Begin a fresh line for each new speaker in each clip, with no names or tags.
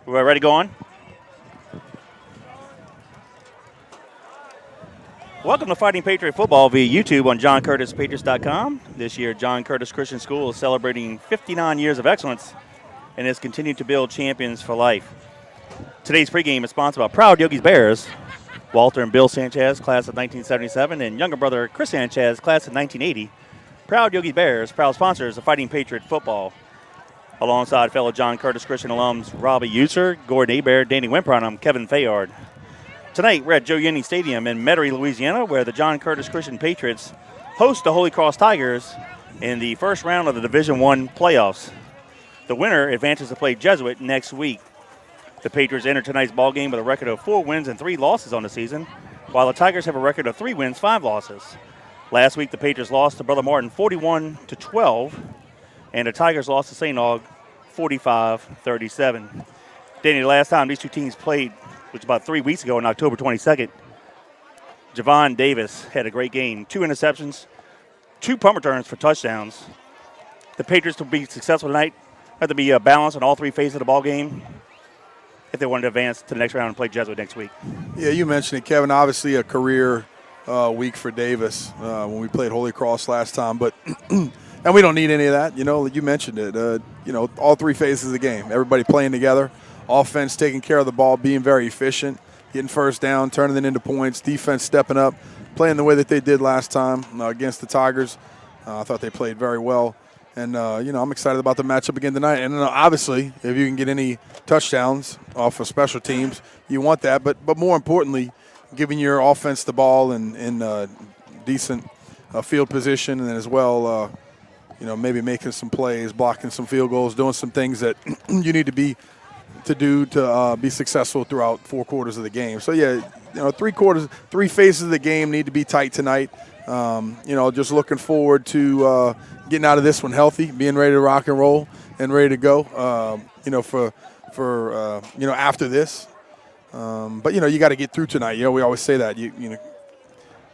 We're ready to go on? Welcome to Fighting Patriot Football via YouTube on JohnCurtisPatriots.com. This year, John Curtis Christian School is celebrating 59 years of excellence and has continued to build champions for life. Today's pregame is sponsored by Proud Yogi's Bears, Walter and Bill Sanchez, class of 1977, and younger brother Chris Sanchez, class of 1980. Proud Yogi's Bears, proud sponsors of Fighting Patriot Football. Alongside fellow John Curtis Christian alums Robbie User, Gordon Hebert, Danny Wimper, and I'm Kevin Fayard. Tonight, we're at Joe Yenny Stadium in Metairie, Louisiana, where the John Curtis Christian Patriots host the Holy Cross Tigers in the first round of the Division I playoffs. The winner advances to play Jesuit next week. The Patriots enter tonight's ballgame with a record of 4 wins and 3 losses on the season, while the Tigers have a record of 3 wins, 5 losses. Last week, the Patriots lost to Brother Martin 41-12. And the Tigers lost to St. Aug 45-37. Danny, the last time these two teams played, which was about 3 weeks ago on October 22nd, Javon Davis had a great game. 2 interceptions, 2 punt returns for touchdowns. The Patriots will be successful tonight. Have to be a balance on all 3 phases of the ball game if they wanted to advance to the next round and play Jesuit next week.
Yeah, you mentioned it, Kevin. Obviously a career week for Davis when we played Holy Cross last time, but and we don't need any of that. You know, you mentioned it. All 3 phases of the game. Everybody playing together. Offense taking care of the ball, being very efficient, getting first down, turning it into points. Defense stepping up, playing the way that they did last time against the Tigers. I thought they played very well. And, I'm excited about the matchup again tonight. And obviously, if you can get any touchdowns off of special teams, you want that. But more importantly, giving your offense the ball in decent field position, and as well maybe making some plays, blocking some field goals, doing some things that you need to be successful throughout 4 quarters of the game. So, 3 phases of the game need to be tight tonight. Just looking forward to getting out of this one healthy, being ready to rock and roll and ready to go, after this. But you got to get through tonight. We always say that.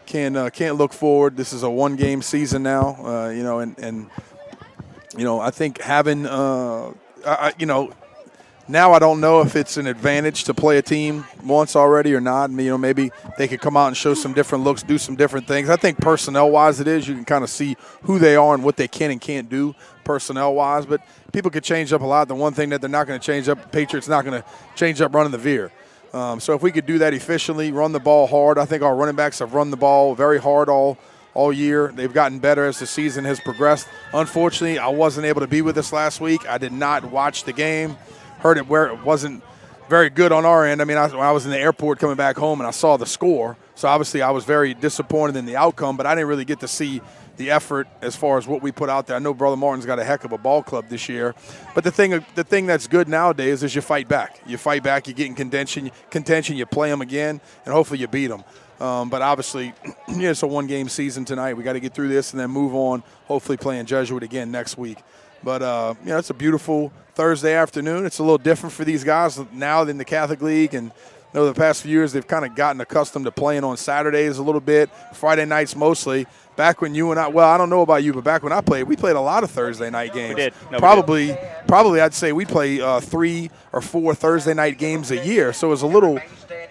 Can't look forward. This is a 1-game season now, I think having, now I don't know if it's an advantage to play a team once already or not. Maybe they could come out and show some different looks, do some different things. I think personnel-wise it is. You can kind of see who they are and what they can and can't do personnel-wise. But people could change up a lot. The one thing that they're not going to change up, Patriots not going to change up running the veer. So if we could do that efficiently, run the ball hard. I think our running backs have run the ball very hard all year. They've gotten better as the season has progressed. Unfortunately, I wasn't able to be with us last week. I did not watch the game. Heard it where it wasn't very good on our end. I was in the airport coming back home and I saw the score. So obviously I was very disappointed in the outcome, but I didn't really get to see the effort as far as what we put out there. I know Brother Martin's got a heck of a ball club this year. But the thing that's good nowadays is you fight back. You fight back, you get in contention, you play them again, and hopefully you beat them. But obviously, it's a 1-game season tonight. We got to get through this and then move on, hopefully playing Jesuit again next week. But, it's a beautiful Thursday afternoon. It's a little different for these guys now than the Catholic League. And the past few years they've kind of gotten accustomed to playing on Saturdays a little bit, Friday nights mostly. Back when you and I don't know about you, but back when I played, we played a lot of Thursday night games.
We did.
Probably I'd say we play 3 or 4 Thursday night games a year. So it was a little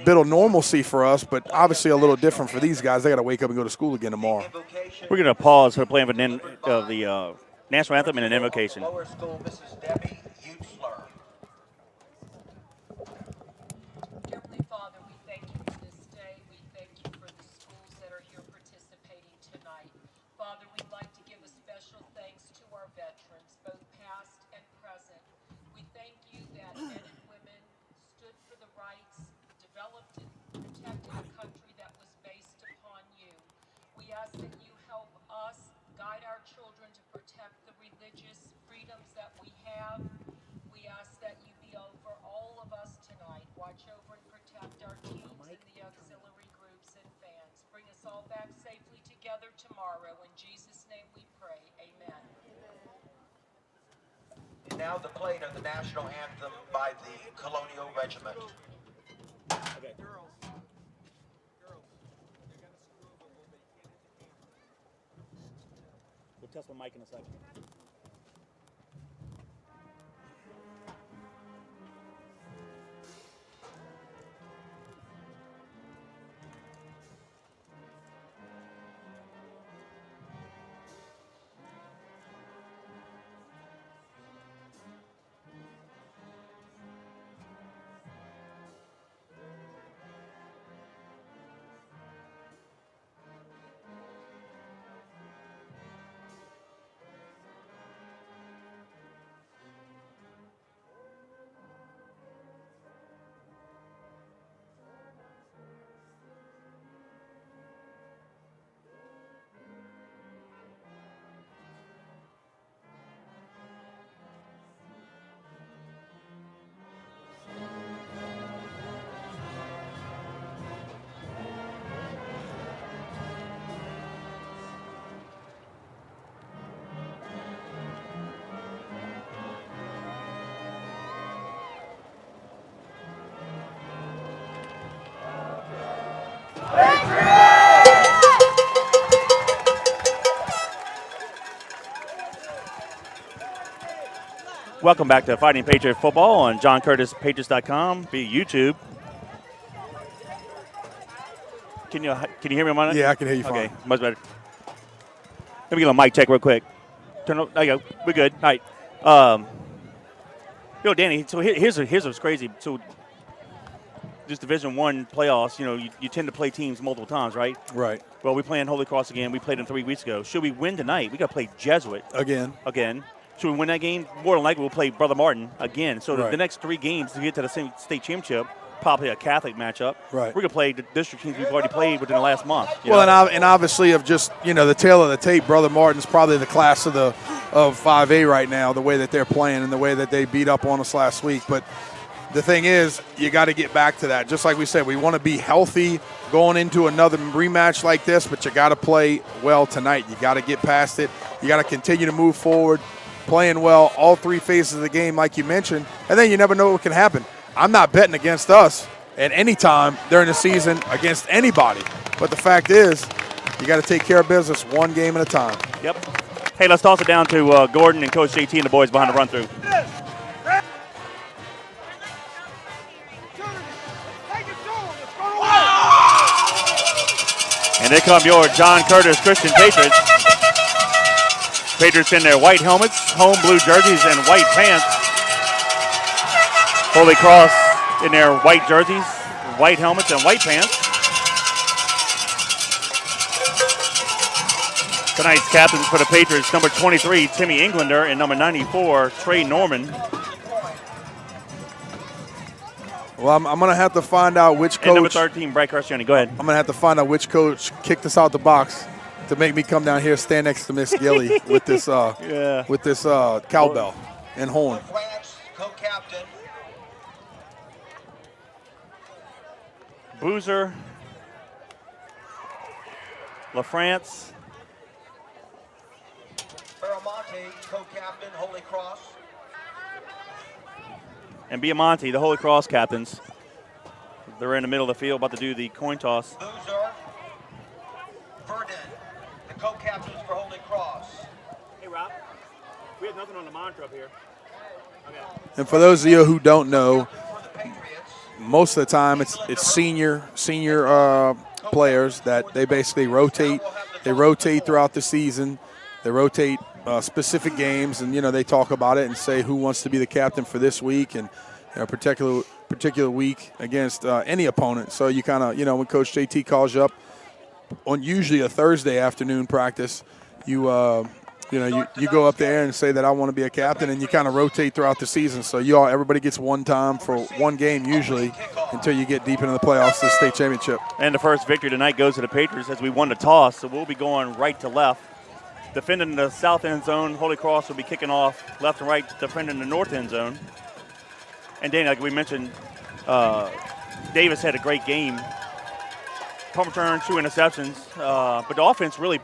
bit of normalcy for us, but obviously a little different for these guys. They got to wake up and go to school again tomorrow.
We're going to pause for playing of the National Anthem and an invocation.
Lower School, Mrs. Debbie Utzler.
Dearly Father, we thank you for this day. We thank you for the schools that are here participating tonight. Father, we'd like to give a special thanks to our veterans, both past and present. We thank you that men and women stood for the rights, developed and protected a country that was based upon you. We ask that you help us guide our children to protect the religious freedoms that we have. We ask that you be over all of us tonight. Watch over and protect our teams and the auxiliary groups and fans. Bring us all back safely together tomorrow. In Jesus' name we pray. Amen.
And now the playing of the national anthem by the Colonial Regiment.
Okay. We'll test my mic in a second. Welcome back to Fighting Patriot Football on JohnCurtisPatriots.com via YouTube. Can you hear me, Mike?
Yeah, I can hear you fine.
Okay, much better. Let me get a mic check real quick. There you go. We're good. All right. Danny, so here's what's crazy. So this Division I playoffs, you tend to play teams multiple times, right?
Right.
Well, we're playing Holy Cross again. We played them 3 weeks ago. Should we win tonight, we got to play Jesuit.
Again.
Should we win that game? More than likely, we'll play Brother Martin again. So
Right.
the next 3 games to get to the same state championship, probably a Catholic matchup.
Right.
We're going to play the district teams we've already played within the last month.
And obviously of just, the tail of the tape, Brother Martin's probably the class of 5A right now, the way that they're playing and the way that they beat up on us last week. But the thing is, you got to get back to that. Just like we said, we want to be healthy going into another rematch like this, but you got to play well tonight. You got to get past it. You got to continue to move forward, playing well all 3 phases of the game like you mentioned, and then you never know what can happen. I'm not betting against us at any time during the season against anybody. But the fact is, you got to take care of business one game at a time.
Yep. Hey, let's toss it down to Gordon and Coach JT and the boys behind the run-through. And there come your John Curtis Christian Patriots. Patriots in their white helmets, home blue jerseys, and white pants. Holy Cross in their white jerseys, white helmets, and white pants. Tonight's captains for the Patriots, number 23, Timmy Englander, and number 94, Trey Norman.
Well, I'm going to have to find out which coach.
And number 13, Brad Cresciani. Go ahead.
I'm going to have to find out which coach kicked us out the box to make me come down here, stand next to Miss Gilly with this cowbell and horn.
France, co-captain.
Boozer, LaFrance,
Baramonte, co-captain, Holy Cross.
and Biamonte, the Holy Cross captains. They're in the middle of the field about to do the coin toss.
Boozer, Verdon, the co-captains for Holy Cross.
Hey, Rob, we have nothing on the monitor up here. Okay.
And for those of you who don't know,
For the Patriots,
most of the time it's senior players that they basically rotate. They rotate throughout the season. They rotate specific games, and they talk about it and say who wants to be the captain for this week and a particular week against any opponent. So you kind of when Coach JT calls you up on usually a Thursday afternoon practice, you go up there and say that I want to be a captain, and you kind of rotate throughout the season. So everybody gets one time for one game usually until you get deep into the playoffs to the state championship.
And the first victory tonight goes to the Patriots as we won the toss, so we'll be going right to left. Defending the south end zone, Holy Cross will be kicking off left and right, defending the north end zone. And Danny, like we mentioned, Davis had a great game. Punt return, 2 interceptions, but the offense really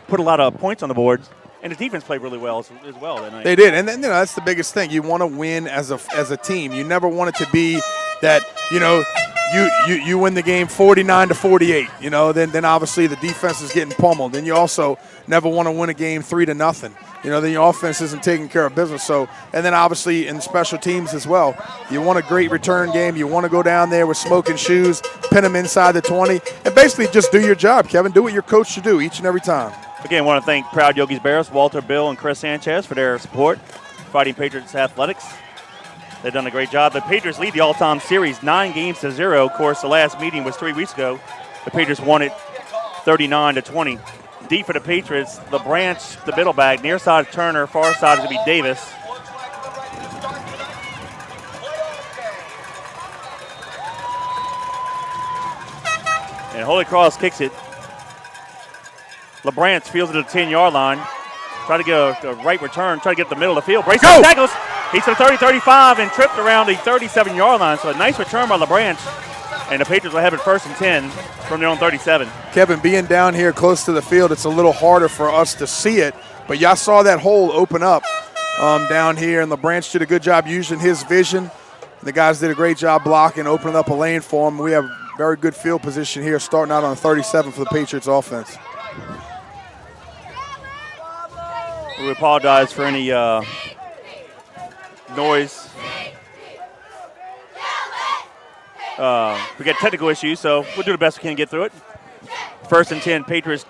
put a lot of points on the board, and the defense played really well as well that night.
They did, and then that's the biggest thing. You want to win as a team. You never want it to be that you win the game 49-48. Then obviously the defense is getting pummeled. Then you also never want to win a game 3-0. Then your offense isn't taking care of business. So, and then obviously in special teams as well, you want a great return game. You want to go down there with smoking shoes, pin them inside the 20, and basically just do your job, Kevin. Do what your coach should do each and every time.
Again, I want to thank Proud Yogis Bears, Walter, Bill, and Chris Sanchez for their support. Fighting Patriots Athletics. They've done a great job. The Patriots lead the all-time series 9-0. Of course, the last meeting was 3 weeks ago. The Patriots won it 39-20. Deep for the Patriots, LeBranch, the middle back, near side Turner, far side is going to be Davis.
looks like we're ready to start tonight's playoff game.
And Holy Cross kicks it. LeBranch fields it at the 10-yard line. Try to get a right return, try to get to the middle of the field. Brace his tackles. He's to the 30-35 and tripped around the 37-yard line. So a nice return by LeBranch. And the Patriots will have it 1st and 10 from their own 37.
Kevin, being down here close to the field, it's a little harder for us to see it. But y'all saw that hole open up down here, and LeBranch did a good job using his vision. The guys did a great job blocking, opening up a lane for him. We have very good field position here, starting out on 37 for the Patriots offense.
We apologize for any noise. We got technical issues, so we'll do the best we can to get through it. 1st and 10, Patriots.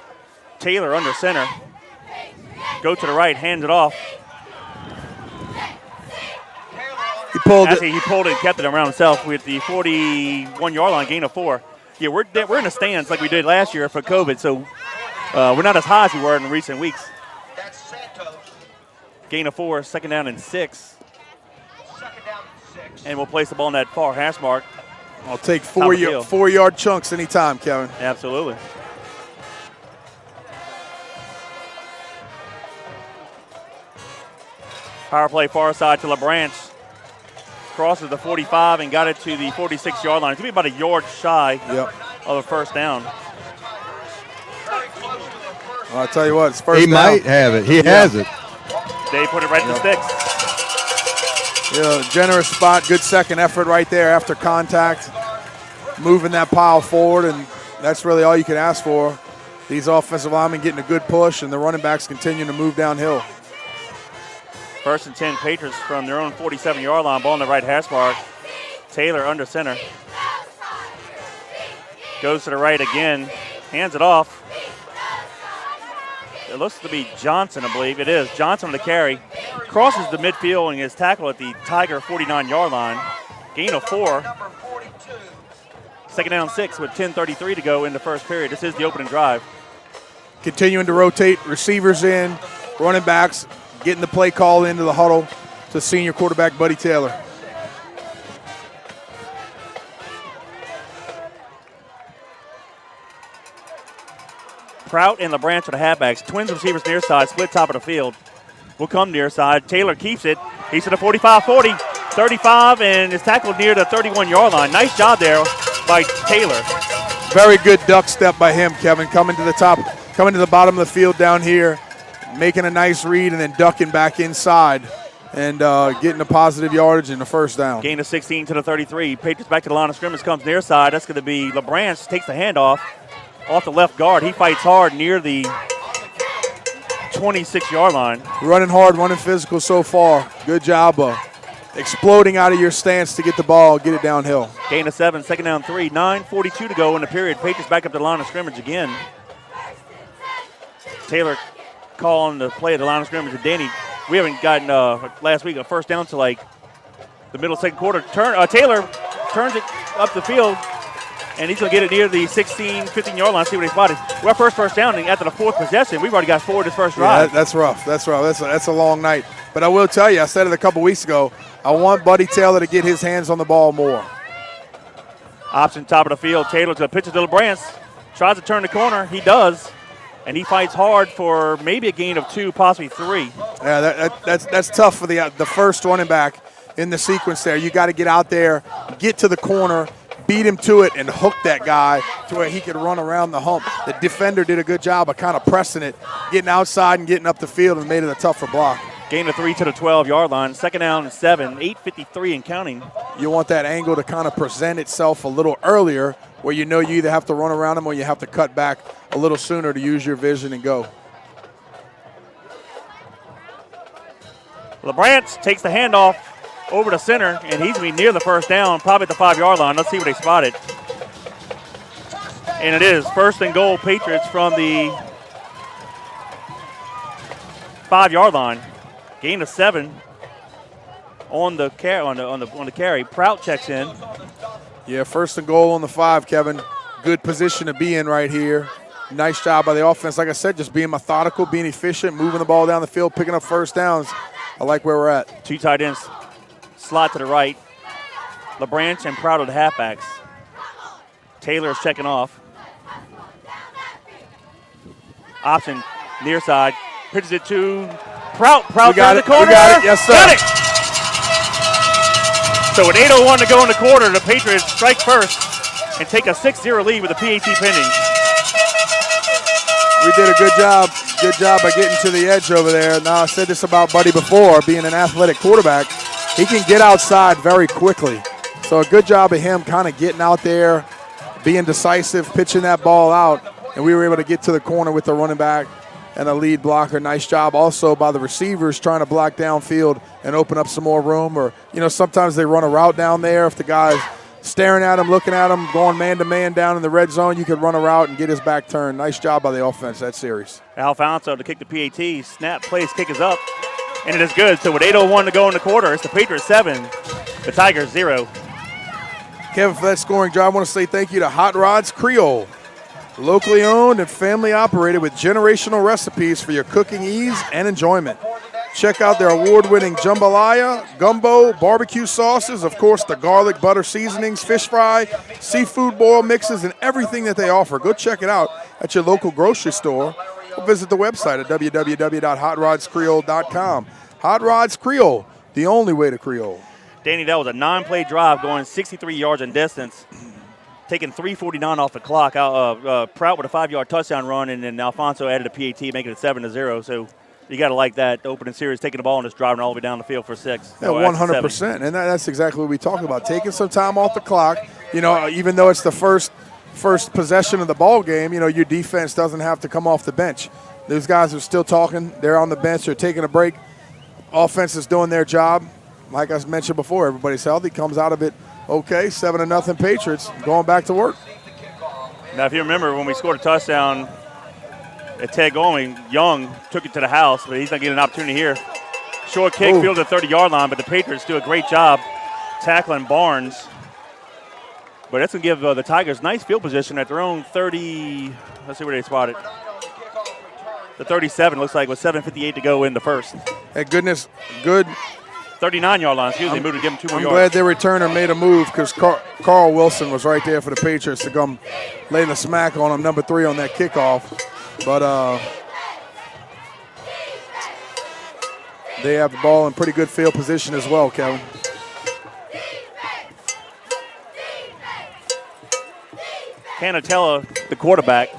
Taylor under center. Go to the right, hands it off.
He pulled it.
He pulled it and kept it around himself with the 41-yard line, gain of 4. Yeah, we're in the stands like we did last year for COVID, so we're not as high as we were in recent weeks.
That's Santos.
Gain of 4, 2nd down and 6.
2nd down and 6.
And we'll place the ball in that far hash mark.
I'll take
Top of the field.
4-yard chunks anytime, Kevin.
Absolutely. Power play far side to LeBranch. Crosses the 45 and got it to the 46-yard line. It's going to be about a yard shy of a 1st down.
I'll tell you what, it's first down.
He might have it. He has it.
They put it right in the sticks.
Yeah, generous spot, good second effort right there after contact. Moving that pile forward, and that's really all you can ask for. These offensive linemen getting a good push, and the running backs continuing to move downhill.
1st and 10, Patriots from their own 47-yard line. Ball in the right hash mark. Taylor under center. Goes to the right again. Hands it off. It looks to be Johnson, I believe. It is. Johnson on the carry. Crosses the midfield and is tackled at the Tiger 49-yard line. Gain of 4. 2nd down 6 with 10:33 to go in the first period. This is the opening drive.
Continuing to rotate receivers in, running backs, getting the play call into the huddle to senior quarterback Buddy Taylor.
Prout and LeBranch are the halfbacks. Twins receivers near side, split top of the field. Will come near side. Taylor keeps it. He's to the 45-40, 35, and is tackled near the 31-yard line. Nice job there by Taylor.
Very good duck step by him, Kevin, coming to the bottom of the field down here, making a nice read and then ducking back inside and getting a positive yardage and a 1st down.
Gain of 16 to the 33. Patriots back to the line of scrimmage, comes near side. That's going to be LeBranch, takes the handoff off the left guard. He fights hard near the 26-yard line.
Running hard, running physical so far. Good job of exploding out of your stance to get the ball, get it downhill.
Gain of 7, 2nd down 3, 9:42 to go in the period. Patriots back up to the line of scrimmage again. Taylor calling the play at the line of scrimmage to Danny. We haven't gotten last week a 1st down to like the middle 2nd quarter. Taylor turns it up the field, and he's going to get it near the 16, 15-yard line, see what he spotted. We're our 1st down, and after the 4th possession, we've already got 4 this first drive.
Yeah, that's rough. That's a long night. But I will tell you, I said it a couple weeks ago, I want Buddy Taylor to get his hands on the ball more.
Option top of the field. Taylor to the pitch to LeBranch. Tries to turn the corner. He does. And he fights hard for maybe a gain of 2, possibly 3.
Yeah, that's tough for the first running back in the sequence there. You got to get out there, get to the corner, beat him to it, and hook that guy to where he could run around the hump. The defender did a good job of kind of pressing it, getting outside and getting up the field and made it a tougher block.
Gain of 3 to the 12-yard line. 2nd down and 7, 8:53 and counting.
You want that angle to kind of present itself a little earlier where you know you either have to run around him or you have to cut back a little sooner to use your vision and go.
LeBranch takes the handoff over the center, and he's going to be near the 1st down, probably at the 5-yard line. Let's see what they spotted. And it is 1st and goal, Patriots from the 5-yard line. Gain of 7 on the carry. Prout checks in.
Yeah, 1st and goal on the 5, Kevin. Good position to be in right here. Nice job by the offense. Like I said, just being methodical, being efficient, moving the ball down the field, picking up 1st downs. I like where we're at.
2 tight ends. Slot to the right. LeBranch and Prout are the halfbacks. Taylor is checking off. Option near side. Pitches it to Prout. Prout down the corner.
We got it. Yes, sir.
Got it. So with 8:01 to go in the quarter, the Patriots strike first and take a 6-0 lead with a PAT pending.
We did a good job. Good job by getting to the edge over there. Now, I said this about Buddy before, being an athletic quarterback. He can get outside very quickly. So a good job of him kind of getting out there, being decisive, pitching that ball out, and we were able to get to the corner with the running back and a lead blocker. Nice job also by the receivers trying to block downfield and open up some more room. Or, sometimes they run a route down there. If the guy's staring at him, looking at him, going man-to-man down in the red zone, you could run a route and get his back turned. Nice job by the offense that series.
Alfonso to kick the PAT. Snap, place, kick is up, and it is good. So with 8:01 to go in the quarter, it's the Patriots 7, the Tigers 0.
Kevin, for that scoring drive, I want to say thank you to Hot Rods Creole. Locally owned and family operated with generational recipes for your cooking ease and enjoyment. Check out their award-winning jambalaya, gumbo, barbecue sauces, of course, the garlic butter seasonings, fish fry, seafood boil mixes, and everything that they offer. Go check it out at your local grocery store or visit the website at www.hotrodscreole.com. Hot Rods Creole, the only way to Creole.
Danny, that was a 9-play drive going 63 yards in distance, taking 3:49 off the clock. Prout with a 5-yard touchdown run, and then Alfonso added a PAT, making it 7-0. So you got to like that. The opening series, taking the ball and just driving all the way down the field for 6.
Yeah, 100%. And that's exactly what we talk about, taking some time off the clock. Even though it's the first possession of the ball game, your defense doesn't have to come off the bench. Those guys are still talking. They're on the bench. They're taking a break. Offense is doing their job. Like I mentioned before, everybody's healthy, comes out of it okay, 7-0 Patriots, going back to work.
Now, if you remember when we scored a touchdown at Ted going, Young took it to the house, but he's not getting an opportunity here. Short kick, field at the 30-yard line, but the Patriots do a great job tackling Barnes. But that's going to give the Tigers nice field position at their own 30. Let's see where they spotted. The 37 looks like with 7:58 to go in the first.
Hey, goodness, good.
39-yard line, excuse me, moved to give him 2 more yards.
I'm glad their returner made a move because Carl Wilson was right there for the Patriots to come lay the smack on him, number 3 on that kickoff. But they have the ball in pretty good field position as well, Kevin.
Canatella, the quarterback,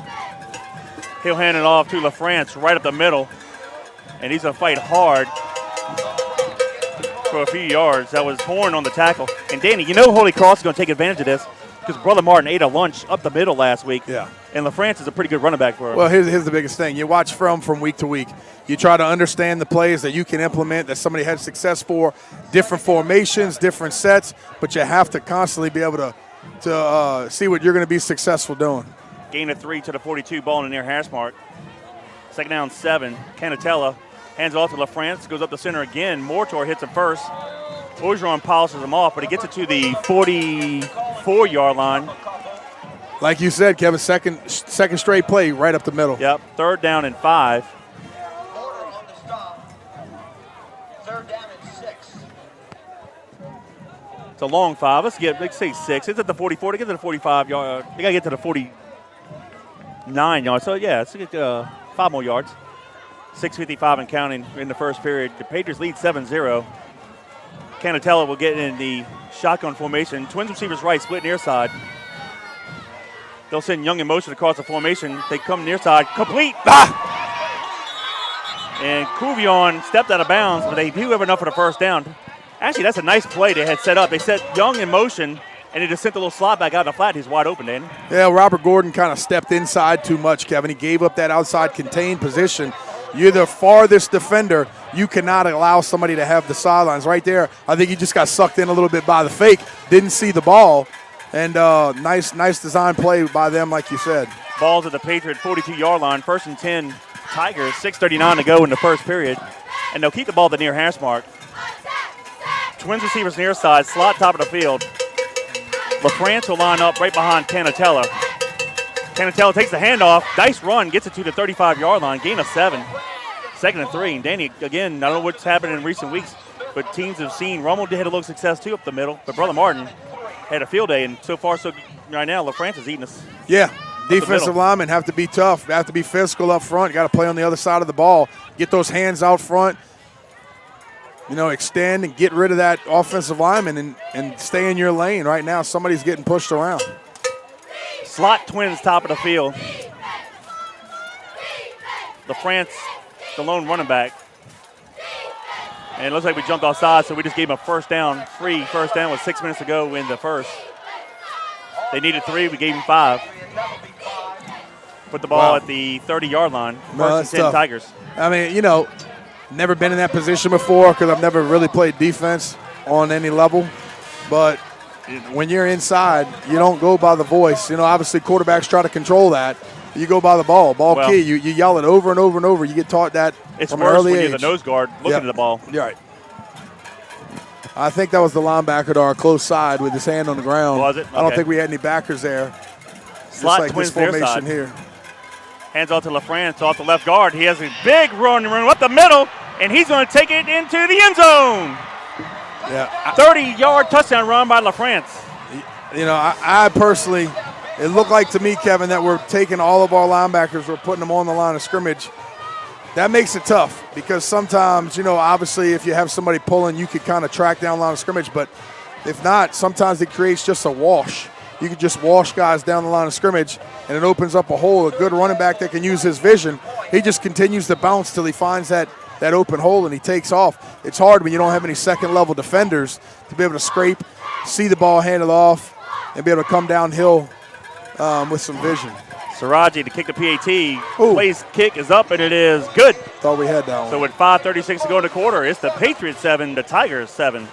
he'll hand it off to LaFrance right up the middle, and he's going to fight hard for a few yards. That was Horn on the tackle. And Danny, Holy Cross is going to take advantage of this because Brother Martin ate a lunch up the middle last week.
Yeah.
And LaFrance is a pretty good running back for him.
Well, here's the biggest thing. You watch film from week to week. You try to understand the plays that you can implement that somebody had success for, different formations, different sets, but you have to constantly be able to see what you're going to be successful doing.
Gain of 3 to the 42, ball in the near hash mark. Second down 7. Canatella hands off to LaFrance, goes up the center again. Mortor hits him first. Orgeron polishes him off, but he gets it to the 44-yard line.
Like you said, Kevin, second straight play right up the middle.
Yep, 3rd down and 5.
Order on the stop. 3rd down and 6.
It's a long 5. Let's say 6. It's at the 44. They get to the 45-yard. They got to get to the 49 yards. So, yeah, let's get 5 more yards. 6:55 and counting in the first period. The Patriots lead 7-0. Canatella will get in the shotgun formation. Twins receivers right, split near side. They'll send Young in motion across the formation. They come near side, complete. And Cuvion stepped out of bounds, but they do have enough for the first down. Actually, that's a nice play they had set up. They set Young in motion, and they just sent the little slot back out in the flat. He's wide open, Danny.
Yeah, Robert Gordon kind of stepped inside too much, Kevin. He gave up that outside contained position. You're the farthest defender. You cannot allow somebody to have the sidelines right there. I think he just got sucked in a little bit by the fake. Didn't see the ball. And nice design play by them, like you said.
Ball's at the Patriot 42-yard line. 1st and 10, Tigers. 6:39 to go in the first period. And they'll keep the ball at the near hash mark. Twins receivers near side, slot top of the field. LaFrance will line up right behind Canatella. Canatella takes the handoff. Nice run, gets it to the 35-yard line. Gain of 7. 2nd and 3. And Danny, again, I don't know what's happened in recent weeks, but teams have seen Rummel had a little success too up the middle. But Brother Martin had a field day, and so far, so right now, LaFrance is eating us.
Yeah, defensive linemen have to be tough, have to be physical up front. You got to play on the other side of the ball. Get those hands out front. Extend and get rid of that offensive lineman and stay in your lane. Right now, somebody's getting pushed around.
Slot Twins top of the field. LaFrance, the lone running back. And it looks like we jumped offside, so we just gave him a first down, free first down with 6 minutes to go in the first. They needed 3, we gave him 5. Put the ball
Wow.
at the 30-yard line.
No,
First
that's
and 10
tough.
Tigers.
I mean, never been in that position before because I've never really played defense on any level. But when you're inside, you don't go by the voice. Obviously quarterbacks try to control that. You go by the ball. Ball
Well,
key. You yell it over and over and over. You get taught that
It's
from an
worse
early
when
age.
you're the nose guard looking
Yep.
at the ball.
You're right. I think that was the linebacker to our close side with his hand on the ground.
Was it?
I don't
Okay.
think we had any backers there.
Slot
Just like
twins
this
their
formation
side.
here.
Hands off to LaFrance off the left guard. He has a big run up the middle, and he's going to take it into the end zone.
Yeah.
30-yard touchdown run by LaFrance.
I personally, it looked like to me, Kevin, that we're taking all of our linebackers, we're putting them on the line of scrimmage. That makes it tough because sometimes, obviously if you have somebody pulling, you could kind of track down line of scrimmage. But if not, sometimes it creates just a wash. You could just wash guys down the line of scrimmage, and it opens up a hole. A good running back that can use his vision, he just continues to bounce till he finds that open hole and he takes off. It's hard when you don't have any second-level defenders to be able to scrape, see the ball handed off, and be able to come downhill with some vision.
Siraji to kick the PAT.
Ooh.
Place kick is up, and it is good.
Thought we had that one.
So with 5:36 to go in the quarter, it's the Patriots 7, the Tigers 7.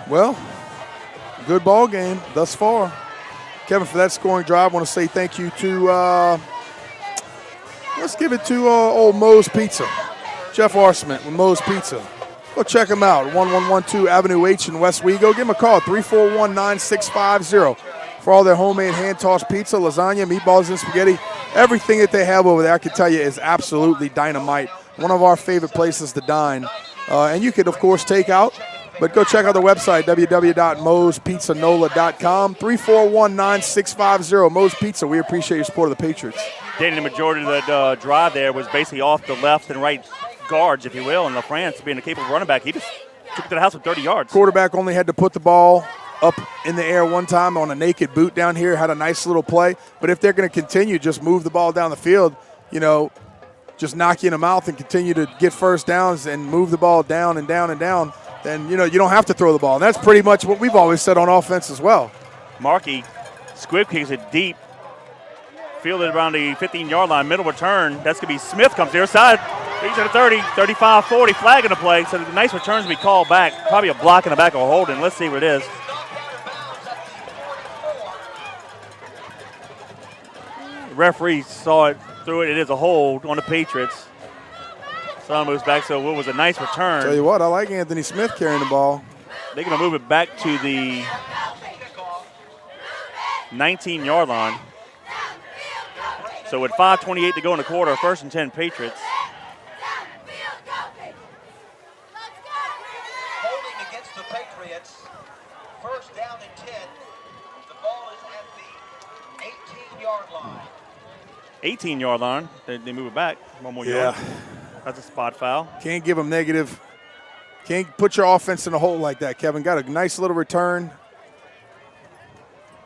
Well, good ball game thus far. Kevin, for that scoring drive, I want to say thank you to, let's give it to old Moe's Pizza. Jeff Arsment with Moe's Pizza. Go check him out, 1112 Avenue H in West Wego. Give him a call, 341-9650. For all their homemade hand-tossed pizza, lasagna, meatballs, and spaghetti. Everything that they have over there, I can tell you, is absolutely dynamite. One of our favorite places to dine. And you could, of course, take out. But go check out the website, www.moespizzanola.com, 341-9650. Moe's Pizza, we appreciate your support of the Patriots.
Danny, the majority of the drive there was basically off the left and right guards, if you will, and LaFrance, being a capable running back, he just took it to the house with 30 yards.
Quarterback only had to put the ball up in the air one time on a naked boot down here, had a nice little play. But if they're going to continue, just move the ball down the field, just knock you in the mouth and continue to get first downs and move the ball down and down and down, then, you don't have to throw the ball. And that's pretty much what we've always said on offense as well.
Markey squib kicks it deep. Fielded around the 15-yard line, middle return. That's going to be Smith comes to the side. He's at the 30, 35, 40, flag in the play. So the nice returns to be called back. Probably a block in the back or holding. Let's see what it is. The referee saw it, threw it. It is a hold on the Patriots. Son moves back, so what was a nice return.
Tell you what, I like Anthony Smith carrying the ball.
They're going to move it back to the 19-yard line. So with 5:28 to go in the quarter, 1st and 10 Patriots.
Holding against the Patriots. First down and 10. The ball is at the 18-yard line.
18-yard line. They move it back. One more
Yeah.
yard. That's a spot foul.
Can't give them negative. Can't put your offense in a hole like that, Kevin. Got a nice little return.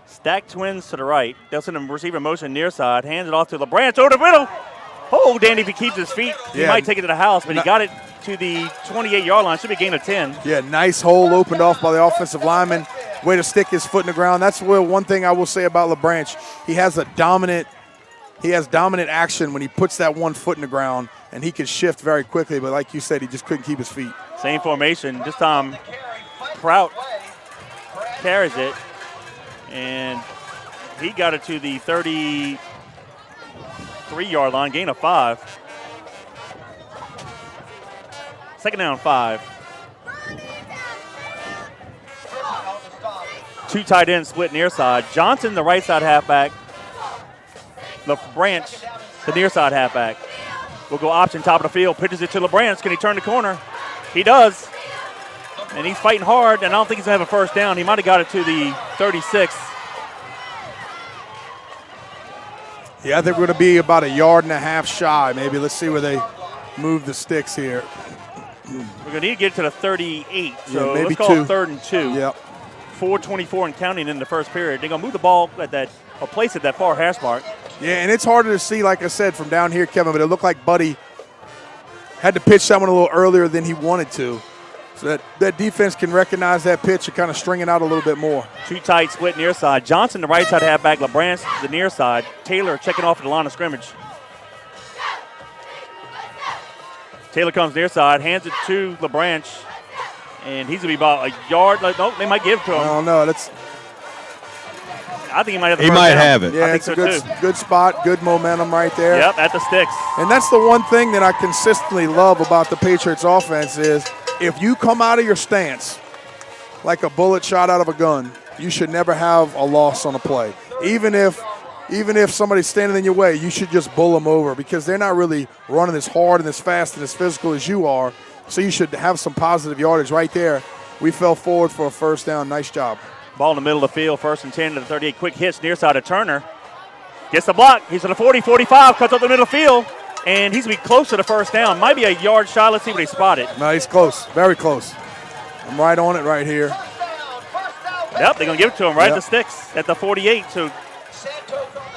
Stack twins to the right. They'll send him receiver motion near side. Hands it off to LeBranch over the middle. Oh, Danny, if he keeps his feet, he
Yeah.
might take it to the house, but he got it to the 28-yard line. Should be a gain of 10.
Yeah, nice hole opened off by the offensive lineman. Way to stick his foot in the ground. That's one thing I will say about LeBranch. He has dominant action when he puts that one foot in the ground, and he can shift very quickly. But like you said, he just couldn't keep his feet.
Same formation. This time, Prout carries it, and he got it to the 33-yard line, gain of 5. Second down, 5. Two tight ends split near side. Johnson, the right side halfback. LeBranch, the near side halfback. Will go option, top of the field, pitches it to LeBranch. Can he turn the corner? He does. And he's fighting hard, and I don't think he's going to have a first down. He might have got it to the 36.
Yeah, I think we're going to be about 1.5 yards shy. Maybe let's see where they move the sticks here.
We're going to need to get to the 38. So
Yeah, maybe
let's call
2.
it 3rd and 2.
Yep.
4:24 and counting in the first period. They're going to move the ball at that, or place at that far hash mark.
Yeah, and it's harder to see, like I said, from down here, Kevin, but it looked like Buddy had to pitch that one a little earlier than he wanted to. So that defense can recognize that pitch and kind of string it out a little bit more.
Too tight, split near side. Johnson, the right side halfback. LeBranch, the near side. Taylor checking off at the line of scrimmage. Taylor comes near side, hands it to LeBranch, and he's going to be about a yard. Nope, they might give it to him.
Oh, no, that's.
I think he might have the
He
first
might
down.
have it.
Yeah,
I think
it's a
so,
good spot, good momentum right there.
Yep, at the sticks.
And that's the one thing that I consistently love about the Patriots offense is if you come out of your stance like a bullet shot out of a gun, you should never have a loss on a play. Even if somebody's standing in your way, you should just bull them over because they're not really running as hard and as fast and as physical as you are. So you should have some positive yardage right there. We fell forward for a first down. Nice job.
Ball in the middle of the field, 1st and 10 to the 38. Quick hitch near side of Turner. Gets the block. He's to the 40, 45, cuts up the middle of the field, and he's going to be close to the first down. Might be a yard shy. Let's see what he spotted.
No, he's close. Very close. I'm right on it right here.
Yep, they're going to give it to him right at the sticks at the 48. So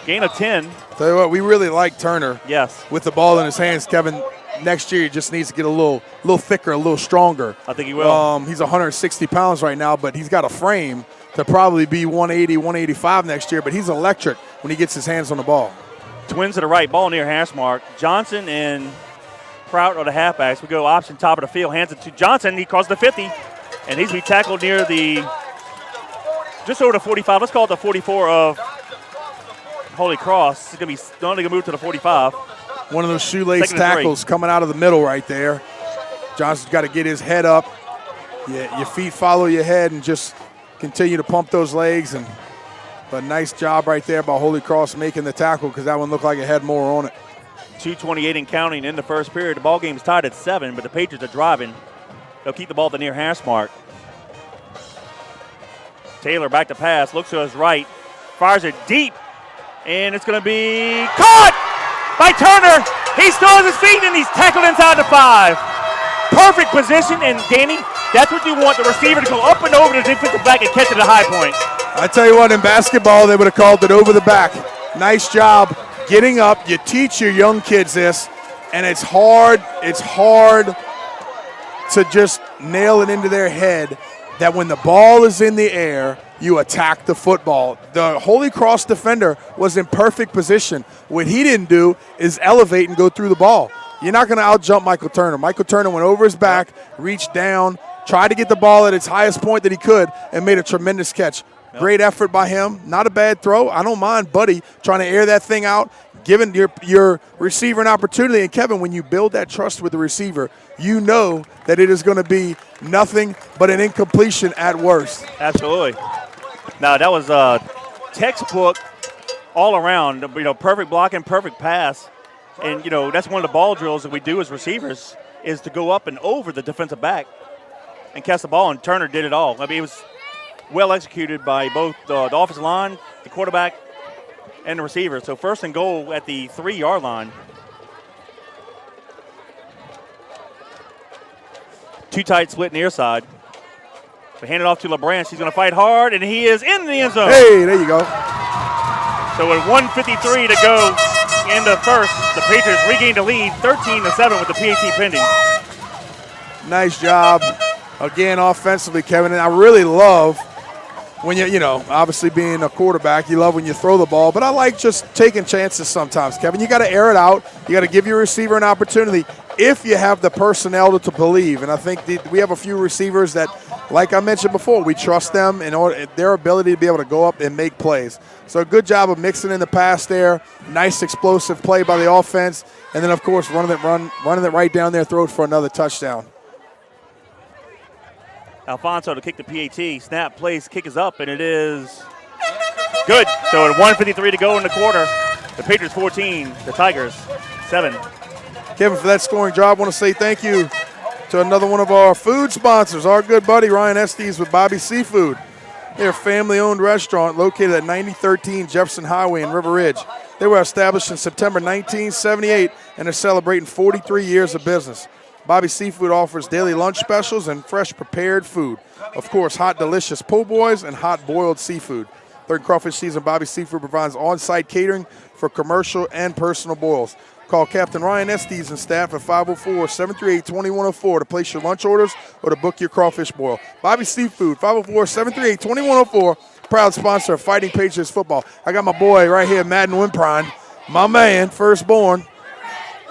gain of 10.
Tell you what, we really like Turner.
Yes.
With the ball in his hands, Kevin. Next year, he just needs to get a little thicker, a little stronger.
I think he will.
He's 160 pounds right now, but he's got a frame to probably be 180, 185 next year. But he's electric when he gets his hands on the ball.
Twins to the right, ball near hash mark. Johnson and Prout are the halfbacks. We go option top of the field, hands it to Johnson. He crosses the 50, and he's going to be tackled near the just over the 45. Let's call it the 44 of Holy Cross. He's going to be only going to move to the 45.
One of those shoelace tackles coming out of the middle right there. Johnson's got to get his head up. Yeah, your feet follow your head and just continue to pump those legs. But nice job right there by Holy Cross making the tackle because that one looked like it had more on it.
2:28 and counting in the first period. The ball game's tied at 7, but the Patriots are driving. They'll keep the ball at the near hash mark. Taylor back to pass, looks to his right, fires it deep, and it's going to be caught by Turner. He still has his feet, and he's tackled inside the 5. Perfect position, and Danny, that's what you want, the receiver to go up and over the defensive back and catch it at a high point.
I tell you what, in basketball, they would have called it over the back. Nice job getting up. You teach your young kids this, and it's hard to just nail it into their head that when the ball is in the air, you attack the football. The Holy Cross defender was in perfect position. What he didn't do is elevate and go through the ball. You're not going to out-jump Michael Turner. Michael Turner went over his back, reached down, tried to get the ball at its highest point that he could, and made a tremendous catch. Yep. Great effort by him. Not a bad throw. I don't mind Buddy trying to air that thing out, giving your receiver an opportunity. And, Kevin, when you build that trust with the receiver, you know that it is going to be nothing but an incompletion at worst.
Absolutely. Now, that was textbook all around, perfect blocking, perfect pass. And, that's one of the ball drills that we do as receivers is to go up and over the defensive back and catch the ball, and Turner did it all. I mean, it was well executed by both the offensive line, the quarterback, and the receiver. So 1st and goal at the 3-yard line. Too tight split near side. We hand it off to LeBranch. He's going to fight hard, and he is in the end zone.
Hey, there you go.
So with 1:53 to go in the first, the Patriots regained the lead 13-7 with the PAT pending.
Nice job. Again, offensively, Kevin. And I really love when obviously being a quarterback, you love when you throw the ball. But I like just taking chances sometimes, Kevin. You got to air it out. You got to give your receiver an opportunity if you have the personnel to believe. And I think we have a few receivers that, like I mentioned before, we trust them in their ability to be able to go up and make plays. So a good job of mixing in the pass there. Nice explosive play by the offense. And then, of course, running it right down there, throw it for another touchdown.
Alfonso to kick the PAT. Snap, plays, kick is up, and it is good. So at 1:53 to go in the quarter, the Patriots 14, the Tigers 7.
Kevin, for that scoring job, I want to say thank you to another one of our food sponsors, our good buddy Ryan Estes with Bobby Seafood. They're a family-owned restaurant located at 9013 Jefferson Highway in River Ridge. They were established in September 1978 and are celebrating 43 years of business. Bobby Seafood offers daily lunch specials and fresh prepared food. Of course, hot, delicious po' boys and hot boiled seafood. During crawfish season, Bobby Seafood provides on-site catering for commercial and personal boils. Call Captain Ryan Estes and staff at 504-738-2104 to place your lunch orders or to book your crawfish boil. Bobby Seafood, 504-738-2104, proud sponsor of Fighting Patriots football. I got my boy right here, Madden Wimprine, my man, firstborn,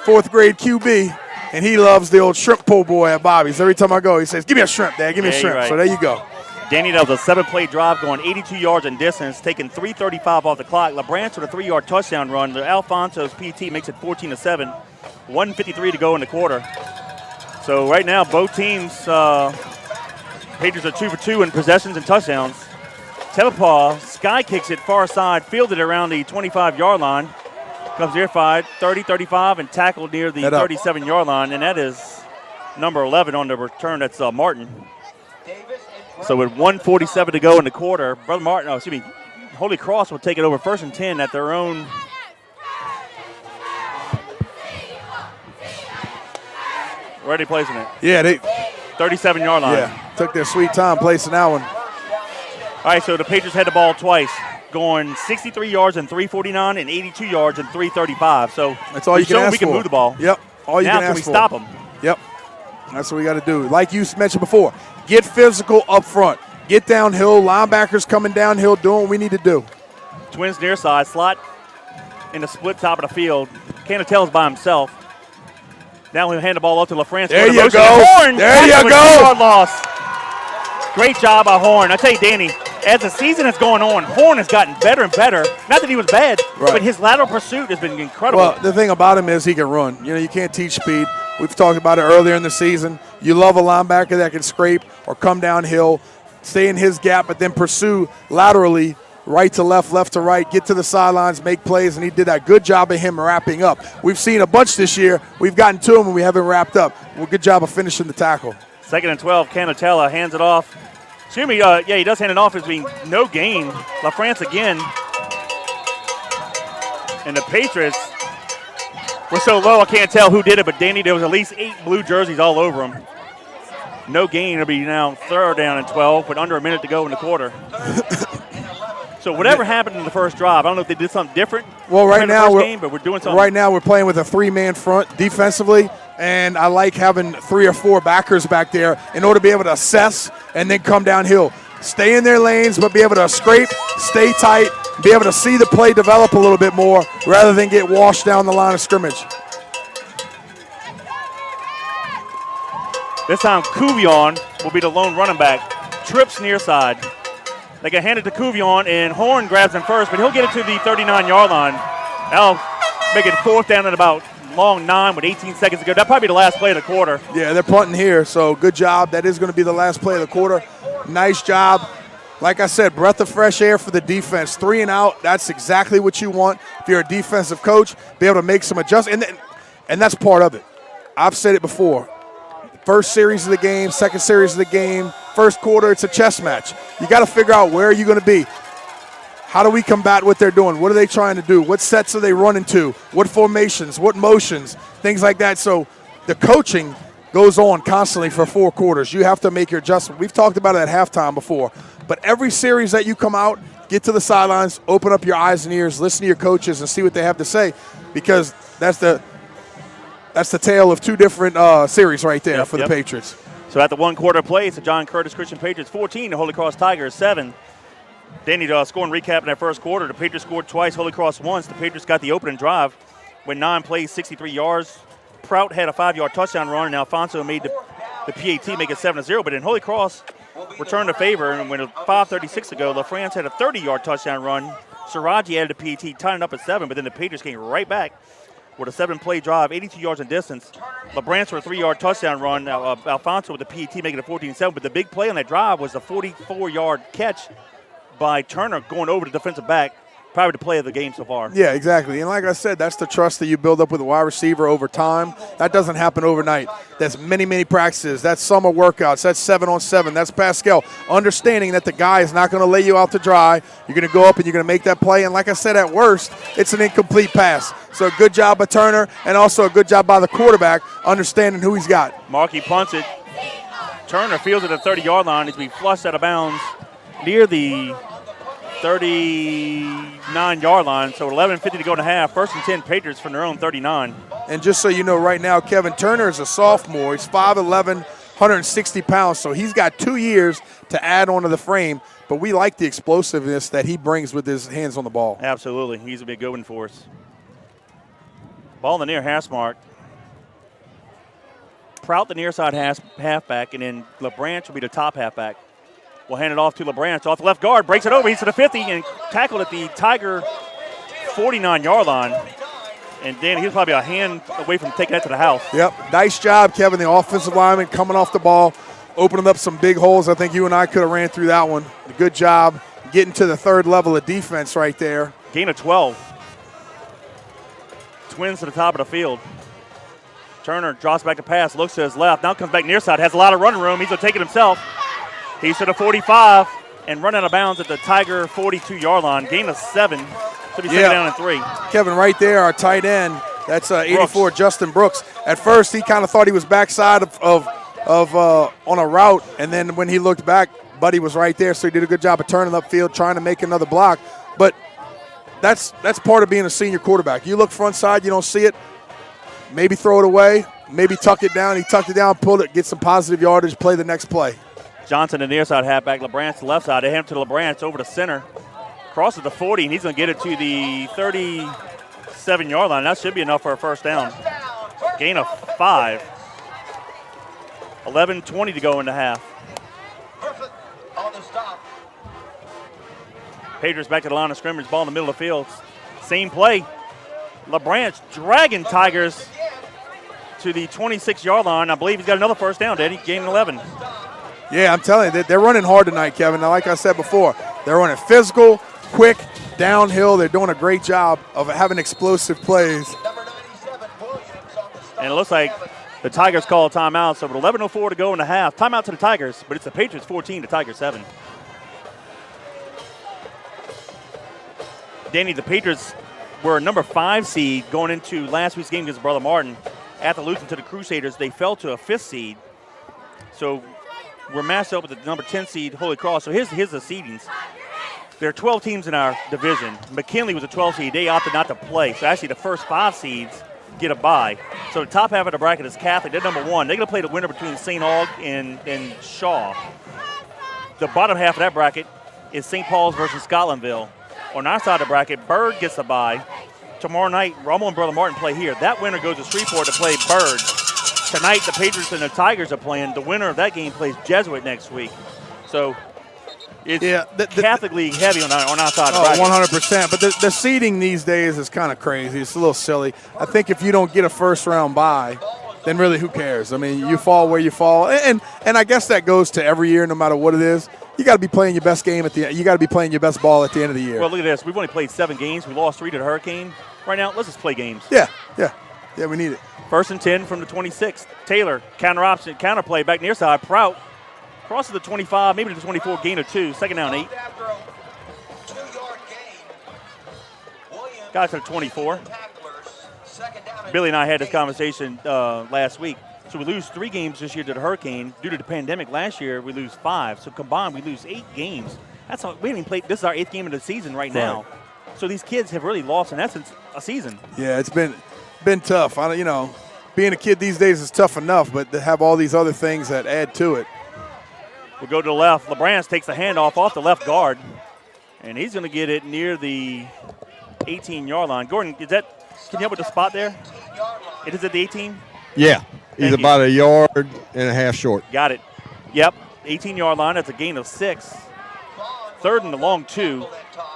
4th grade QB, and he loves the old shrimp po' boy at Bobby's. Every time I go, he says, give me a shrimp, Dad, give me a shrimp.
Right.
So there you go.
Danny, that was a 7-play drive going 82 yards in distance, taking 3:35 off the clock. LaBranch with a 3-yard touchdown run. Alfonso's PT makes it 14-7. 1:53 to go in the quarter. So right now, both teams, Patriots are 2 for 2 in possessions and touchdowns. Tepapaw sky kicks it far side, fielded around the 25-yard line. Comes near 5, 30, 35, and tackled near the 37-yard line. And that is number 11 on the return. That's Martin. So with 1:47 to go in the quarter, Holy Cross will take it over 1st and 10 at their own. Where are they placing it?
Yeah, they
37-yard line.
Yeah, took their sweet time placing that one.
All right, so the Patriots had the ball twice, going 63 yards and 3:49 and 82 yards and 3:35. So
that's all you can ask
we can
for.
move the ball.
Yep, all you
now
can ask
we
for.
stop them?
Yep, that's what we got to do. Like you mentioned before, get physical up front. Get downhill. Linebackers coming downhill, doing what we need to do.
Twins near side, slot in the split top of the field. Canatel's by himself. Now we'll hand the ball off to LaFrance.
There you go.
Horn.
There you go.
Yard loss. Great job by Horn. I tell you, Danny, as the season is going on, Horn has gotten better and better. Not that he was bad, but his lateral pursuit has been incredible.
Well, the thing about him is he can run. You know, you can't teach speed. We've talked about it earlier in the season. You love a linebacker that can scrape or come downhill, stay in his gap, but then pursue laterally, right to left, left to right, get to the sidelines, make plays, and he did that. Good job of him wrapping up. We've seen a bunch this year. We've gotten to him, and we haven't wrapped up. Well, good job of finishing the tackle.
2nd and 12, Canatella hands it off. Excuse me, he does hand it off as being no gain. LaFrance again. And the Patriots were so low I can't tell who did it, but Danny, there was at least 8 blue jerseys all over him. No gain. It'll be now 3rd down and 12 with under a minute to go in the quarter. So whatever happened in the first drive, I don't know if they did something different.
Well, right now
we're doing something.
Right now we're playing with a 3-man front defensively, and I like having 3 or 4 backers back there in order to be able to assess and then come downhill. Stay in their lanes, but be able to scrape, stay tight, be able to see the play develop a little bit more rather than get washed down the line of scrimmage.
This time Cuvion will be the lone running back. Trips near side. They get handed to Cuvion, and Horn grabs him first, but he'll get it to the 39-yard line. That'll make it 4th down at about long 9 with 18 seconds to go. That'll probably be the last play of the quarter.
Yeah, they're punting here, so good job. That is going to be the last play of the quarter. Nice job. Like I said, breath of fresh air for the defense. 3 and out, that's exactly what you want. If you're a defensive coach, be able to make some adjustments, and that's part of it. I've said it before. First series of the game, second series of the game, first quarter, it's a chess match. You got to figure out where you're going to be. How do we combat what they're doing? What are they trying to do? What sets are they running to? What formations? What motions? Things like that. So the coaching goes on constantly for 4 quarters. You have to make your adjustment. We've talked about it at halftime before. But every series that you come out, get to the sidelines, open up your eyes and ears, listen to your coaches and see what they have to say, because that's the tale of 2 different series right there for the Patriots.
So at the 1-quarter play, it's the John Curtis Christian Patriots 14, the Holy Cross Tigers 7. Danny, scoring recap in that first quarter. The Patriots scored twice, Holy Cross once. The Patriots got the opening drive with 9 plays, 63 yards. Prout had a 5-yard touchdown run, and Alfonso made the PAT make it 7-0. But then Holy Cross returned the favor, and with 5:36 to go, LaFrance had a 30-yard touchdown run. Siraji added the PAT, tying it up at 7, but then the Patriots came right back with a 7-play drive, 82 yards in distance. LaBrance for a 3-yard touchdown run. Alfonso with the PAT making it 14-7. But the big play on that drive was the 44-yard catch by Turner going over the defensive back. Probably the play of the game so far.
Yeah, exactly. And like I said, that's the trust that you build up with a wide receiver over time. That doesn't happen overnight. That's many, many practices. That's summer workouts. That's 7-on-7. That's Pascal. Understanding that the guy is not going to lay you out to dry. You're going to go up and you're going to make that play. And like I said, at worst, it's an incomplete pass. So a good job by Turner, and also a good job by the quarterback understanding who he's got.
Markey punts it. Turner fields it at the 30-yard line as we flushed out of bounds near the 39-yard line. So 11:50 to go in the half. 1st and 10 Patriots from their own 39.
And just so you know right now, Kevin Turner is a sophomore. He's 5'11", 160 pounds, so he's got 2 years to add onto the frame. But we like the explosiveness that he brings with his hands on the ball.
Absolutely. He's a big good one for us. Ball in the near hash mark. Prout the near side halfback, and then LeBranch will be the top halfback. We'll hand it off to LeBranch off the left guard, breaks it over, he's to the 50, and tackled at the Tiger 49-yard line. And Danny, he's probably a hand away from taking that to the house.
Yep, nice job, Kevin, the offensive lineman coming off the ball, opening up some big holes. I think you and I could have ran through that one. Good job getting to the third level of defense right there.
Gain of 12. Twins to the top of the field. Turner drops back to pass, looks to his left, now comes back near side, has a lot of running room. He's going to take it himself. He's to the 45 and run out of bounds at the Tiger 42-yard line. Gain of 7. Should be second down and 3.
Kevin, right there, our tight end. That's 84, Brooks. Justin Brooks. At first, he kind of thought he was backside of on a route, and then when he looked back, Buddy was right there, so he did a good job of turning upfield, trying to make another block. But that's part of being a senior quarterback. You look front side, you don't see it. Maybe throw it away, maybe tuck it down. He tucked it down, pulled it, get some positive yardage, play the next play.
Johnson, the near side halfback, LeBranch to the left side. They hand him to LeBranch over the center. Crosses the 40, and he's going to get it to the 37-yard line. That should be enough for a first down. Gain of 5. 11:20 to go in the half.
Perfect on the stop.
Patriots back to the line of scrimmage, ball in the middle of the field. Same play. LeBranch dragging Tigers to the 26-yard line. I believe he's got another first down, Daddy. Gain 11.
Yeah, I'm telling you, they're running hard tonight, Kevin. Now, like I said before, they're running physical, quick, downhill. They're doing a great job of having explosive plays.
Number 97, Williams on the stop.
And it looks like the Tigers call a timeout. So with 11:04 to go in the half, timeout to the Tigers, but it's the Patriots 14 to Tigers 7. Danny, the Patriots were a number 5 seed going into last week's game against Brother Martin. After losing to the Crusaders, they fell to a 5th seed. So we're matched up with the number 10 seed, Holy Cross. So here's the seedings. There are 12 teams in our division. McKinley was a 12 seed. They opted not to play. So actually the first 5 seeds get a bye. So the top half of the bracket is Catholic. They're number 1. They're going to play the winner between St. Aug and Shaw. The bottom half of that bracket is St. Paul's versus Scotlandville. On our side of the bracket, Bird gets a bye. Tomorrow night, Romo and Brother Martin play here. That winner goes to Shreveport to play Bird. Tonight, the Patriots and the Tigers are playing. The winner of that game plays Jesuit next week. So it's Catholic League heavy on our side of the bracket.
100%. But the seeding these days is kind of crazy. It's a little silly. I think if you don't get a first-round bye, then really who cares? I mean, you fall where you fall. And I guess that goes to every year, no matter what it is. You got to be playing your best game at the end. You got to be playing your best ball at the end of the year.
Well, look at this. We've only played 7 games. We lost 3 to the Hurricane. Right now, let's just play games.
Yeah, we need it.
1st and 10 from the 26th. Taylor, counter play back near side. Prout crosses the 25, maybe to the 24, gain of 2. Second down, 8.
After a 2-yard gain, Williams
Got to the 24.
tacklers, second down and
Billy and I had this conversation last week. So we lose 3 games this year to the Hurricane. Due to the pandemic last year, we lose 5. So combined, we lose 8 games. That's all, we haven't even played. This is our 8th game of the season right now. So these kids have really lost, in essence, a season.
Yeah, it's been tough. Being a kid these days is tough enough, but to have all these other things that add to it.
We'll go to the left. LeBranch takes the handoff off the left guard, and he's going to get it near the 18-yard line. Gordon, can you help with the spot there? It is at the 18?
Yeah. He's
Thank
about
you.
a yard and a half short.
Got it. Yep, 18-yard line. That's a gain of 6. 3rd and a long 2.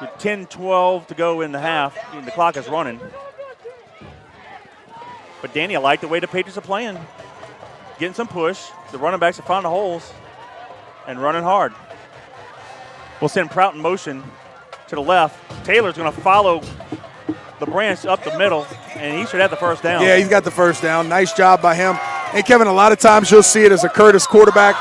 With 10-12 to go in the half. The clock is running. But, Danny, I like the way the Patriots are playing. Getting some push. The running backs are finding the holes and running hard. We'll send Prout in motion to the left. Taylor's going to follow LeBranch up the middle, and he should have the first down.
Yeah, he's got the first down. Nice job by him. And, Kevin, a lot of times you'll see it as a Curtis quarterback.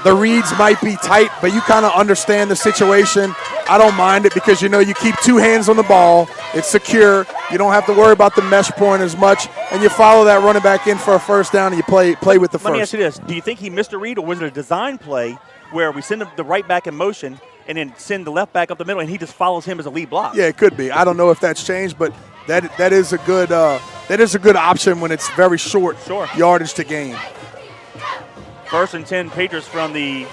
The reads might be tight, but you kind of understand the situation. I don't mind it because, you keep 2 hands on the ball. It's secure. You don't have to worry about the mesh point as much, and you follow that running back in for a first down, and you play with the first.
Let me ask you this. Do you think he missed a read, or was it a design play where we send the right back in motion, and then send the left back up the middle, and he just follows him as a lead block.
Yeah, it could be. I don't know if that's changed, but that is a good option when it's very short yardage to gain.
1st and 10 Patriots from the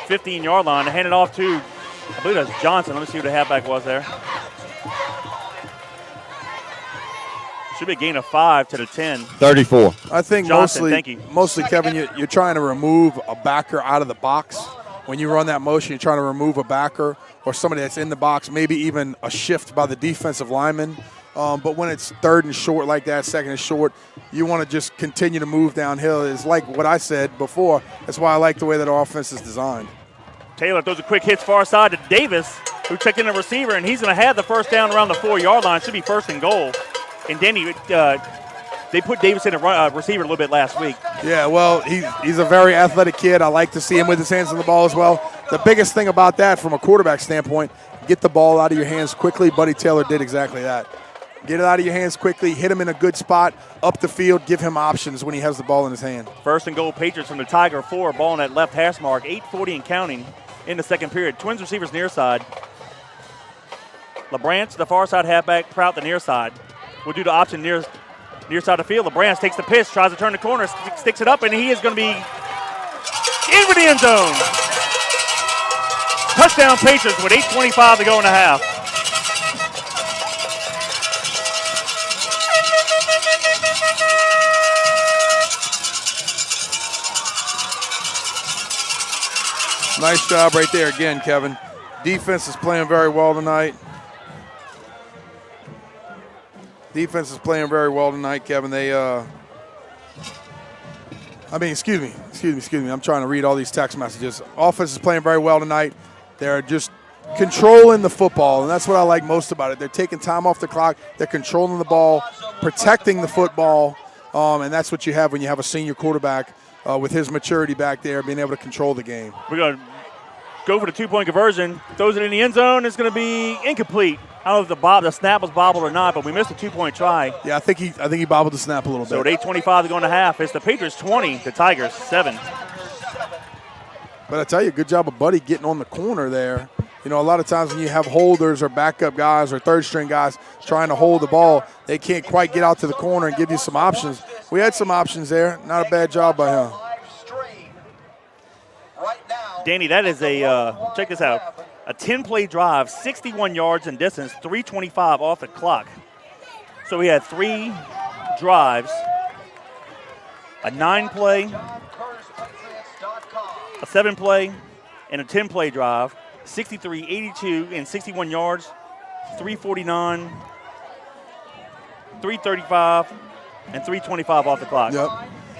15-yard line. Hand it off to, I believe that's Johnson. Let me see who the halfback was there. Should be a gain of 5 to the 10.
34.
I think
Johnson, thank you.
mostly, Kevin, you're trying to remove a backer out of the box. When you run that motion, you're trying to remove a backer or somebody that's in the box, maybe even a shift by the defensive lineman. But when it's 3rd and short like that, 2nd and short, you want to just continue to move downhill. It's like what I said before. That's why I like the way that our offense is designed.
Taylor throws a quick hit far side to Davis, who checked in a receiver, and he's going to have the first down around the 4-yard line. Should be 1st and goal. And Danny, they put Davis in a receiver a little bit last week.
Yeah, well, he's a very athletic kid. I like to see him with his hands on the ball as well. The biggest thing about that from a quarterback standpoint, get the ball out of your hands quickly. Buddy Taylor did exactly that. Get it out of your hands quickly, hit him in a good spot, up the field, give him options when he has the ball in his hand. 1st
and goal, Patriots from the Tiger 4, ball on that left hash mark, 8:40 and counting in the 2nd period. Twins receivers near side. LeBranch, the far side halfback, Prout, the near side. We'll do the option near side of the field. LeBranch takes the pitch, tries to turn the corner, sticks it up, and he is going to be into the end zone. Touchdown Patriots with 8:25 to go in the half.
Nice job right there again, Kevin. Defense is playing very well tonight. Defense is playing very well tonight, Kevin. Excuse me. I'm trying to read all these text messages. Offense is playing very well tonight. They're just controlling the football, and that's what I like most about it. They're taking time off the clock. They're controlling the ball, protecting the football, and that's what you have when you have a senior quarterback with his maturity back there, being able to control the game.
We're going to go for the 2-point conversion. Throws it in the end zone. It's going to be incomplete. I don't know if the snap was bobbled or not, but we missed a 2-point try.
Yeah, I think he bobbled the snap a little bit.
So at 8:25 to go in the half, it's the Patriots 20, the Tigers 7.
But I tell you, good job of Buddy getting on the corner there. You know, a lot of times when you have holders or backup guys or third-string guys trying to hold the ball, they can't quite get out to the corner and give you some options. We had some options there. Not a bad job by him.
Danny, that is check this out, a 10-play drive, 61 yards in distance, 3:25 off the clock. So we had 3 drives, a 9-play, a 7-play, and a 10-play drive, 63, 82, and 61 yards, 349, 335, and 325 off the clock.
Yep.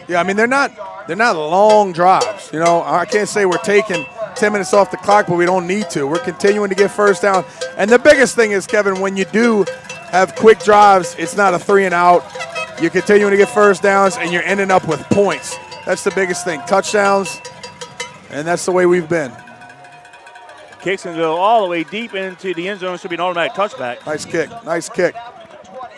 Yeah, I mean, they're not long drives. You know, I can't say we're taking 10 minutes off the clock, but we don't need to. We're continuing to get first down. And the biggest thing is, Kevin, when you do have quick drives, it's not a 3-and-out. You're continuing to get first downs, and you're ending up with points. That's the biggest thing. Touchdowns, and that's the way we've been.
Kicks and go all the way deep into the end zone. Should be an automatic touchback.
Nice kick. Nice kick.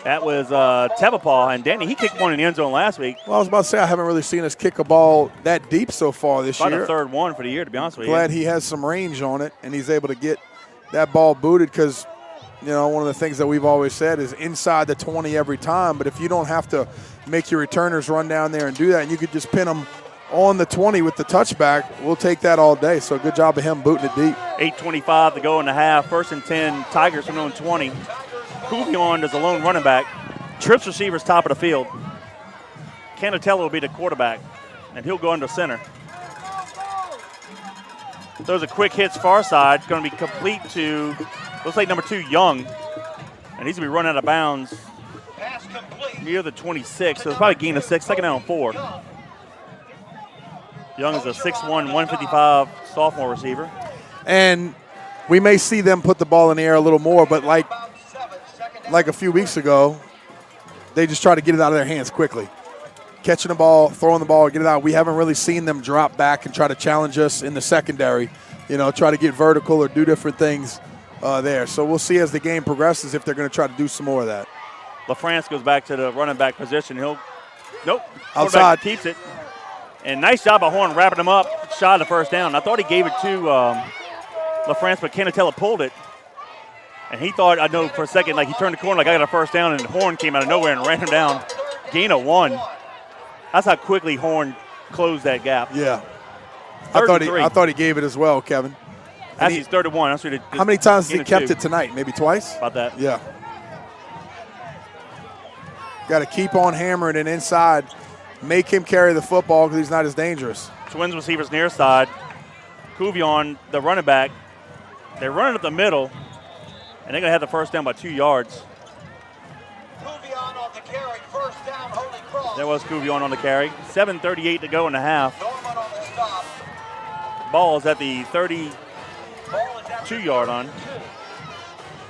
That was Tevapaw, and Danny, he kicked one in the end zone last week.
Well, I was about to say, I haven't really seen us kick a ball that deep so far this year.
About the 3rd one for the year, to be honest with you.
Glad he has some range on it, and he's able to get that ball booted because, you know, one of the things that we've always said is inside the 20 every time, but if you don't have to make your returners run down there and do that, and you could just pin them on the 20 with the touchback, we'll take that all day. So good job of him booting it deep.
8:25 to go in the half. 1st and 10, Tigers from their own 20. Kuvion is a lone running back. Trips receivers top of the field. Canatello will be the quarterback, and he'll go under center. Those are quick hits far side. It's going to be complete to, looks like number 2, Young. And he's going to be running out of bounds near the 26. So it's probably a gain of 6, 2nd down and 4. Young is a 6'1", 155 sophomore receiver.
And we may see them put the ball in the air a little more, but like a few weeks ago, they just try to get it out of their hands quickly. Catching the ball, throwing the ball, get it out. We haven't really seen them drop back and try to challenge us in the secondary, you know, try to get vertical or do different things there. So we'll see as the game progresses if they're going to try to do some more of that.
LaFrance goes back to the running back position.
Outside.
Keeps it. And nice job by Horn wrapping him up, shot the first down. I thought he gave it to LaFrance, but Canatella pulled it. And he thought, I know for a second, like he turned the corner, like I got a first down, and Horn came out of nowhere and ran him down. Gain of 1. That's how quickly Horn closed that gap.
Yeah. I thought he gave it as well, Kevin.
Actually, it's 3rd and 1. That's what
how many times has he kept it tonight? Maybe twice?
About that.
Yeah. Got to keep on hammering it inside. Make him carry the football because he's not as dangerous.
Twins receivers near side. Cuvion, the running back. They're running up the middle, and they're going to have the first down by 2 yards.
Cuvion on the carry, first down, Holy Cross.
There was Cuvion on the carry. 7:38 to go in the half.
Norman on the stop.
Ball is at the 32-yard line.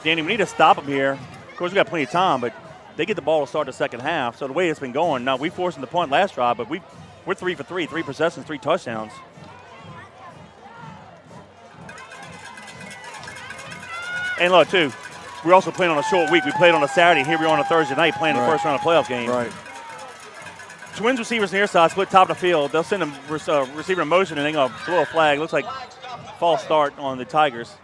Danny, we need to stop him here. Of course, we got plenty of time, but they get the ball to start the second half. So the way it's been going, now we forced them the punt last drive, but we're 3 for 3, 3 possessions, 3 touchdowns. And look, too, we're also playing on a short week. We played on a Saturday. Here we are on a Thursday night playing the first round of playoff game.
Right.
Twins receivers near side, split top of the field. They'll send them receiver in motion, and they're going to blow a flag. Looks like false start on the Tigers.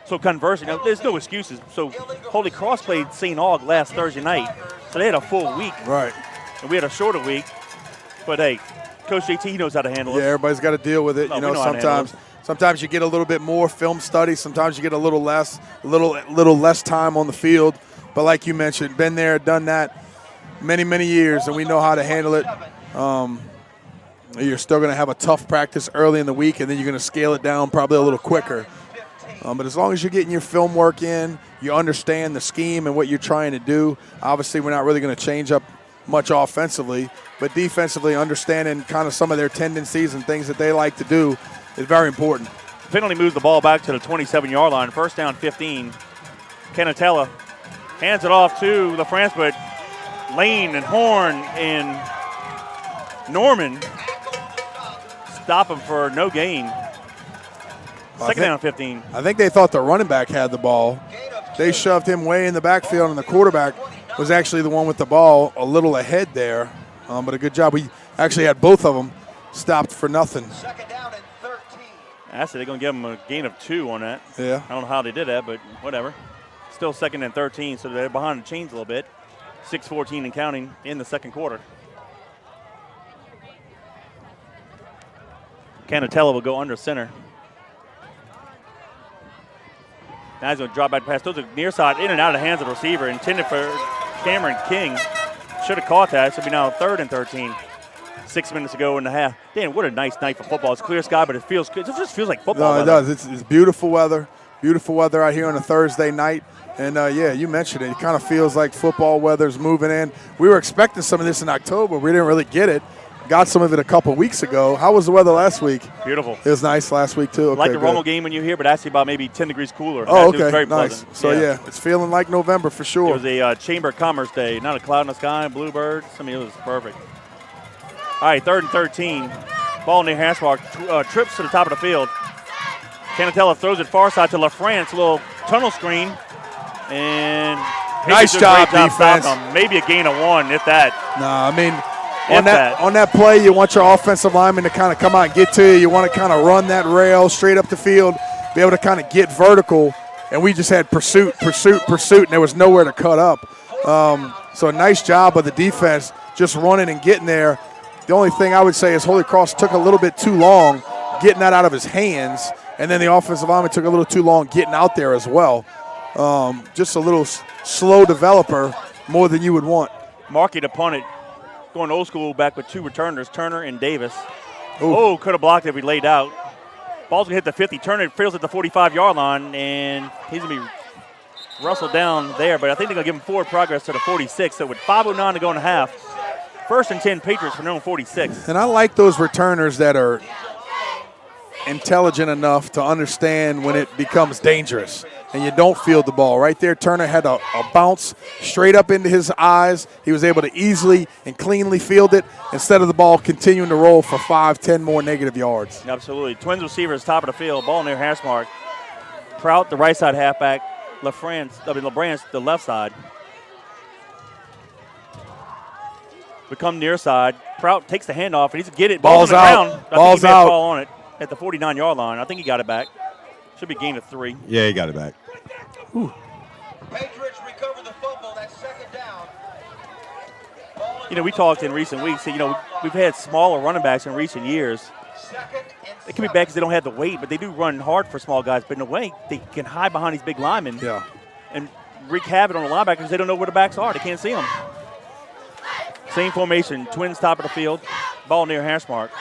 So conversely, there's no excuses. So Holy Cross played St. Aug last Thursday night. So they had a full week.
Right.
And we had a shorter week. But, hey, Coach JT knows how to handle it.
Yeah, everybody's got to deal with it. Sometimes you get a little bit more film study. Sometimes you get a little less time on the field. But like you mentioned, been there, done that many, many years, and we know how to handle it. You're still going to have a tough practice early in the week, and then you're going to scale it down probably a little quicker. But as long as you're getting your film work in, you understand the scheme and what you're trying to do. Obviously, we're not really going to change up much offensively, but defensively understanding kind of some of their tendencies and things that they like to do is very important.
Penalty moves the ball back to the 27-yard line. First down, 15. Canatella hands it off to LaFrance, but Lane and Horn and Norman stop him for no gain. Second down, 15.
I think they thought the running back had the ball. They shoved him way in the backfield, and the quarterback was actually the one with the ball a little ahead there. But a good job. We actually had both of them stopped for nothing.
Second down and 13.
Actually, they're going to give them a gain of 2 on that.
Yeah.
I don't know how they did that, but whatever. Still second and 13, so they're behind the chains a little bit. 6:14 and counting in the second quarter. Canatella will go under center. Now he's going to drop back pass. Those are near side, in and out of the hands of the receiver. Intended for Cameron King. Should have caught that. So it'll be now 3rd and 13. 6 minutes to go in the half. Dan, what a nice night for football. It's clear sky, but it just feels like football.
No, it does. It's beautiful weather. Beautiful weather out here on a Thursday night. And, yeah, you mentioned it. It kind of feels like football weather's moving in. We were expecting some of this in October. We didn't really get it. Got some of it a couple weeks ago. How was the weather last week?
Beautiful.
It was nice last week, too. Okay,
like the Romo game when you're here, but actually about maybe 10 degrees cooler.
Oh, okay.
It was very
nice.
pleasant.
So, yeah, it's feeling like November for sure.
It was a Chamber of Commerce day. Not a cloud in the sky, bluebirds. I mean, it was perfect. All right, 3rd and 13. Ball near Hansmark. Trips to the top of the field. Canatella throws it far side to LaFrance. A little tunnel screen. And
nice job, defense.
Maybe a gain of 1, if that.
Nah, I mean, on that play, you want your offensive lineman to kind of come out and get to you. You want to kind of run that rail straight up the field, be able to kind of get vertical. And we just had pursuit, and there was nowhere to cut up. So a nice job of the defense just running and getting there. The only thing I would say is Holy Cross took a little bit too long getting that out of his hands, and then the offensive lineman took a little too long getting out there as well. Just a little slow developer more than you would want.
Markey to punt it. Going old school back with 2 returners, Turner and Davis. Oh, could have blocked it if he laid out. Ball's going to hit the 50. Turner fails at the 45-yard line, and he's going to be rustled down there. But I think they're going to give him forward progress to the 46. So with 5:09 to go in the half, 1st and 10 Patriots for number 46.
And I like those returners that are intelligent enough to understand when it becomes dangerous and you don't field the ball. Right there, Turner had a bounce straight up into his eyes. He was able to easily and cleanly field it instead of the ball continuing to roll for 5-10 more negative yards.
Absolutely. Twins receivers, top of the field, ball near hash mark. Prout, the right side halfback. LeBrance, the left side. We come near side. Prout takes the handoff, and he's get it.
Ball's
on the
out.
ground.
Ball's
I think he
out.
Ball on it at the 49-yard line. I think he got it back. Should be gain of 3.
Yeah, he got it back.
Patriots recover the fumble. That's second down.
We talked in recent weeks, we've had smaller running backs in recent years.
Second and
It can be bad because they don't have the weight, but they do run hard for small guys. But in a way, they can hide behind these big linemen and wreak havoc on the linebackers. They don't know where the backs are. They can't see them. Same formation, Twins top of the field, ball near hash mark.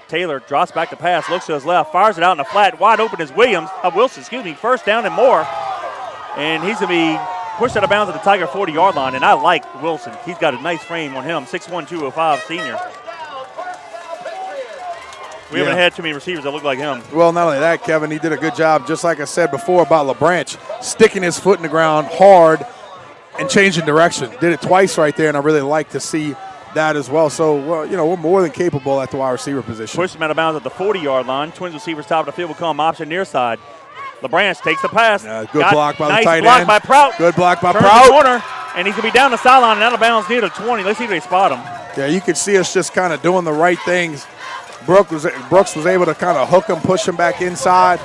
Taylor drops back to pass, looks to his left, fires it out in the flat. Wide open is Wilson, first down and more. And he's going to be pushed out of bounds at the Tiger 40-yard line. And I like Wilson. He's got a nice frame on him, 6'1", 205 senior. We haven't had too many receivers that look like him.
Well, not only that, Kevin, he did a good job, just like I said before about LeBranch, sticking his foot in the ground hard and changing direction. Did it twice right there, and I really like to see that as well. So, we're more than capable at the wide receiver position.
Push him out of bounds at the 40-yard line. Twins receivers top of the field will come option near side. LeBranch takes the pass.
Good block by the tight end.
Nice block by Prout.
Good block by
Turns
Prout.
the corner, and he's going to be down the sideline and out of bounds near the 20. Let's see if they spot him.
Yeah, you could see us just kind of doing the right things. Brooks was able to kind of hook him, push him back inside.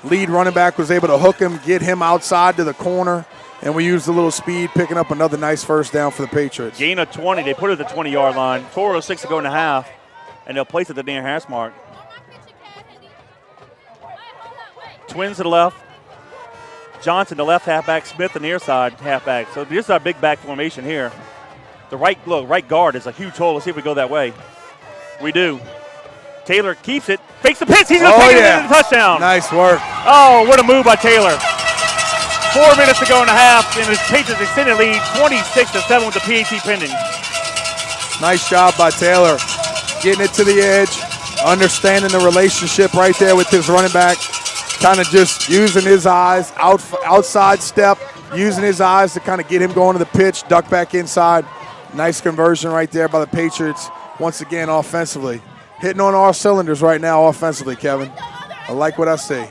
Lead running back was able to hook him, get him outside to the corner, and we used a little speed, picking up another nice first down for the Patriots.
Gain of 20. They put it at the 20-yard line. 4:06 to go in the half, and they'll place it at the near hash mark. Twins to the left. Johnson, the left halfback. Smith, the near side halfback. So this is our big back formation here. The right guard is a huge hole. Let's see if we go that way. We do. Taylor keeps it. Fakes the pitch. He's going to take it into the touchdown.
Nice work.
Oh, what a move by Taylor. 4 minutes to go in the half, and the Patriots extended lead 26-7 with the PAT pending.
Nice job by Taylor. Getting it to the edge, understanding the relationship right there with his running back. Kind of just using his eyes, outside step, using his eyes to kind of get him going to the pitch, duck back inside. Nice conversion right there by the Patriots. Once again, offensively. Hitting on all cylinders right now offensively, Kevin. I like what I see.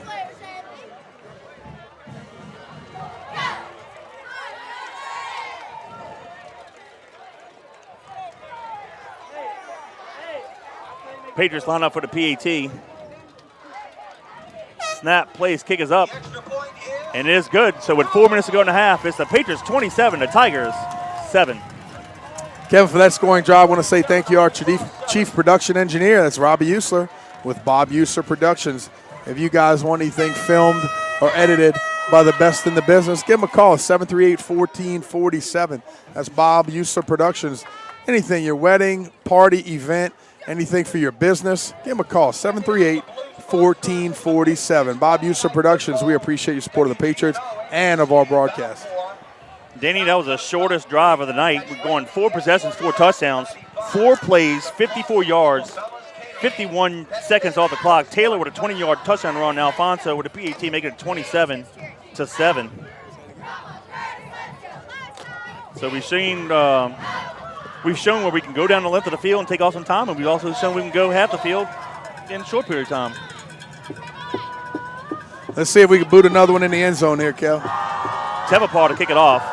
Patriots line up for the PAT. Snap, place, kick is up. And it is good. So with 4 minutes to go in the half, it's the Patriots 27, the Tigers 7.
Kevin, for that scoring drive, I want to say thank you to our chief production engineer. That's Robbie Usler with Bob Usler Productions. If you guys want anything filmed or edited by the best in the business, give them a call, 738-1447. That's Bob Usler Productions. Anything, your wedding, party, event, anything for your business, give them a call, 738-1447. Bob Usler Productions, we appreciate your support of the Patriots and of our broadcast.
Danny, that was the shortest drive of the night. We're going 4 possessions, 4 touchdowns, 4 plays, 54 yards, 51 seconds off the clock. Taylor with a 20-yard touchdown run. Alfonso with a PAT making it 27-7. So we've shown where we can go down the length of the field and take off some time, and we've also shown we can go half the field in a short period of time.
Let's see if we can boot another one in the end zone here, Kel.
Tevapar to kick it off.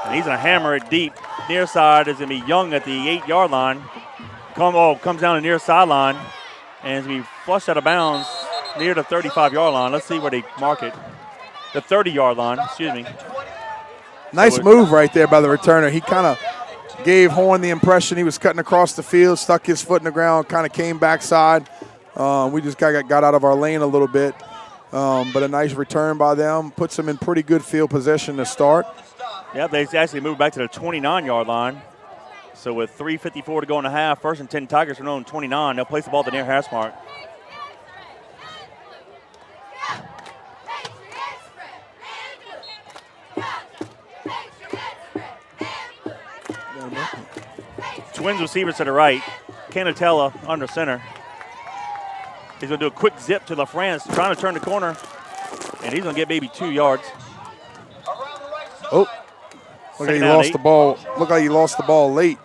And he's going to hammer it deep. Near side is going to be Young at the 8-yard line. Comes down the near sideline and is going to be flushed out of bounds near the 35-yard line. Let's see where they mark it. The 30-yard line, excuse me.
Nice move right there by the returner. He kind of gave Horn the impression he was cutting across the field, stuck his foot in the ground, kind of came backside. We just got out of our lane a little bit. But a nice return by them. Puts them in pretty good field position to start.
Yeah, they actually moved back to the 29-yard line. So with 3:54 to go in the half, 1st and 10 Tigers are on 29. They'll place the ball at the near hash mark. Twins receivers to the right. Canatella under center. He's going to do a quick zip to LaFrance, trying to turn the corner, and he's going to get maybe 2 yards.
Oh, look like he lost the ball. Look like he lost the ball late,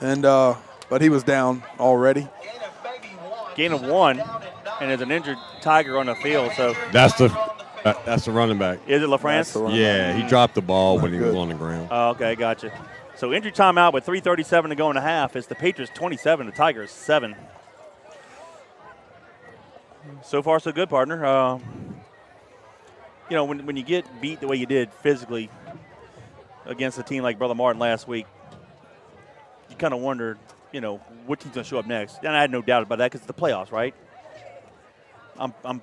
and but he was down already.
Gain of 1, and there's an injured Tiger on the field. So
that's the running back.
Is it LaFrance?
Yeah, he dropped the ball when he was on the ground.
Oh, okay, gotcha. So injury timeout with 3:37 to go in the half. It's the Patriots 27, the Tigers 7. So far, so good, partner. When you get beat the way you did physically against a team like Brother Martin last week, you kind of wondered, what team's going to show up next. And I had no doubt about that because it's the playoffs, right? I'm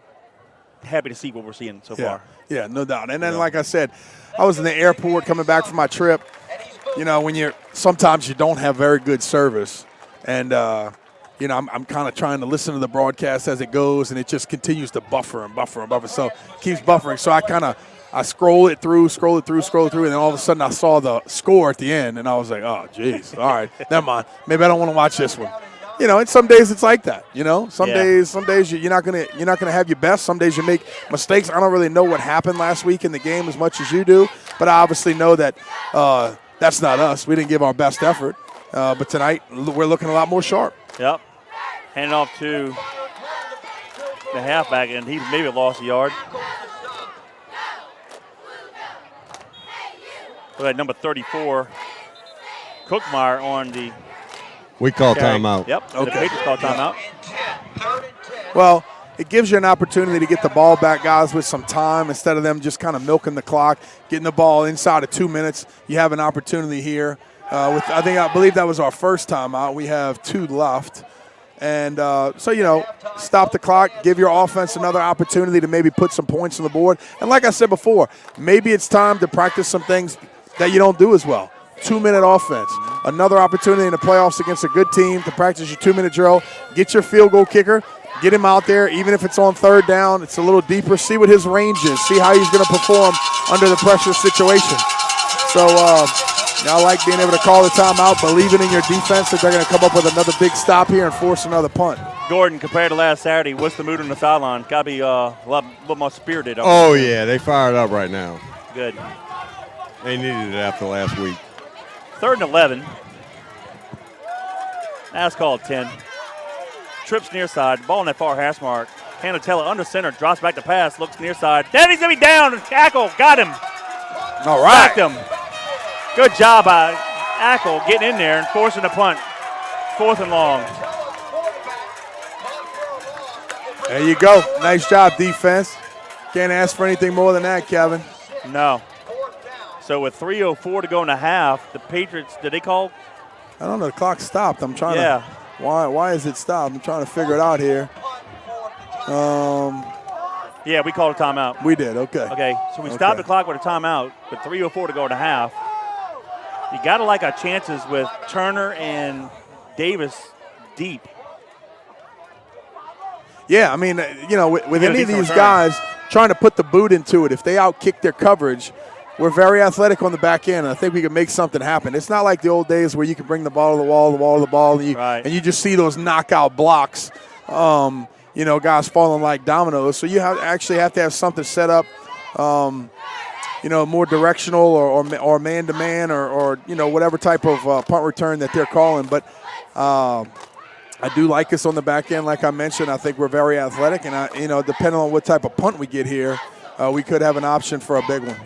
happy to see what we're seeing so far.
Yeah, no doubt. And then, like I said, I was in the airport coming back from my trip. When sometimes you don't have very good service, and I'm kind of trying to listen to the broadcast as it goes, and it just continues to buffer and buffer and buffer. So it keeps buffering. So I scroll it through, and then all of a sudden I saw the score at the end, and I was like, oh, geez, all right, never mind. Maybe I don't want to watch this one. And some days it's like that. Some days you're not gonna have your best. Some days you make mistakes. I don't really know what happened last week in the game as much as you do, but I obviously know that that's not us. We didn't give our best effort. But tonight we're looking a lot more sharp.
Yep. Hand off to the halfback, and he maybe lost a yard. We had number 34, Cookmeyer on the.
We call
carry.
timeout.
Yep.
Okay.
The Patriots call timeout.
Well, it gives you an opportunity to get the ball back, guys, with some time instead of them just kind of milking the clock, getting the ball inside of 2 minutes. You have an opportunity here. I believe that was our first timeout. We have 2 left. And stop the clock, give your offense another opportunity to maybe put some points on the board. And like I said before, maybe it's time to practice some things that you don't do as well. 2-minute offense. Another opportunity in the playoffs against a good team to practice your 2-minute drill. Get your field goal kicker. Get him out there, even if it's on 3rd down. It's a little deeper. See what his range is. See how he's going to perform under the pressure situation. So I like being able to call the timeout, believing in your defense that they're going to come up with another big stop here and force another punt.
Gordon, compared to last Saturday, what's the mood on the sideline? Got to be a lot more spirited.
Oh, yeah, they fired up right now.
Good.
They needed it after last week.
3rd and 11. That's called 10. Trips near side. Ball in that far hash mark. Panatella under center. Drops back to pass. Looks near side. Then he's going to be down. Tackle. Got him.
All right.
Sacked him. Good job by Ackle getting in there and forcing the punt. 4th and long.
There you go. Nice job, defense. Can't ask for anything more than that, Kevin.
No. So with 3:04 to go in the half, the Patriots, did they call?
I don't know. The clock stopped. I'm trying to. Why is it stopped? I'm trying to figure it out here.
Yeah, we called a timeout.
We did. Okay.
Okay, so we stopped the clock with a timeout, but 3:04 to go in the half. You got to like our chances with Turner and Davis deep.
Yeah, I mean, with any of these guys trying to put the boot into it, if they outkick their coverage, we're very athletic on the back end, and I think we can make something happen. It's not like the old days where you can bring the ball to the wall, and you just see those knockout blocks, guys falling like dominoes. So you actually have to have something set up, more directional or man-to-man or whatever type of punt return that they're calling. But I do like us on the back end. Like I mentioned, I think we're very athletic, and depending on what type of punt we get here, we could have an option for a big one.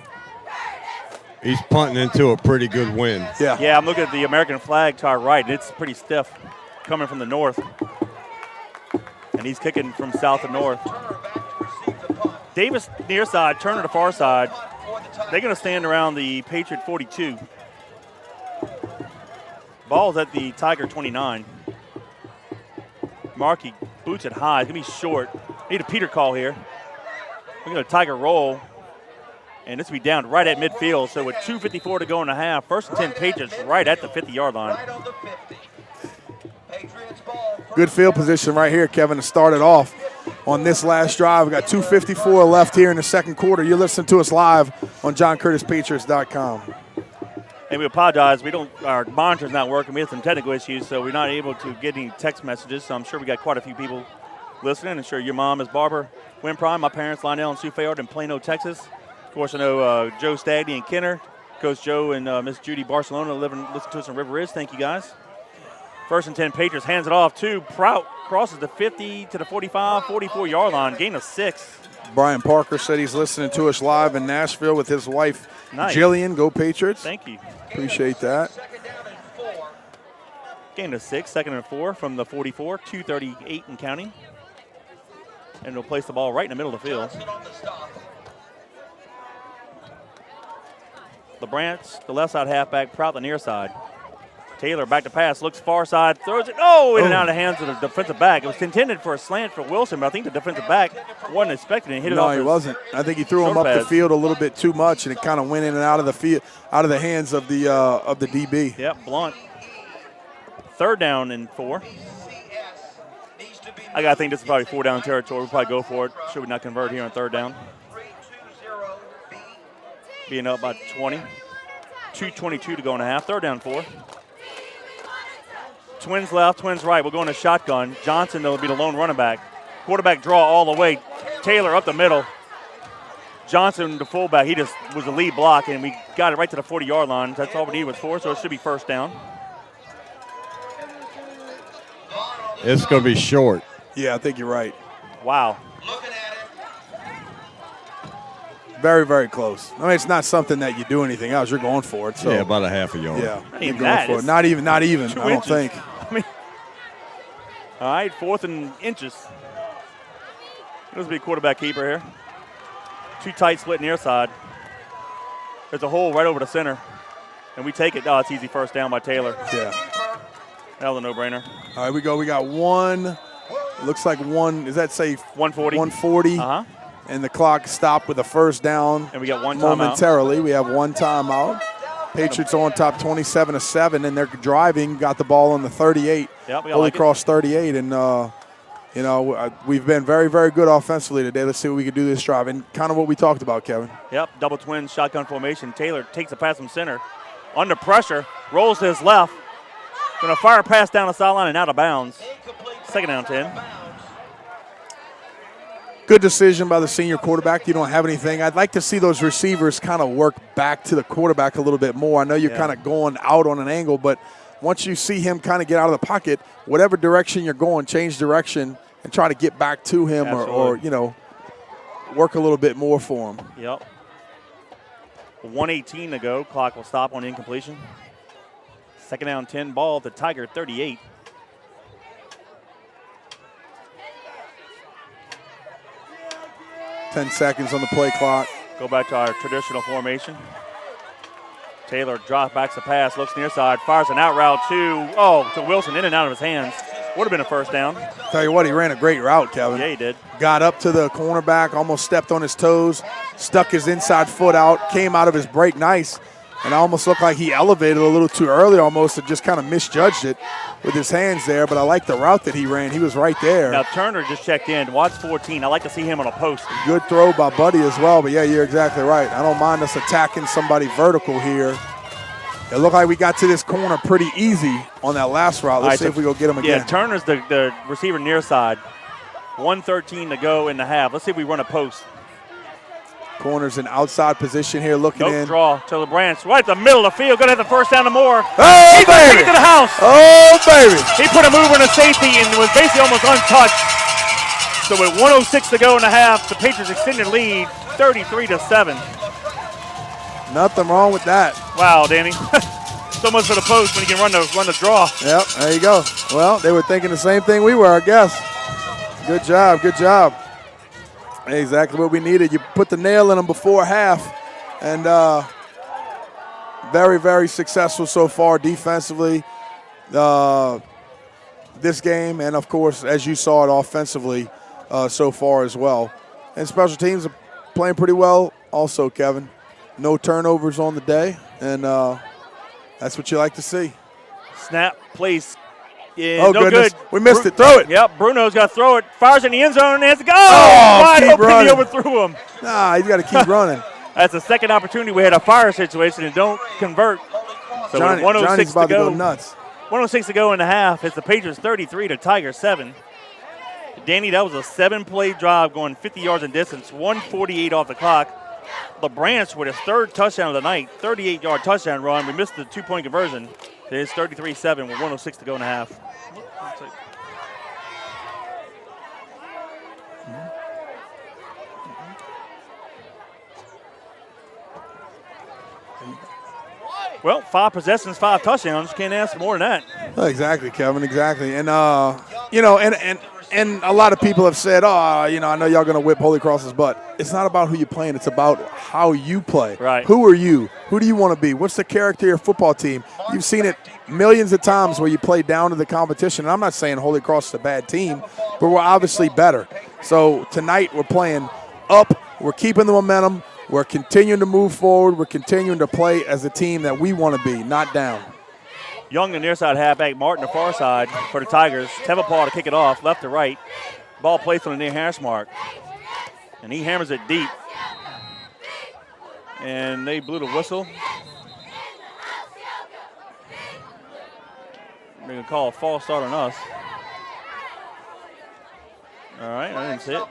He's punting into a pretty good win.
Yeah.
Yeah, I'm looking at the American flag to our right, and it's pretty stiff coming from the north. And he's kicking from south to north. Davis near side, Turner to far side. They're going to stand around the Patriot 42. Ball's at the Tiger 29. Markey boots it high. It's going to be short. Need a Peter call here. We're going to Tiger roll. And this will be down right at midfield. So with 2:54 to go in the half, 1st and 10 Patriots right at the 50-yard line.
Good field position right here, Kevin, to start it off on this last drive. We got 2:54 left here in the second quarter. You're listening to us live on JohnCurtisPatriots.com.
And we apologize. Our monitor's not working. We had some technical issues, so we're not able to get any text messages. So I'm sure we got quite a few people listening. I'm sure your mom is Barbara Winprime, my parents, Lionel and Sue Fayard in Plano, Texas. Of course, I know Joe Stagny and Kenner, Coach Joe and Miss Judy Barcelona listen to us in River Ridge. Thank you, guys. 1st and 10 Patriots hands it off to Prout. Crosses the 50 to the 45, 44-yard line. Gain of 6.
Brian Parker said he's listening to us live in Nashville with his wife, Jillian. Go Patriots.
Thank you.
Appreciate that.
Gain of 6, 2nd and 4 from the 44, 2:38 and counting. and he'll place the ball right in the middle of the field.
Johnson on the stop.
LeBrance, the left side halfback, Prout the near side. Taylor back to pass, looks far side, throws it. Oh, in and out of the hands of the defensive back. It was intended for a slant for Wilson, but I think the defensive back wasn't expecting it. Hit it off.
No, he wasn't. I think he threw him up the field a little bit too much, and it kind of went in and out of the field, out of the hands of the DB.
Yep, Blunt. 3rd down and 4. I gotta think this is probably 4-down territory. We'll probably go for it. Should we not convert here on 3rd down?
3-2-0-B.
Being up by 20. 2:22 to go in a half. 3rd down 4. Twins left, twins right. We're going to shotgun. Johnson, though, will be the lone running back. Quarterback draw all the way. Taylor up the middle. Johnson, the fullback, he just was the lead block, and we got it right to the 40-yard line. That's all we needed was 4, so it should be 1st down.
It's going to be short.
Yeah, I think you're right.
Wow.
Looking at it.
Very, very close. I mean, it's not something that you do anything else. You're going for it. So.
Yeah, about a half a yard.
Yeah,
Not
you're
even
going
that.
for it.
It's
Not even.
2
I don't
inches.
think.
I mean, all right, 4th and inches. This will be quarterback keeper here. 2 tight split near side. There's a hole right over the center, and we take it. Oh, it's easy 1st down by Taylor.
Yeah.
That was a no-brainer.
All right, we go. We got one. Looks like one. Does that say
140.
140?
Uh-huh.
And the clock stopped with a 1st down.
And we got 1 timeout.
Momentarily, we have 1 timeout. Patriots on top 27-7, and they're driving. Got the ball on the 38.
Yep, we
Holy
like
Cross 38, and we've been very, very good offensively today. Let's see what we can do this drive, and kind of what we talked about, Kevin.
Yep, double twins, shotgun formation. Taylor takes the pass from center. Under pressure, rolls to his left. Going to fire a pass down the sideline and out of bounds. 2nd down 10.
Good decision by the senior quarterback. You don't have anything. I'd like to see those receivers kind of work back to the quarterback a little bit more. I know you're kind of going out on an angle, but once you see him kind of get out of the pocket, whatever direction you're going, change direction and try to get back to him or work a little bit more for him.
Yep. 1:18 to go. Clock will stop on incompletion. 2nd down 10, ball at the Tiger 38.
Ten seconds on the play clock.
Go back to our traditional formation. Taylor drop backs the pass, looks near side, fires an out route to Wilson, in and out of his hands. Would have been a 1st down.
Tell you what, he ran a great route, Kevin.
Yeah, he did.
Got up to the cornerback, almost stepped on his toes, stuck his inside foot out, came out of his break nice, and almost looked like he elevated a little too early almost and just kind of misjudged it with his hands there. But I like the route that he ran. He was right there.
Now Turner just checked in. Watts 14. I like to see him on a post.
Good throw by Buddy as well. But, yeah, you're exactly right. I don't mind us attacking somebody vertical here. It looked like we got to this corner pretty easy on that last route. Let's see if we go get him again.
Yeah, Turner's the receiver near side. 1:13 to go in the half. Let's see if we run a post.
Corner's in outside position here looking in.
Draw to LeBrance. Right at the middle of the field. Going to have the 1st down to Moore.
Oh,
He's going to take it to the house.
Oh, baby.
He put a move in a safety and was basically almost untouched. So with 1:06 to go in the half, the Patriots extended lead 33-7.
Nothing wrong with that.
Wow, Danny. So much for the post when you can run the draw.
Yep, there you go. Well, they were thinking the same thing we were, I guess. Good job, good job. Exactly what we needed. You put the nail in them before half, and very, very successful so far defensively this game, and, of course, as you saw it offensively so far as well. And special teams are playing pretty well also, Kevin. No turnovers on the day, and that's what you like to see.
Snap, place. Yeah,
oh,
no
goodness.
good.
We missed it. Throw it.
Yep, Bruno's got to throw it. Fires in the end zone and has to go.
Oh,
wide
keep
open.
running.
He overthrew him.
Nah, he's got to keep running.
That's the 2nd opportunity. We had a fire situation and don't convert. So with 1:06
Johnny's about to go nuts.
1:06 to go in the half. It's the Patriots 33 to Tigers 7. Danny, that was a 7-play drive going 50 yards in distance, 1:48 off the clock. LeBrance with his 3rd touchdown of the night, 38-yard touchdown run. We missed the 2-point conversion. It's 33-7 with 1:06 to go in the half. Well, 5 possessions, 5 touchdowns. Can't ask for more than that.
Exactly, Kevin. Exactly, and And a lot of people have said, oh, you know, I know y'all going to whip Holy Cross's butt. It's not about who you're playing. It's about how you play.
Right.
Who are you? Who do you want to be? What's the character of your football team? You've seen it millions of times where you play down to the competition. And I'm not saying Holy Cross is a bad team, but we're obviously better. So tonight we're playing up. We're keeping the momentum. We're continuing to move forward. We're continuing to play as a team that we want to be, not down.
Young, the near side halfback, Martin, the far side for the Tigers. Tevapaw to kick it off, left to right. Ball placed on the near hash mark. And he hammers it deep. And they blew the whistle. They're going to call a false start on us. All right, I didn't see it.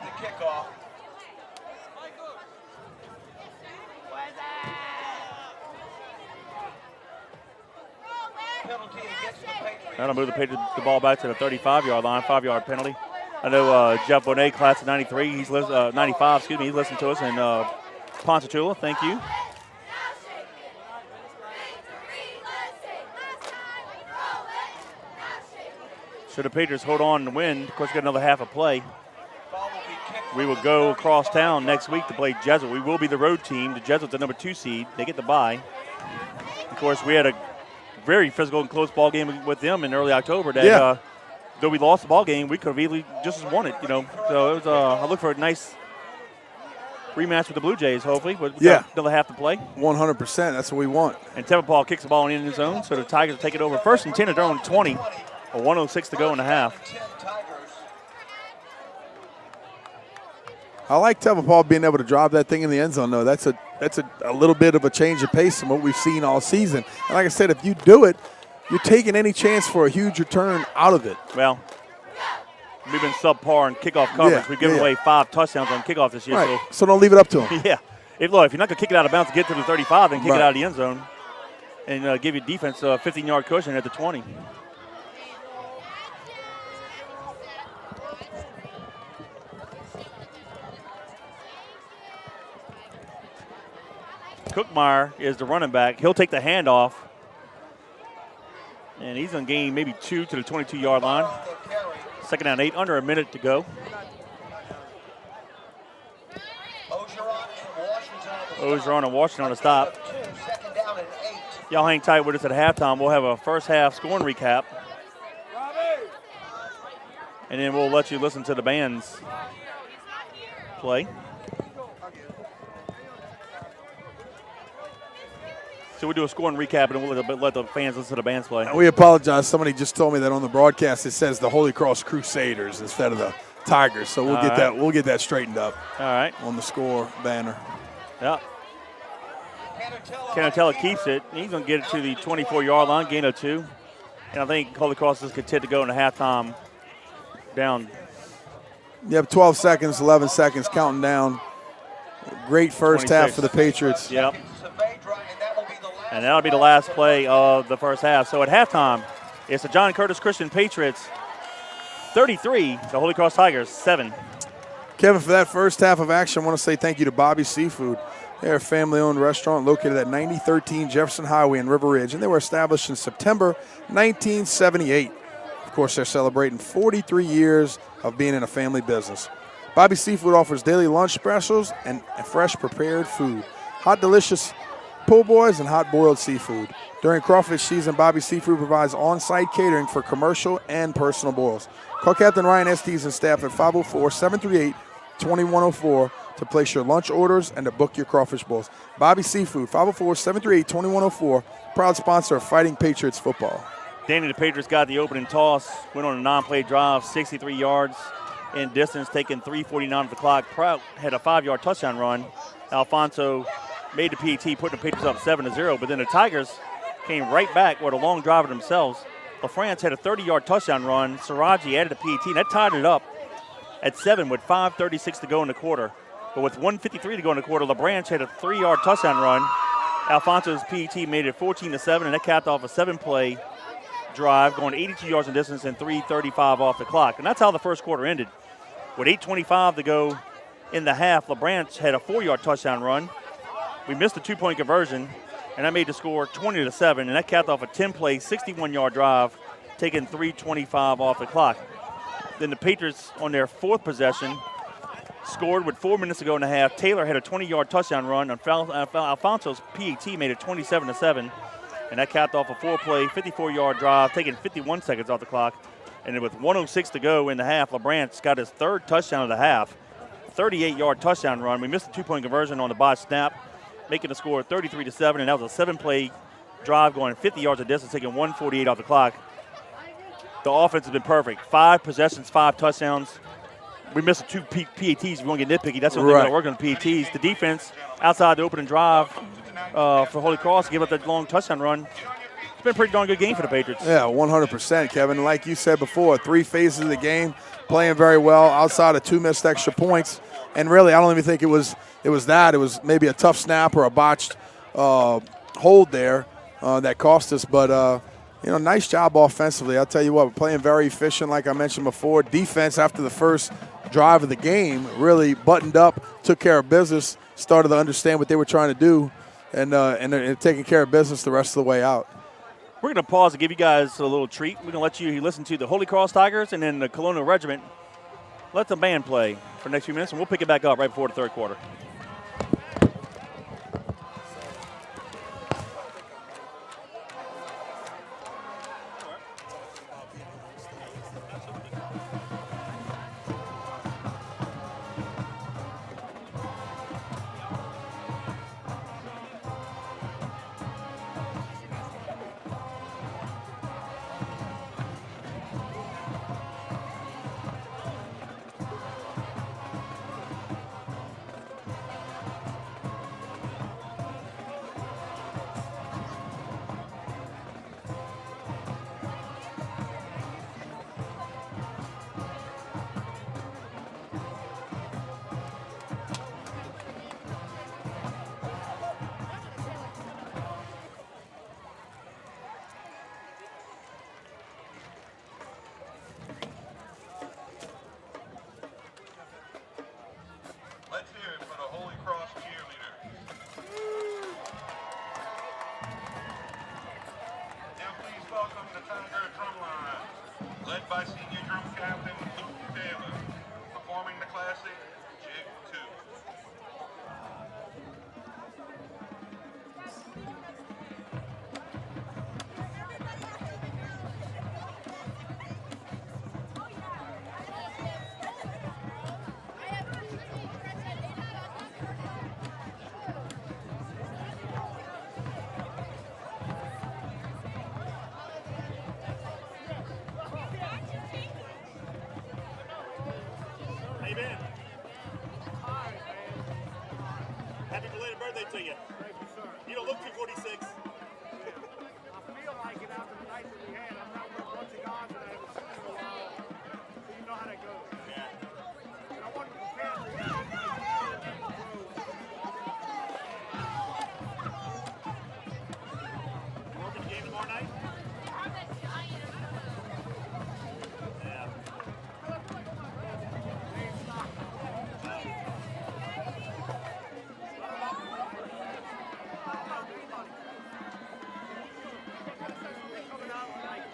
That'll move the ball back to the 35-yard line, 5-yard penalty. I know Jeff Bonet, class of 93, 95, excuse me, he's listening to us, and Ponchatoula, thank you. Should the Patriots hold on and win, of course, got another half a play. We will go across town next week to play Jesuit. We will be the road team. The Jesuits are the number 2 seed. They get the bye. Of course, we had a very physical and close ball game with them in early October. That, though we lost the ball game, we could have easily just as won it, you know. So it was, I look for a nice rematch with the Blue Jays, hopefully. But we got another half to play.
100%. That's what we want.
And Tevapaw kicks the ball in the zone, so the Tigers will take it over. 1st and 10 at their own 20. 1:06 to go in the half.
I like Tevapaw being able to drive that thing in the end zone, though. That's a little bit of a change of pace from what we've seen all season. And like I said, if you do it, you're taking any chance for a huge return out of it.
Well, we've been subpar in kickoff coverage. We've given away 5 touchdowns on kickoff this year.
Right. So don't leave it up to them.
Yeah. If you're not going to kick it out of bounds to get to the 35, then kick it out of the end zone and give your defense a 15-yard cushion at the 20. Cookmeyer is the running back. He'll take the handoff. And he's going to gain maybe 2 to the 22-yard line. 2nd down 8, under a minute to go. Ogeron and Washington on the stop. Y'all hang tight with us at halftime. We'll have a first half scoring recap. And then we'll let you listen to the bands play. So we'll do a scoring recap, and we'll let the fans listen to the bands play.
We apologize. Somebody just told me that on the broadcast it says the Holy Cross Crusaders instead of the Tigers. So we'll get that. We'll get that straightened up.
All right.
On the score banner.
Yep. Canatella keeps it. He's going to get it to the 24-yard line, gain of 2. And I think Holy Cross is content to go into halftime down.
You have 12 seconds, 11 seconds, counting down. Great first
26.
half for the Patriots.
Yep. And that'll be the last play of the first half. So at halftime, it's the John Curtis Christian Patriots 33, the Holy Cross Tigers 7.
Kevin, for that first half of action, I want to say thank you to Bobby's Seafood. They're a family-owned restaurant located at 9013 Jefferson Highway in River Ridge, and they were established in September 1978. Of course, they're celebrating 43 years of being in a family business. Bobby's Seafood offers daily lunch specials and fresh prepared food. Hot, delicious po' boys and hot-boiled seafood. During crawfish season, Bobby's Seafood provides on-site catering for commercial and personal boils. Call Captain Ryan Estes and staff at 504-738-2104 to place your lunch orders and to book your crawfish bowls. Bobby's Seafood, 504-738-2104, proud sponsor of Fighting Patriots football.
Danny, the Patriots got the opening toss, went on a non-play drive, 63 yards in distance, taking 3:49 of the clock. Prout had a 5-yard touchdown run. Alfonso made the PAT, put the Patriots up 7-0, but then the Tigers came right back with a long drive of themselves. LaFrance had a 30-yard touchdown run. Siraji added a PAT, and that tied it up at 7 with 5:36 to go in the quarter. But with 1:53 to go in the quarter, LaBranch had a 3-yard touchdown run. Alfonso's PAT made it 14-7, and that capped off a 7-play drive, going 82 yards in distance and 3:35 off the clock. And that's how the first quarter ended. With 8:25 to go in the half, LaBranch had a 4-yard touchdown run. We missed a 2-point conversion, and that made the score 20-7, and that capped off a 10-play, 61-yard drive, taking 3:25 off the clock. Then the Patriots, on their fourth possession, scored with 4 minutes to go in the half. Taylor had a 20-yard touchdown run. Alfonso's PAT made it 27-7, and that capped off a 4-play, 54-yard drive, taking 51 seconds off the clock. And then with 1:06 to go in the half, LeBrant's got his third touchdown of the half, 38-yard touchdown run. We missed the two-point conversion on the botched snap, making the score 33-7, and that was a 7-play drive going 50 yards of distance, taking 1:48 off the clock. The offense has been perfect. 5 possessions, 5 touchdowns. We missed the 2 PATs. We won't get nitpicky. That's the only thing we're working on PATs. The defense, outside the opening drive for Holy Cross, give up that long touchdown run. It's been a pretty darn good game for the Patriots.
Yeah, 100%, Kevin. Like you said before, 3 phases of the game, playing very well outside of 2 missed extra points. And really, I don't even think it was that. It was maybe a tough snap or a botched hold there that cost us. But, nice job offensively. I'll tell you what, we're playing very efficient, like I mentioned before. Defense, after the first drive of the game, really buttoned up, took care of business, started to understand what they were trying to do, and they're taking care of business the rest of the way out.
We're going to pause to give you guys a little treat. We're going to let you listen to the Holy Cross Tigers and then the Colonial Regiment. Let the band play for the next few minutes, and we'll pick it back up right before the third quarter.
Let's hear it for the Holy Cross cheerleaders. Now please welcome the Tiger Drumline, led by senior drum captain Luke Taylor, performing the classic Jig 2.
How you been? Happy belated birthday to you.
Thank you, sir.
You don't look 246.
I feel like it after the night that we had. I'm not with a bunch of guys that I haven't seen in a while. So you know how that goes.
Yeah.
And I wanted to prepare for that.
You working the game tomorrow night? Yeah.
Coming out like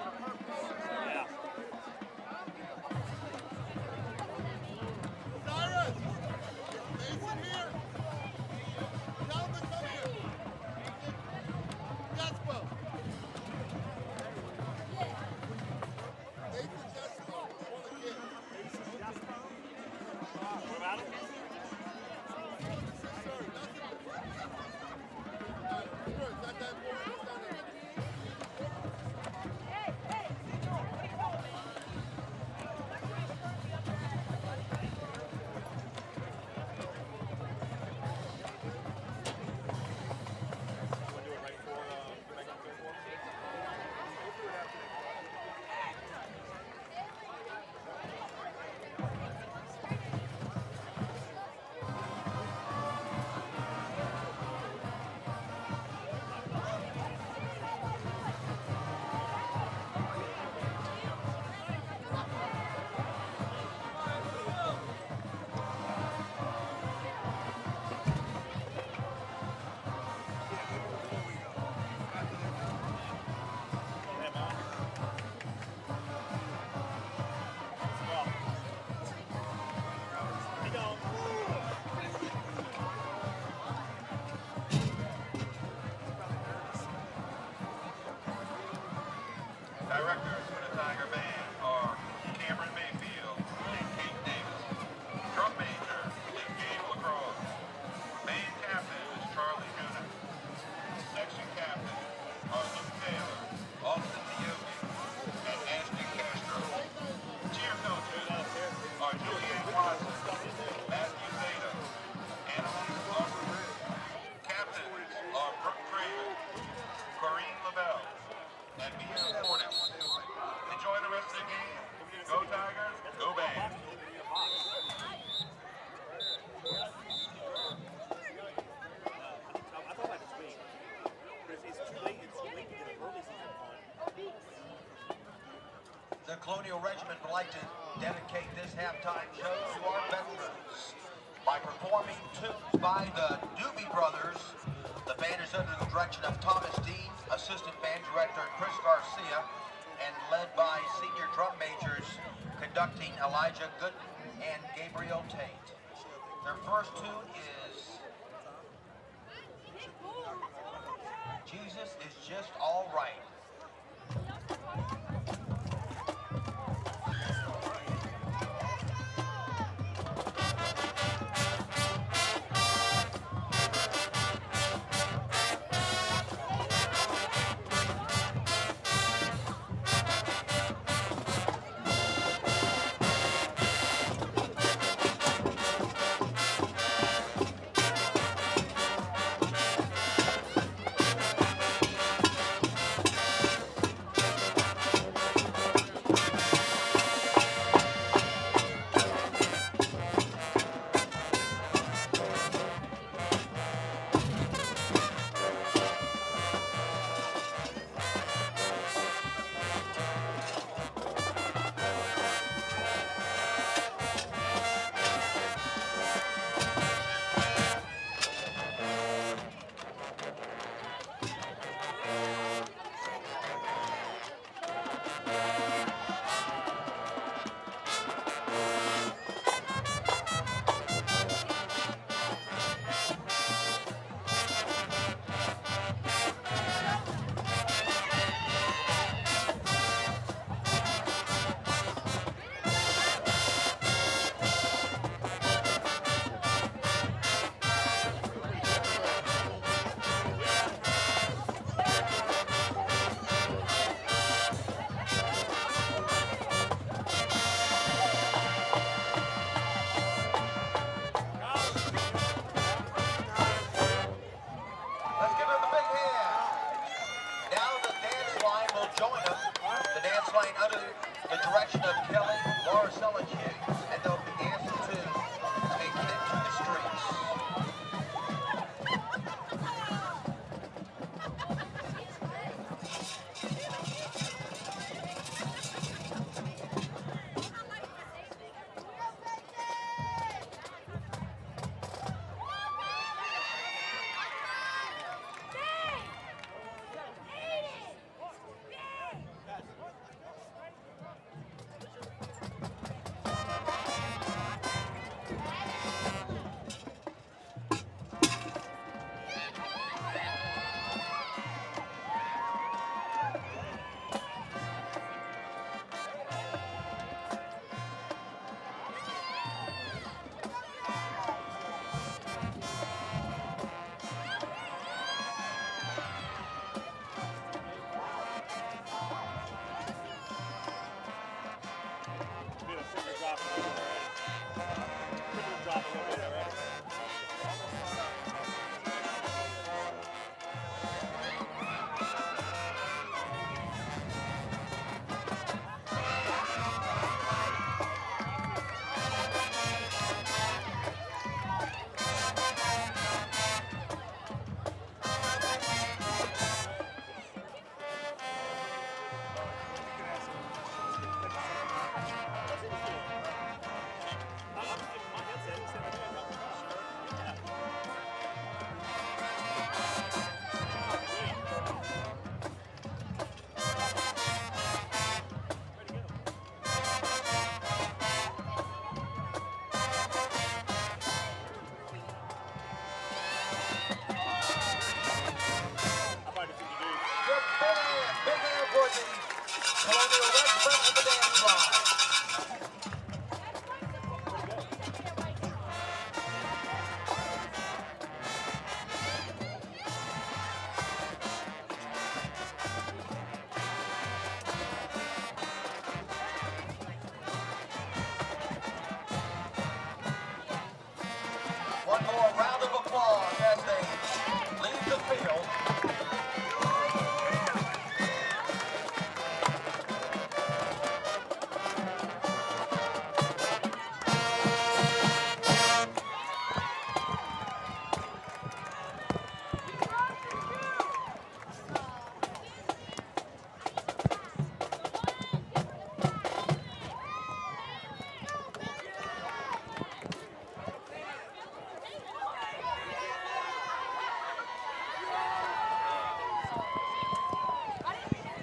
Colonial Regiment would like to dedicate this halftime show to our veterans by performing tunes by the Doobie Brothers. The band is under the direction of Thomas Dean, assistant band director Chris Garcia, and led by senior drum majors conducting Elijah Gooden and Gabriel Tate. Their first tune is Jesus is Just All Right.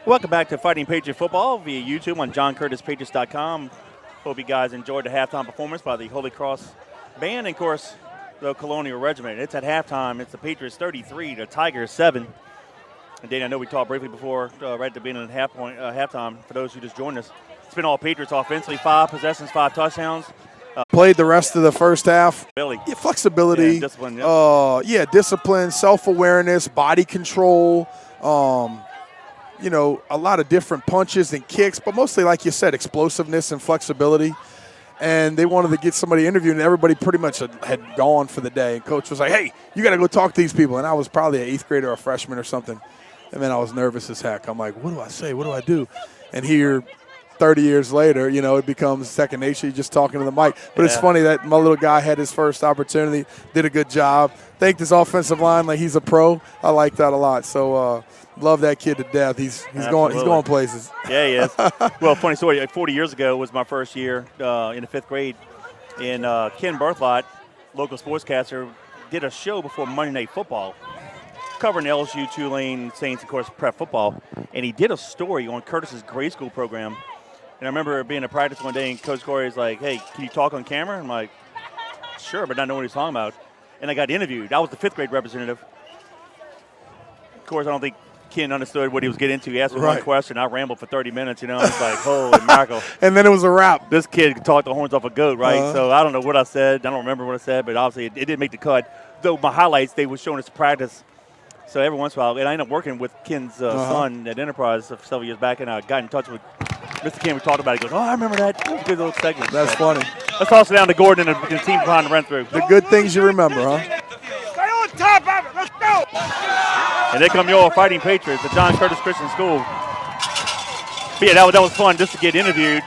Welcome back to Fighting Patriot Football via YouTube on JohnCurtisPatriots.com. Hope you guys enjoyed the halftime performance by the Holy Cross Band and, of course, the Colonial Regiment. It's at halftime. It's the Patriots 33, the Tigers 7. And, Danny, I know we talked briefly before, right at the beginning of the halftime, for those who just joined us. It's been all Patriots offensively, 5 possessions, 5 touchdowns.
Played the rest of the first half.
Billy.
Yeah, flexibility.
Yeah, discipline.
Discipline, self-awareness, body control. You know, a lot of different punches and kicks, but mostly, like you said, explosiveness and flexibility. And they wanted to get somebody interviewed, and everybody pretty much had gone for the day. And Coach was like, hey, you got to go talk to these people. And I was probably an 8th grader or a freshman or something. And then I was nervous as heck. I'm like, what do I say? What do I do? And here, 30 years later, you know, it becomes second nature. You're just talking to the mic. But it's funny that my little guy had his first opportunity, did a good job. Thanked his offensive line like he's a pro. I like that a lot. So, love that kid to death. He's going places.
Yeah, he is. Well, funny story. 40 years ago was my first year in the 5th grade. And Ken Berthlot, local sportscaster, did a show before Monday Night Football covering LSU, Tulane, Saints, of course, prep football. And he did a story on Curtis's grade school program. And I remember being at practice one day, and Coach Corey's like, hey, can you talk on camera? I'm like, sure, but not know what he's talking about. And I got interviewed. I was the 5th grade representative. Of course, I don't think Ken understood what he was getting into. He asked me one question. I rambled for 30 minutes, you know. It's like, holy mackerel.
And then it was a wrap.
This kid could talk the horns off a goat, right? So I don't know what I said. I don't remember what I said, but obviously it didn't make the cut. Though my highlights, they were showing us practice. So every once in a while, and I ended up working with Ken's son at Enterprise several years back, and I got in touch with Mr. Ken. We talked about it. He goes, oh, I remember that. It was a good little segment.
That's funny.
Let's toss it down to Gordon and the team behind the run-through.
The good things you remember, huh?
Stay on top of it. Let's go.
And there come your Fighting Patriots, the John Curtis Christian School. But yeah, that was fun just to get interviewed.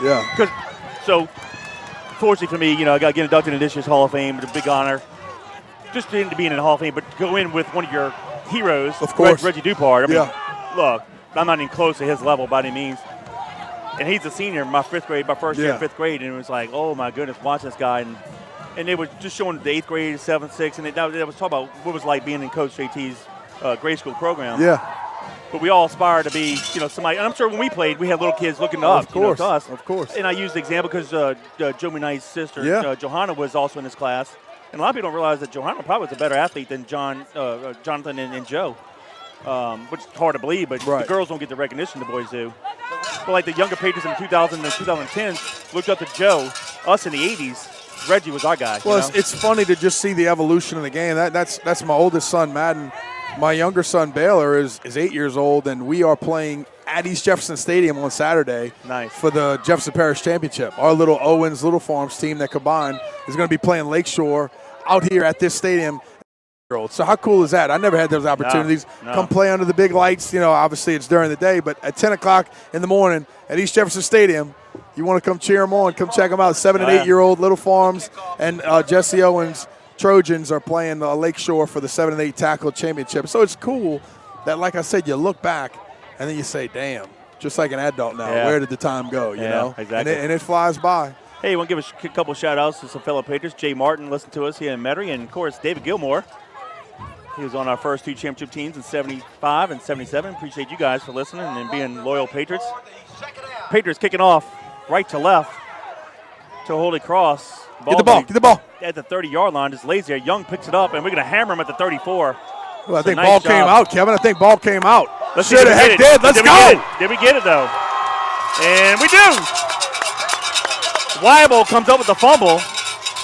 Yeah.
So, fortunately for me, you know, I got to get inducted into this year's Hall of Fame. It's a big honor. Just to be in the Hall of Fame, but to go in with one of your heroes,
of course,
Reggie Dupart. I mean, look, I'm not even close to his level by any means. And he's a senior in my 5th grade, my first year in 5th grade, and it was like, oh my goodness, watching this guy. And they were just showing the 8th grade, 7th, 6th, and they was talking about what it was like being in Coach JT's grade school program.
Yeah.
But we all aspire to be, you know, somebody. And I'm sure when we played, we had little kids looking up,
of course,
to us.
Of course.
And I used the example because Joe Knight's sister, Johanna, was also in this class. And a lot of people don't realize that Johanna probably was a better athlete than Jonathan and Joe, which is hard to believe, but the girls don't get the recognition the boys do. But like the younger Patriots in 2000 and 2010s looked up to Joe. Us in the 80s, Reggie was our guy.
Well,
you know?
it's funny to just see the evolution of the game. That's my oldest son, Madden. My younger son, Baylor, is 8 years old, and we are playing at East Jefferson Stadium on Saturday for the Jefferson Parish Championship. Our little Owens Little Farms team that combined is going to be playing Lakeshore out here at this stadium. So how cool is that? I never had those opportunities.
No.
Come play under the big lights. You know, obviously it's during the day, but at 10 o'clock in the morning at East Jefferson Stadium, you want to come cheer them on, come check them out. 7- and 8-year-old Little Farms and Jesse Owens Trojans are playing Lakeshore for the 7 and 8 tackle championship. So it's cool that, like I said, you look back and then you say, damn, just like an adult now, where did the time go, you know?
Exactly.
And it flies by.
Hey, I want to give a couple shout-outs to some fellow Patriots. Jay Martin listened to us here in Metairie, and, of course, David Gilmore. He was on our first 2 championship teams in 75 and 77. Appreciate you guys for listening and being loyal Patriots. Patriots kicking off right to left to Holy Cross.
Get the ball.
At the 30-yard line, just lays there. Young picks it up, and we're going to hammer him at the 34.
Well, I think ball came out, Kevin. I think ball came out.
Let's see if we get it.
Let's go.
Did we get it, though? And we do. Weibel comes up with the fumble,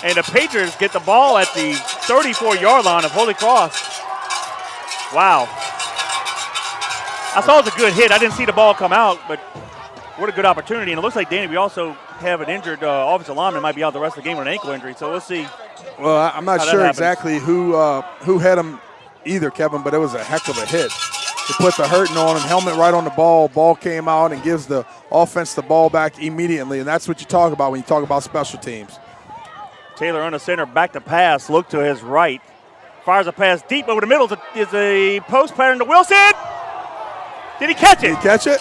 and the Patriots get the ball at the 34-yard line of Holy Cross. Wow. I saw it was a good hit. I didn't see the ball come out, but what a good opportunity. And it looks like, Danny, we also have an injured offensive lineman might be out the rest of the game with an ankle injury, so we'll see.
Well, I'm not sure exactly who had him either, Kevin, but it was a heck of a hit. He put the hurting on him, helmet right on the ball. Ball came out and gives the offense the ball back immediately, and that's what you talk about when you talk about special teams.
Taylor on the center, back to pass, look to his right. Fires a pass deep over the middle. Is a post pattern to Wilson. Did he catch it?
Did he catch it?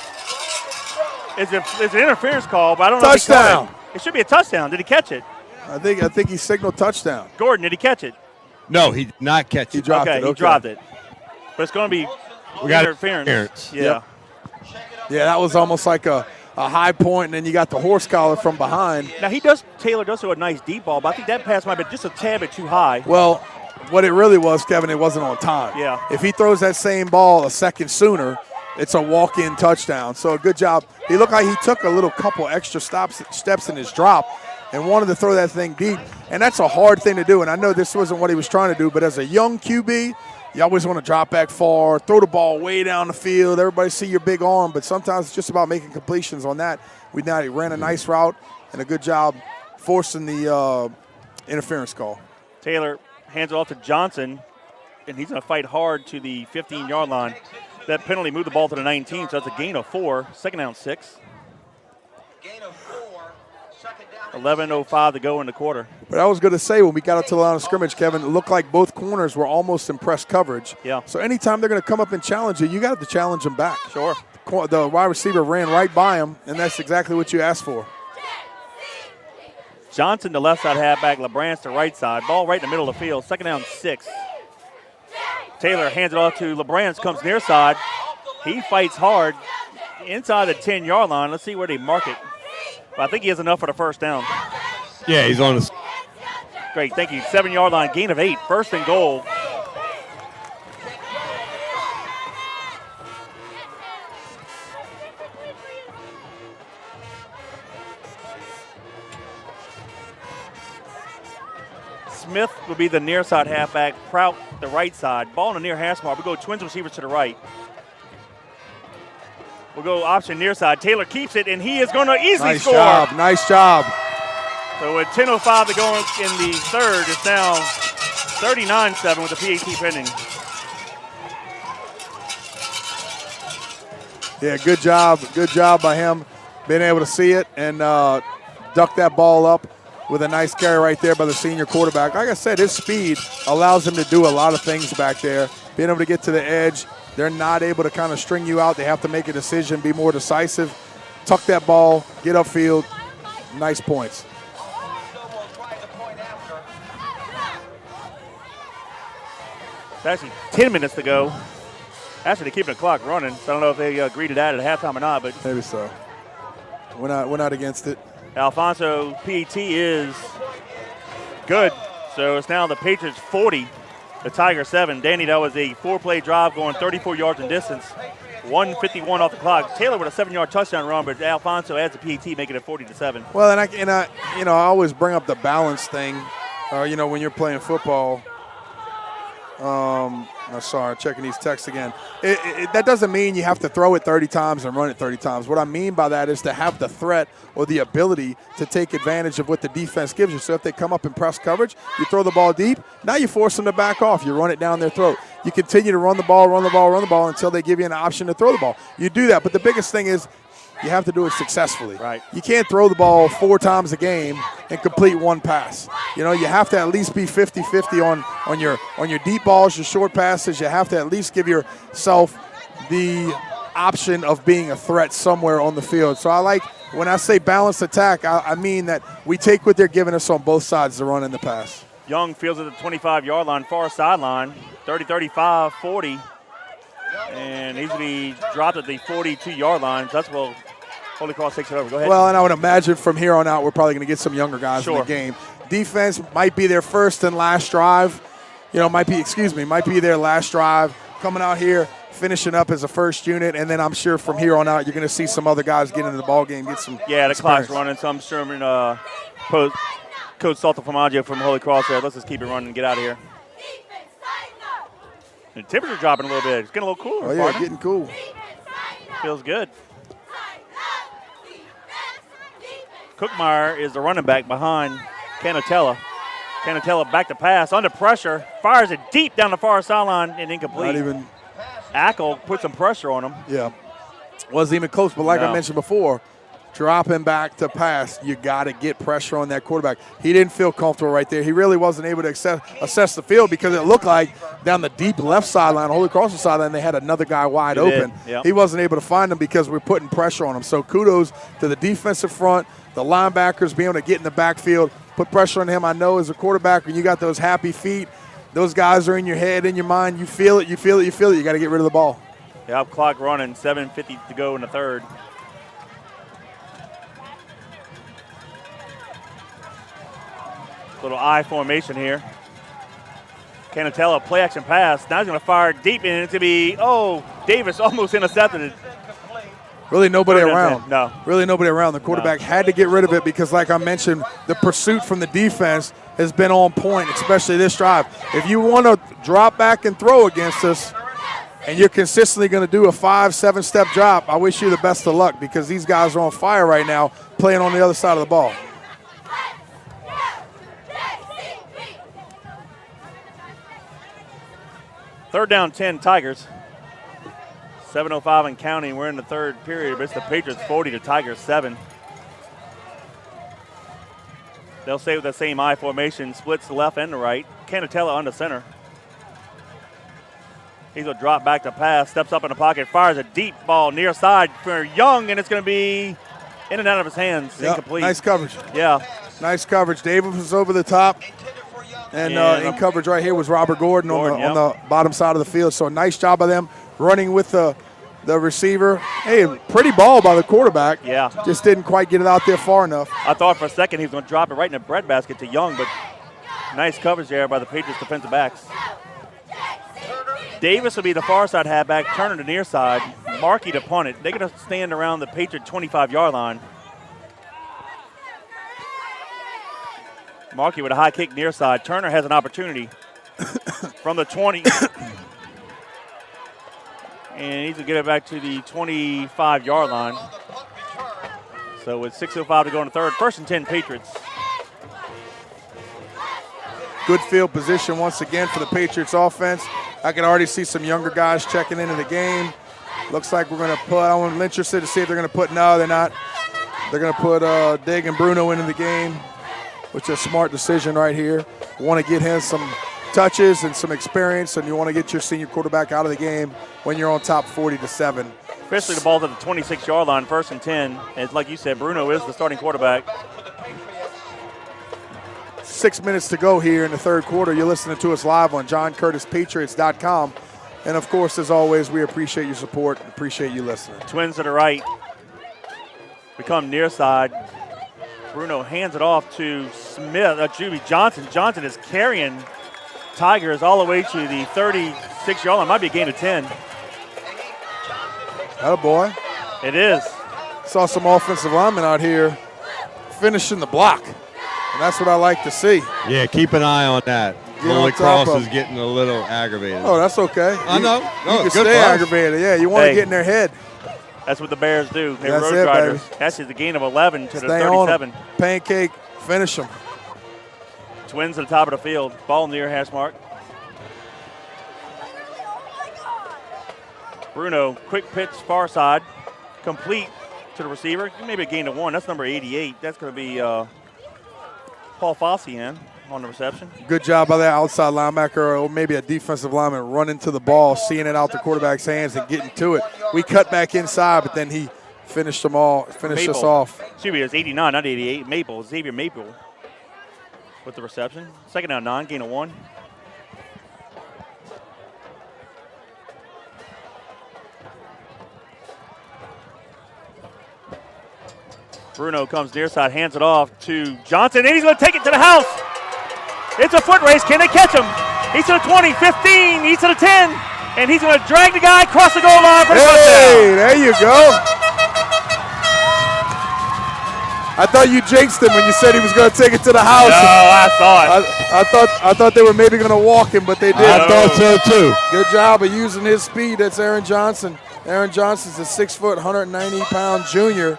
It's an interference call, but I don't know
touchdown.
If he caught it. It should be a touchdown. Did he catch it?
I think he signaled touchdown.
Gordon, did he catch it?
No, he did not catch it.
He dropped it.
He dropped it. But it's going to be interference.
Yeah. Yeah, that was almost like a high point, and then you got the horse collar from behind.
Now Taylor does throw a nice deep ball, but I think that pass might have been just a tad bit too high.
Well, what it really was, Kevin, it wasn't on time.
Yeah.
If he throws that same ball a second sooner, it's a walk-in touchdown. So a good job. He looked like he took a little couple extra steps in his drop and wanted to throw that thing deep. And that's a hard thing to do. And I know this wasn't what he was trying to do, but as a young QB, you always want to drop back far, throw the ball way down the field. Everybody see your big arm, but sometimes it's just about making completions on that. He ran a nice route and a good job forcing the interference call.
Taylor hands it off to Johnson, and he's going to fight hard to the 15-yard line. That penalty moved the ball to the 19, so that's a gain of 4. Second down 6.
Gain of 4. Second down.
11:05 to go in the quarter.
But I was going to say, when we got up to the line of scrimmage, Kevin, it looked like both corners were almost in press coverage.
Yeah.
So anytime they're going to come up and challenge you, you got to challenge them back.
Sure.
The wide receiver ran right by him, and that's exactly what you asked for.
Johnson, the left side halfback. LeBrance, the right side. Ball right in the middle of the field. Second down 6. Taylor hands it off to LeBrance, comes near side. He fights hard inside the 10-yard line. Let's see where they mark it. But I think he has enough for the first down.
Yeah, he's on the.
Great, thank you. 7-yard line, gain of 8. First and goal. Smith will be the near side halfback. Prout, the right side. Ball on the near hash mark. We go twins receivers to the right. We'll go option near side. Taylor keeps it, and he is going to easily score.
Nice job.
So with 10:05 to go in the third, it's now 39-7 with the PAT pending.
Yeah, good job. Good job by him being able to see it and duck that ball up with a nice carry right there by the senior quarterback. Like I said, his speed allows him to do a lot of things back there. Being able to get to the edge, they're not able to kind of string you out. They have to make a decision, be more decisive, tuck that ball, get upfield. Nice points.
It's actually 10 minutes to go. Actually, they're keeping the clock running, so I don't know if they agree to that at halftime or not. But
maybe so. We're not against it.
Alfonso PAT is good. So it's now the Patriots 40, the Tigers 7. Danny, that was a 4-play drive going 34 yards in distance. 1:51 off the clock. Taylor with a 7-yard touchdown run, but Alfonso adds a PAT, making it 40-7.
Well, and I always bring up the balance thing. When you're playing football. Sorry, checking these texts again. That doesn't mean you have to throw it 30 times and run it 30 times. What I mean by that is to have the threat or the ability to take advantage of what the defense gives you. So if they come up in press coverage, you throw the ball deep, now you force them to back off. You run it down their throat. You continue to run the ball until they give you an option to throw the ball. You do that, but the biggest thing is you have to do it successfully.
Right.
You can't throw the ball 4 times a game and complete 1 pass. You have to at least be 50-50 on your deep balls, your short passes. You have to at least give yourself the option of being a threat somewhere on the field. So when I say balanced attack, I mean that we take what they're giving us on both sides, the run and the pass.
Young fields at the 25-yard line, far sideline, 30-35, 40. And he's going to be dropped at the 42-yard line. So that's what Holy Cross takes it over. Go ahead.
Well, and I would imagine from here on out we're probably going to get some younger guys in the game. Defense might be their first and last drive. Might be their last drive. Coming out here, finishing up as a first unit, and then I'm sure from here on out you're going to see some other guys get into the ball game, get some
the
experience.
clock's running, so I'm sure Coach Salto Formaggio from Holy Cross said, let's just keep it running and get out of here. The temperature dropping a little bit. It's getting a little cooler.
Oh, yeah,
partner.
getting cool.
Feels good. Cookmeyer is the running back behind Canatella. Canatella back to pass, under pressure, fires it deep down the far sideline and incomplete.
Not even.
Ackle put some pressure on him.
Yeah. Wasn't even close, but like I mentioned before, dropping back to pass, you got to get pressure on that quarterback. He didn't feel comfortable right there. He really wasn't able to assess the field because it looked like down the deep left sideline, Holy Cross sideline, they had another guy wide open.
Yep.
He wasn't able to find him because we're putting pressure on him. So kudos to the defensive front, the linebackers being able to get in the backfield, put pressure on him. I know as a quarterback, when you got those happy feet, those guys are in your head, in your mind. You feel it, you feel it, you feel it. You got to get rid of the ball.
The up clock running, 7:50 to go in the third. Little I formation here. Canatella, play action pass. Now he's going to fire deep, and it's going to be, Davis almost intercepted it.
Really nobody around.
No.
Really nobody around. The quarterback had to get rid of it because, like I mentioned, the pursuit from the defense has been on point, especially this drive. If you want to drop back and throw against us and you're consistently going to do a 5-7 step drop, I wish you the best of luck because these guys are on fire right now playing on the other side of the ball.
Third down 10, Tigers. 7:05 and counting. We're in the third period, but it's the Patriots 40 to Tigers 7. They'll stay with the same I formation, splits the left and the right. Canatella under center. He's going to drop back to pass, steps up in the pocket, fires a deep ball near side for Young, and it's going to be in and out of his hands.
Yep.
Incomplete.
Nice coverage.
Yeah.
Nice coverage. Davis was over the top. And in coverage right here was Robert Gordon on the bottom side of the field. So a nice job by them running with the receiver. Hey, pretty ball by the quarterback.
Yeah.
Just didn't quite get it out there far enough.
I thought for a second he was going to drop it right in the breadbasket to Young, but nice coverage there by the Patriots defensive backs. Davis will be the far side halfback, Turner the near side, Markey to punt it. They're going to stand around the Patriot 25-yard line. Markey with a high kick near side. Turner has an opportunity from the 20. And he's going to get it back to the 25-yard line. So with 6:05 to go in the third, 1st and 10 Patriots.
Good field position once again for the Patriots offense. I can already see some younger guys checking into the game. Looks like we're going to put, I'm interested to see if they're going to put, no, they're not. They're going to put Dig and Bruno into the game, which is a smart decision right here. You want to get him some touches and some experience, and you want to get your senior quarterback out of the game when you're on top 40-7.
Especially the ball's at the 26-yard line, 1st and 10. And like you said, Bruno is the starting quarterback.
6 minutes to go here in the third quarter. You're listening to us live on JohnCurtisPatriots.com. And, of course, as always, we appreciate your support and appreciate you listening.
Twins to the right. We come near side. Bruno hands it off to Johnson. Johnson is carrying Tigers all the way to the 36-yard line. Might be a gain of 10.
Attaboy.
It is.
Saw some offensive linemen out here finishing the block. And that's what I like to see.
Yeah, keep an eye on that. Lily Cross is getting a little aggravated.
Oh, that's okay.
I know.
You can stay aggravated. Yeah, you want to get in their head.
That's what the Bears do. They're
That's
road
it,
riders.
baby.
That's just a gain of 11 to the
Stay on
37.
'em. Pancake, finish them.
Twins at the top of the field. Ball near hash mark. Bruno, quick pitch, far side. Complete to the receiver. Maybe a gain of 1. That's number 88. That's going to be Paul Fossey in on the reception.
Good job by that outside linebacker or maybe a defensive lineman running to the ball, seeing it out the quarterback's hands and getting to it. We cut back inside, but then he finished us off.
Excuse me, it's 89, not 88. Xavier Maple with the reception. 2nd down 9, gain of 1. Bruno comes near side, hands it off to Johnson, and he's going to take it to the house. It's a foot race. Can they catch him? He's to the 20, 15, he's to the 10, and he's going to drag the guy across the goal line for the touchdown.
There you go. I thought you jinxed him when you said he was going to take it to the house.
No, I saw it.
I thought they were maybe going to walk him, but they did.
I thought so too.
Good job of using his speed. That's Aaron Johnson. Aaron Johnson's a 6 foot, 190-pound junior.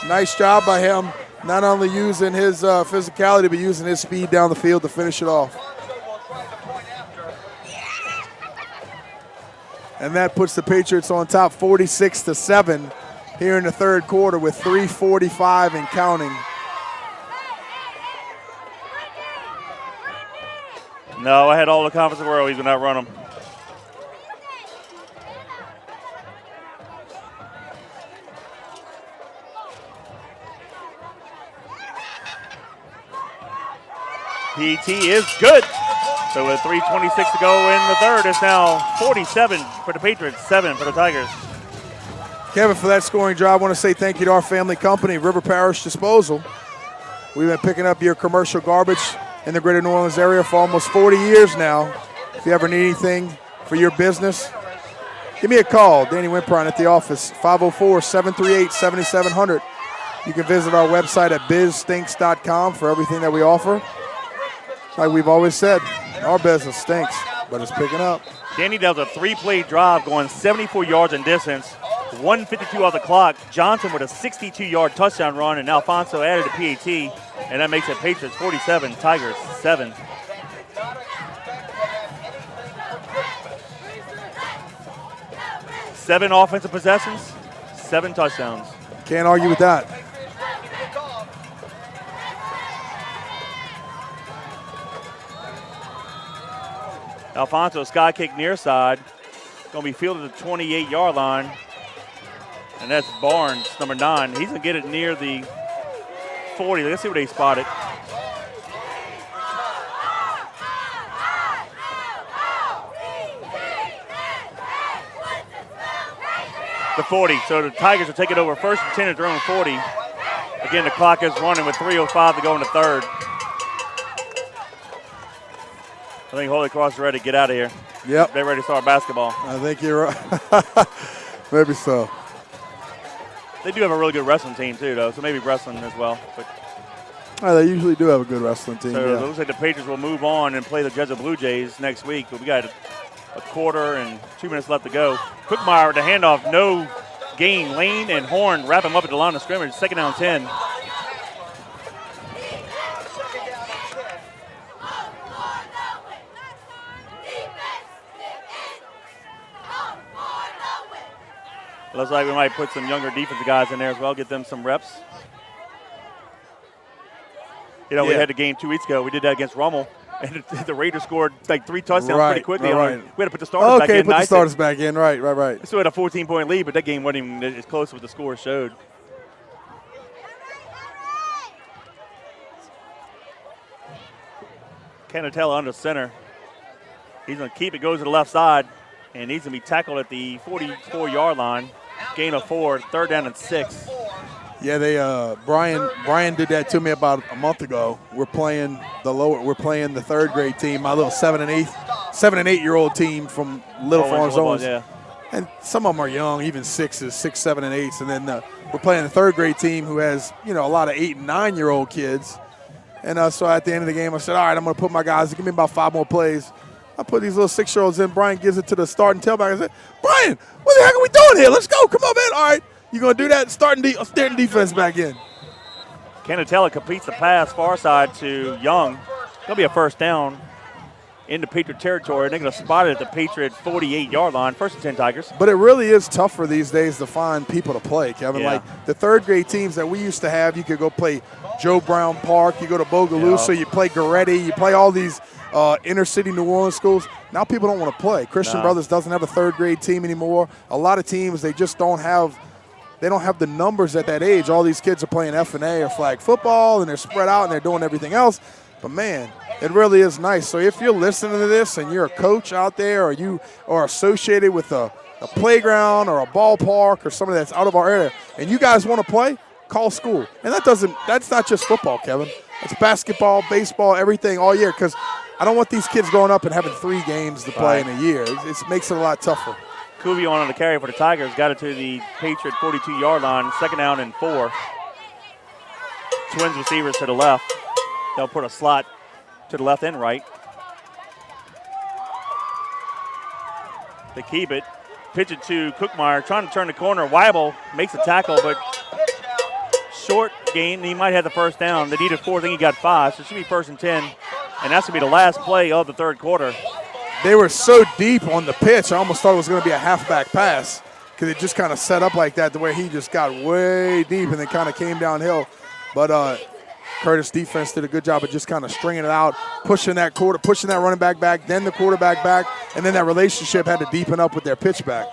Nice job by him, not only using his physicality, but using his speed down the field to finish it off. And that puts the Patriots on top 46-7 here in the third quarter with 3:45 and counting.
No, I had all the confidence in the world he's going to outrun him. PET is good. So with 3:26 to go in the third, it's now 47 for the Patriots, 7 for the Tigers.
Kevin, for that scoring drive, I want to say thank you to our family company, River Parish Disposal. We've been picking up your commercial garbage in the greater New Orleans area for almost 40 years now. If you ever need anything for your business, give me a call, Danny Wimpron at the office, 504-738-7700. You can visit our website at bizstinks.com for everything that we offer. Like we've always said, our business stinks, but it's picking up.
Danny does a 3-play drive going 74 yards in distance, 1:52 off the clock. Johnson with a 62-yard touchdown run, and Alfonso added a PAT, and that makes it Patriots 47, Tigers 7. Seven offensive possessions, 7 touchdowns.
Can't argue with that.
Alfonso sky kick near side, going to be fielded at the 28-yard line, and that's Barnes, number 9. He's going to get it near the 40. Let's see what they spotted. The 40. So the Tigers will take it over first and 10 at their own 40. Again, the clock is running with 3:05 to go in the third. I think Holy Cross is ready to get out of here.
Yep.
They're ready to start basketball.
I think you're right. Maybe so.
They do have a really good wrestling team too, though, so maybe wrestling as well. But
They usually do have a good wrestling team.
so
Yeah.
it looks like the Patriots will move on and play the Jesuit Blue Jays next week. But we got a quarter and 2 minutes left to go. Cookmeyer with the handoff, no gain. Lane and Horn wrap him up at the line of scrimmage. 2nd down 10. Looks like we might put some younger defensive guys in there as well, get them some reps. You know, we had a game 2 weeks ago. We did that against Rummel, and the Raiders scored like 3 touchdowns pretty quickly.
Right.
We had to put the starters back in.
Okay, put the starters back in. Right.
We still had a 14-point lead, but that game wasn't even as close as what the score showed. Canatella under center. He's going to keep it, goes to the left side, and needs to be tackled at the 44-yard line. Gain of 4, 3rd down and 6.
Yeah, they Brian did that to me about a month ago. We're playing the 3rd grade team, my little 7 and 8-year-old team from Little Farm Zones.
Yeah.
And some of them are young, even 6s, 6, 7, and 8s. And then we're playing the 3rd grade team who has, a lot of 8 and 9-year-old kids. And so at the end of the game, I said, all right, I'm going to put my guys, give me about 5 more plays. I put these little 6-year-olds in. Brian gives it to the starting tailback. I said, Brian, what the heck are we doing here? Let's go. Come on, man. All right. You going to do that? Starting defense back in.
Canatella completes the pass far side to Young. Going to be a 1st down into Patriot territory. They're going to spot it at the Patriot 48-yard line. 1st and 10 Tigers.
But it really is tougher these days to find people to play, Kevin.
Yeah.
Like the 3rd grade teams that we used to have, you could go play Joe Brown Park. You go to Bogalusa. You play Goretti. You play all these inner city New Orleans schools. Now people don't want to play. Christian Brothers doesn't have a 3rd grade team anymore. A lot of teams, they just don't have the numbers at that age. All these kids are playing F&A or flag football, and they're spread out and they're doing everything else. But man, it really is nice. So if you're listening to this and you're a coach out there, or you are associated with a playground or a ballpark or something that's out of our area, and you guys want to play, call school. And that's not just football, Kevin. It's basketball, baseball, everything all year, because I don't want these kids growing up and having 3 games to play in a year. It makes it a lot tougher.
Cuvion on the carry for the Tigers. Got it to the Patriot 42-yard line. 2nd down and 4. Twins receivers to the left. They'll put a slot to the left and right. They keep it. Pitch it to Cookmeyer. Trying to turn the corner. Weibel makes a tackle, but short gain. He might have the 1st down. They needed 4. I think he got 5. So it should be 1st and 10. And that's going to be the last play of the 3rd quarter.
They were so deep on the pitch, I almost thought it was going to be a halfback pass because it just kind of set up like that, the way he just got way deep and then kind of came downhill. But Curtis defense did a good job of just kind of stringing it out, pushing that running back, then the quarterback back, and then that relationship had to deepen up with their pitch back.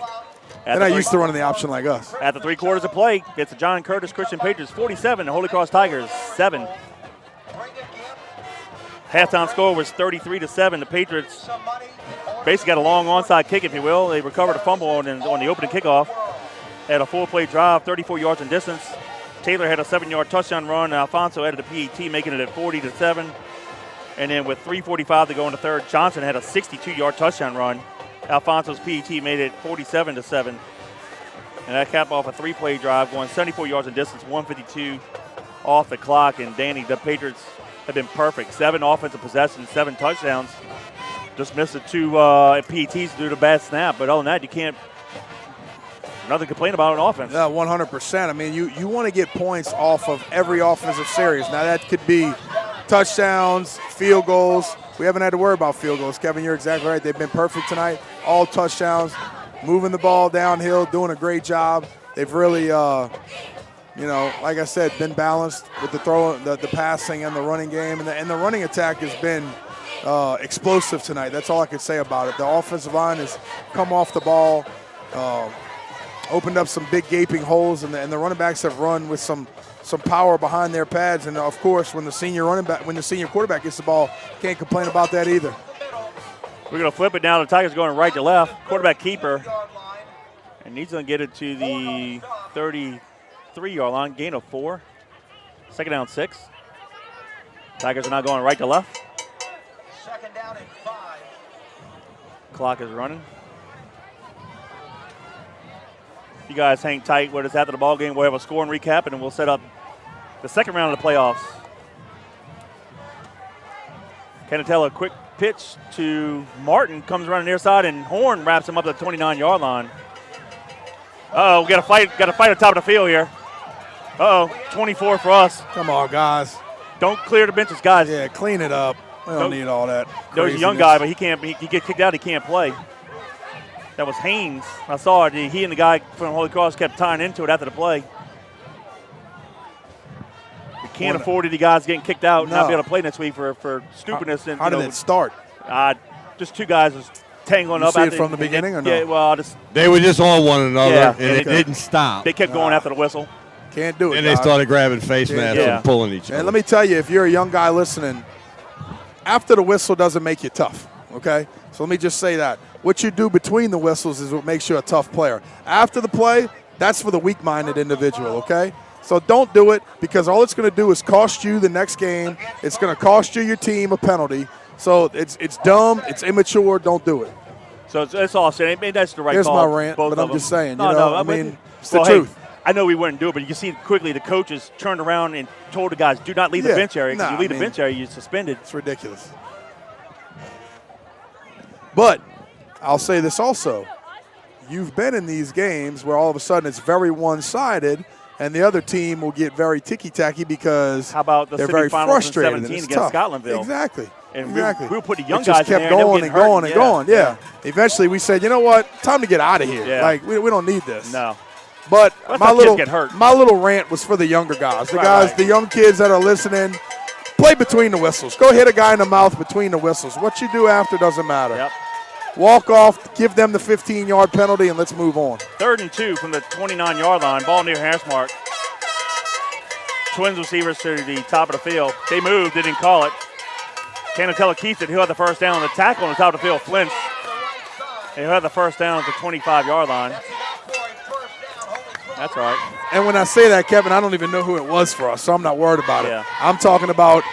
They're not used to running the option like us.
At the 3 quarters of play, it's the John Curtis Christian Patriots 47, Holy Cross Tigers 7. Halftime score was 33-7. The Patriots basically got a long onside kick, if you will. They recovered a fumble on the opening kickoff. Had a full-play drive, 34 yards in distance. Taylor had a 7-yard touchdown run. Alfonso added a PAT, making it at 40-7. And then with 3:45 to go in the third, Johnson had a 62-yard touchdown run. Alfonso's PAT made it 47-7. And that capped off a 3-play drive, going 74 yards in distance, 152 off the clock. And Danny, the Patriots have been perfect. 7 offensive possessions, 7 touchdowns. Just missed the 2 PATs due to a bad snap. But other than that, you can't. Nothing to complain about on offense.
Yeah, 100%. I mean, you want to get points off of every offensive series. Now, that could be touchdowns, field goals. We haven't had to worry about field goals. Kevin, you're exactly right. They've been perfect tonight. All touchdowns, moving the ball downhill, doing a great job. They've really, like I said, been balanced with the throw, the passing, and the running game. And the running attack has been explosive tonight. That's all I can say about it. The offensive line has come off the ball, opened up some big gaping holes, and the running backs have run with some power behind their pads. And of course, when the senior quarterback gets the ball, can't complain about that either.
We're going to flip it now. The Tigers going right to left. Quarterback keeper, and he's going to get it to the 33-yard line. Gain of 4. Second down 6. Tigers are now going right to left.
Second down and 5.
Clock is running. You guys hang tight with us after the ball game. We'll have a scoring recap, and then we'll set up the second round of the playoffs. Canatella, quick pitch to Martin, comes around the near side, and Horn wraps him up at the 29-yard line. Uh-oh, we got to fight at the top of the field here. Uh-oh, 24 for us.
Come on, guys.
Don't clear the benches, guys.
Yeah, clean it up. We don't need all that
There's a young guy, but he gets kicked out, he can't play. That was Haynes. I saw it. He and the guy from Holy Cross kept tying into it after the play. We can't afford any guys getting kicked out and not be able to play next week for stupidness.
How did it start?
Just 2 guys was tangling up.
See it from the beginning or no?
Yeah, well,
they were just on one another,
Yeah,
and it didn't stop.
They kept going after the whistle.
Can't do it,
And they started grabbing face masks and pulling each other.
And let me tell you, if you're a young guy listening, after the whistle doesn't make you tough, okay? So let me just say that. What you do between the whistles is what makes you a tough player. After the play, that's for the weak-minded individual, okay? So don't do it, because all it's going to do is cost you the next game. It's going to cost you your team a penalty. So it's dumb. It's immature. Don't do it.
So it's all said. Maybe that's the right
Here's
call.
my rant,
both
but
of
I'm
them.
just saying.
I
mean, it's the truth.
Hey, I know we wouldn't do it, but you can see quickly the coaches turned around and told the guys, do not leave the bench area. Because you leave the bench area, you're suspended.
It's ridiculous. But I'll say this also. You've been in these games where all of a sudden it's very one-sided, and the other team will get very ticky-tacky because
How about the
they're very frustrated.
17
It's
against
tough.
Scotlandville?
Exactly.
And
exactly.
we'll put the young
it just
guys
kept
in there
going and going and going. Yeah. Eventually we said, you know what? Time to get out of here.
Yeah.
Like, we don't need this.
No.
But my little rant was for the younger guys. The young kids that are listening, play between the whistles. Go hit a guy in the mouth between the whistles. What you do after doesn't matter.
Yep.
Walk off, give them the 15-yard penalty, and let's move on.
3rd and 2 from the 29-yard line. Ball near hash mark. Twins receivers to the top of the field. They moved, they didn't call it. Canatella keeps it. He'll have the first down. The tackle on the top of the field flinched. And he'll have the first down at the 25-yard line. That's all right.
And when I say that, Kevin, I don't even know who it was for us, so I'm not worried about it. I'm talking about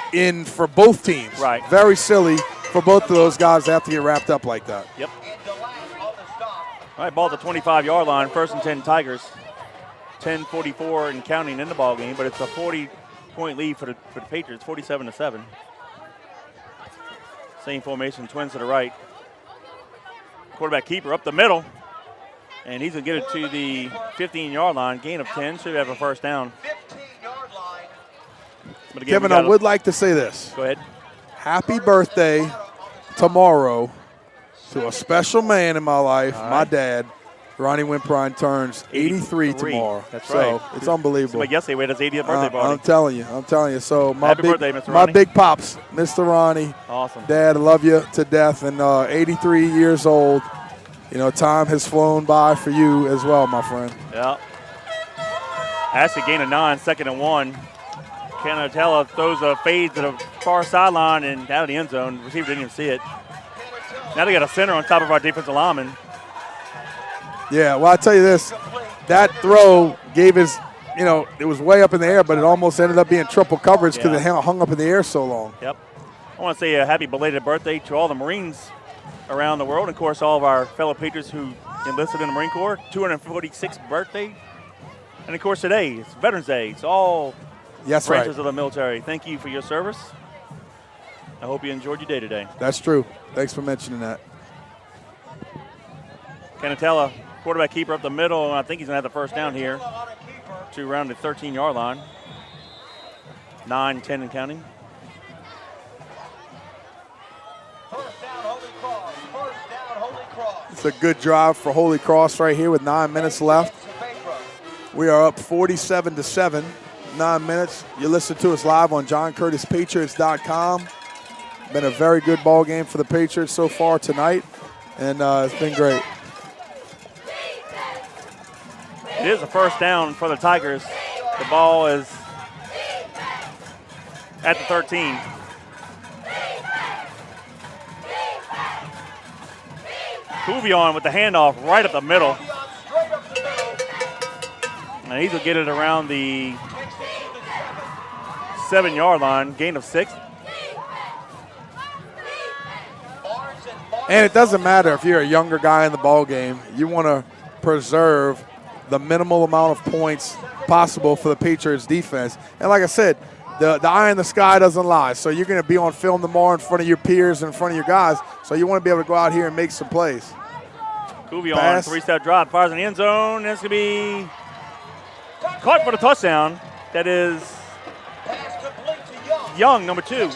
for both teams.
Right.
Very silly for both of those guys to have to get wrapped up like that.
Yep. All right, ball at the 25-yard line. 1st and 10 Tigers. 10:44 and counting in the ball game, but it's a 40-point lead for the Patriots, 47-7. Same formation, Twins to the right. Quarterback keeper up the middle, and he's going to get it to the 15-yard line. Gain of 10, should have a first down.
15-yard line.
But again, Kevin, I would like to say this.
Go ahead.
Happy birthday tomorrow to a special man in my life, my dad. Ronnie Wimprine turns 83 tomorrow.
That's
so
right.
It's unbelievable.
Somebody yesterday we had his 80th birthday party.
I'm telling you. So
Happy birthday, Mr. Ronnie.
My big pops, Mr. Ronnie.
Awesome.
Dad, I love you to death. And 83 years old. You know, time has flown by for you as well, my friend.
Yeah. Actually, gain of 9, 2nd and 1. Canatella throws a fade to the far sideline and out of the end zone. Receiver didn't even see it. Now they got a center on top of our defensive lineman.
Yeah, well, I tell you this, that throw gave his, it was way up in the air, but it almost ended up being triple coverage because it hung up in the air so long.
Yep. I want to say a happy belated birthday to all the Marines around the world. And, of course, all of our fellow Patriots who enlisted in the Marine Corps. 246th birthday. And, of course, today is Veterans Day. It's all branches of the military. Thank you for your service. I hope you enjoyed your day today.
That's true. Thanks for mentioning that.
Canatella, quarterback keeper up the middle. And I think he's going to have the first down here to around the 13-yard line. 9, 10 and counting.
It's a good drive for Holy Cross right here with 9 minutes left. We are up 47-7. 9 minutes. You listen to us live on JohnCurtisPatriots.com. Been a very good ball game for the Patriots so far tonight, and it's been great.
It is a first down for the Tigers. The ball is at the 13. Kuvion with the handoff right up the middle. And he's going to get it around the 7-yard line, gain of 6.
And it doesn't matter if you're a younger guy in the ball game. You want to preserve the minimal amount of points possible for the Patriots defense. And like I said, the eye in the sky doesn't lie. So you're going to be on film tomorrow in front of your peers, in front of your guys. So you want to be able to go out here and make some plays.
Kuvion on 3-step drop, fires in the end zone. It's going to be caught for the touchdown. That is Young, number 2.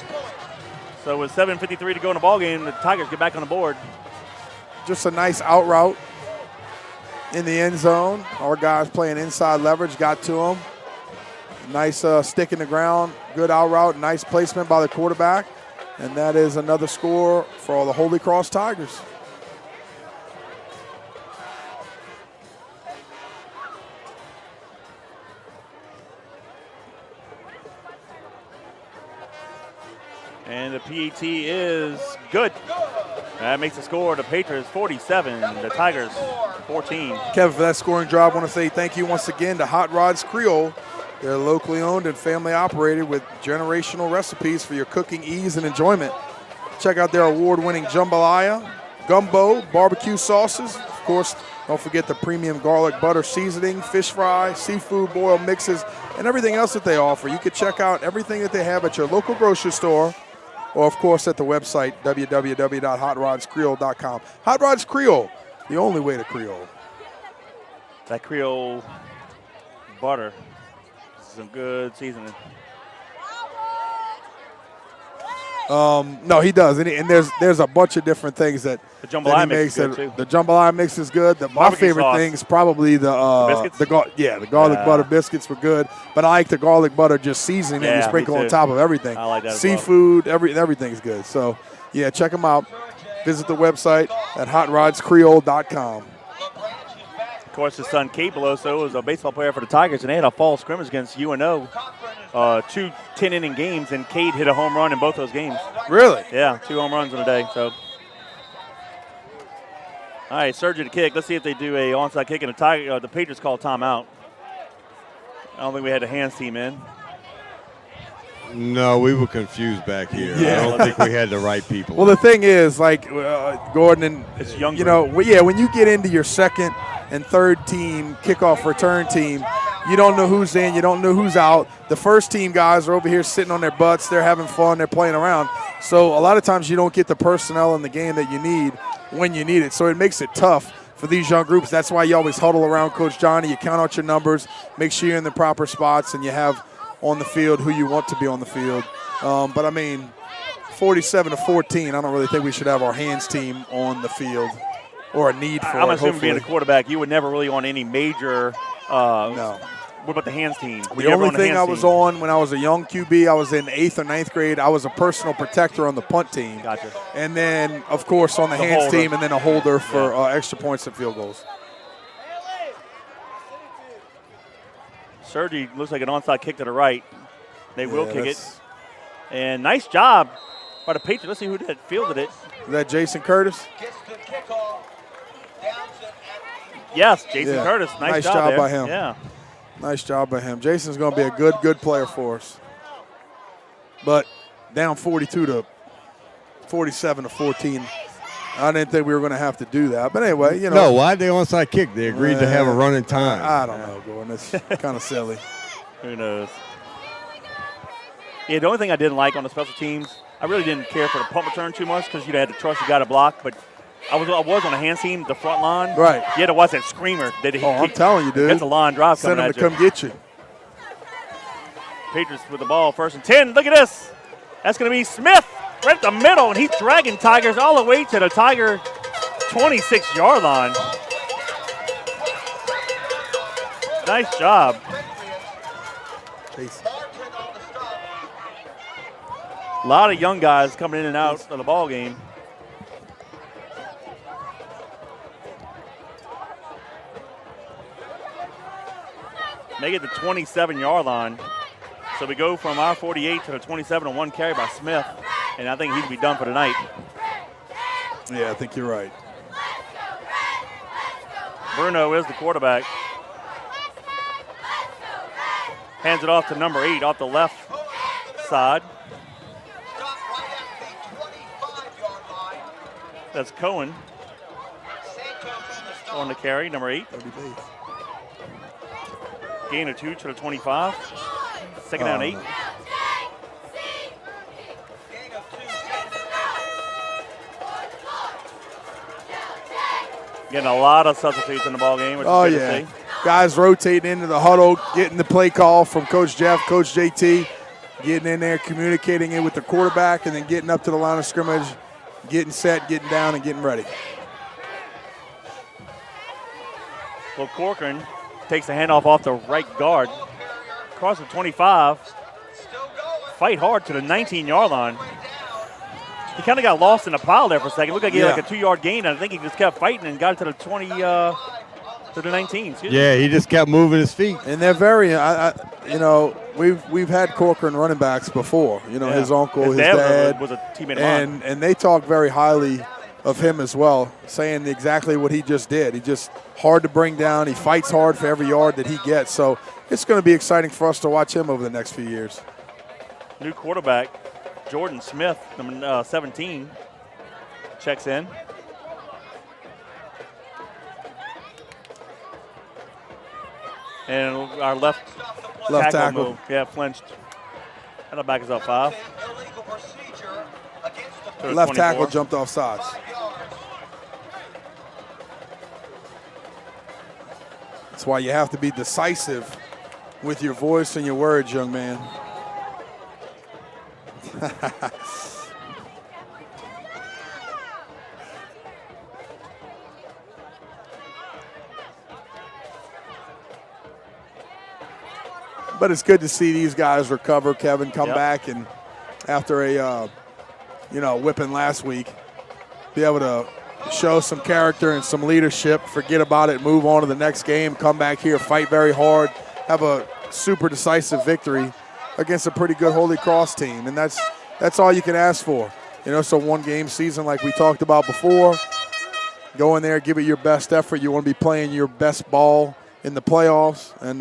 So with 7:53 to go in the ball game, the Tigers get back on the board.
Just a nice out route in the end zone. Our guys playing inside leverage, got to him. Nice stick in the ground, good out route, nice placement by the quarterback. And that is another score for the Holy Cross Tigers.
And the PAT is good. That makes the score the Patriots 47, the Tigers 14.
Kevin, for that scoring drive, I want to say thank you once again to Hot Rods Creole. They're locally owned and family operated with generational recipes for your cooking ease and enjoyment. Check out their award-winning jambalaya, gumbo, barbecue sauces. Of course, don't forget the premium garlic butter seasoning, fish fry, seafood boil mixes, and everything else that they offer. You can check out everything that they have at your local grocery store, or, of course, at the website, www.hotrodscreole.com. Hot Rods Creole, the only way to Creole.
That Creole butter, some good seasoning.
No, he does, and there's a bunch of different things that
the jambalaya mix is good too.
The jambalaya mix is good. My favorite thing is probably the garlic butter biscuits were good. But I like the garlic butter just seasoning that you sprinkle on top of everything.
I like that.
Seafood, everything's good. So yeah, check them out. Visit the website at hotrodscreole.com.
Of course, his son Kate Beloso is a baseball player for the Tigers, and they had a fall scrimmage against UNO. 2 10-inning games, and Cade hit a home run in both those games.
Really?
Yeah, 2 home runs in a day. So, all right, Sergio to kick. Let's see if they do a onside kick, and the Patriots call timeout. I don't think we had a hands team in.
No, we were confused back here.
Yeah.
I don't think we had the right people.
Well, the thing is, like Gordon and
it's younger.
When you get into your second and third team kickoff return team, you don't know who's in, you don't know who's out. The first team guys are over here sitting on their butts. They're having fun. They're playing around. So a lot of times you don't get the personnel in the game that you need when you need it. So it makes it tough for these young groups. That's why you always huddle around Coach Johnny. You count out your numbers, make sure you're in the proper spots, and you have on the field who you want to be on the field. But, I mean, 47-14, I don't really think we should have our hands team on the field or a need for it.
I'm assuming being a quarterback, you would never really on any major
no.
What about the hands team?
The only thing I was on when I was a young QB, I was in 8th or 9th grade, I was a personal protector on the punt team.
Gotcha.
And then, of course, on the hands
holder.
team, and then a holder for extra points and field goals.
Sergi looks like an onside kick to the right. They will kick it. And nice job by the Patriots. Let's see who that fielded it.
Is that Jason Curtis?
Gets the kickoff. Downs it at the
Yes, Jason
Yeah.
Curtis.
Nice
job
job
there.
by him.
Yeah.
Nice job by him. Jason's going to be a good player for us. But down 42 to 47 to 14. I didn't think we were going to have to do that. But anyway, you know.
No, why'd they onside kick? They agreed to have a running time.
I don't know, Gordon. It's kind of silly.
Who knows? Yeah, the only thing I didn't like on the special teams, I really didn't care for the punt return too much because you had to trust you got to block. But I was on the hand team, the front line.
Right.
You had to watch that screamer.
I'm telling you, dude.
That's a line drive
Send
coming
him
at
to
you.
come get you.
Patriots with the ball, 1st and 10. Look at this. That's going to be Smith right at the middle, and he's dragging Tigers all the way to the Tiger 26-yard line. Nice job.
Jason.
A lot of young guys coming in and out of the ball game. Make it the 27-yard line. So we go from our 48 to the 27 on one carry by Smith, and I think he'd be done for the night.
Yeah, I think you're right.
Bruno is the quarterback. Hands it off to number 8 off the left side. That's Cohen on the carry, number 8. Gain of 2 to the 25. Second down 8. Getting a lot of substitutes in the ball game, which is good to see.
Guys rotating into the huddle, getting the play call from Coach Jeff, Coach JT, getting in there, communicating it with the quarterback, and then getting up to the line of scrimmage, getting set, getting down, and getting ready.
Well, Corcoran takes the handoff off the right guard. Across the 25. Fight hard to the 19-yard line. He kind of got lost in the pile there for a second. Looked like he had like a 2-yard gain, and I think he just kept fighting and got it to the 20, to the 19.
Yeah, he just kept moving his feet.
And they're very, you know, we've had Corcoran running backs before. You know, his uncle, his dad
was a teammate of mine.
And they talk very highly of him as well, saying exactly what he just did. He just hard to bring down. He fights hard for every yard that he gets. So it's going to be exciting for us to watch him over the next few years.
New quarterback, Jordan Smith, number 17, checks in. And our left tackle move. Yeah, flinched. That'll back us up 5.
Left tackle jumped off sides. That's why you have to be decisive with your voice and your words, young man. But it's good to see these guys recover, Kevin, come back, and after a whipping last week, be able to show some character and some leadership, forget about it, move on to the next game, come back here, fight very hard, have a super decisive victory against a pretty good Holy Cross team, and that's all you can ask for. You know, so one game season like we talked about before. Go in there, give it your best effort. You want to be playing your best ball in the playoffs, and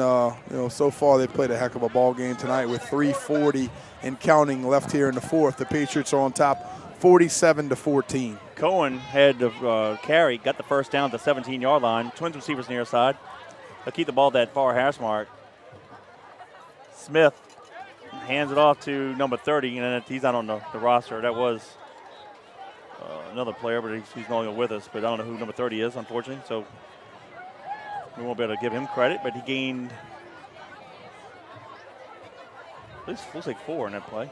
so far they've played a heck of a ball game tonight with 3:40 and counting left here in the fourth. The Patriots are on top, 47-14.
Cohen had the carry, got the first down at the 17-yard line. Twins receivers near side. They'll keep the ball at that far hash mark. Smith hands it off to number 30, and he's not on the roster. That was another player, but he's no longer with us. But I don't know who number 30 is, unfortunately. So we won't be able to give him credit, but he gained at least looks like 4 in that play.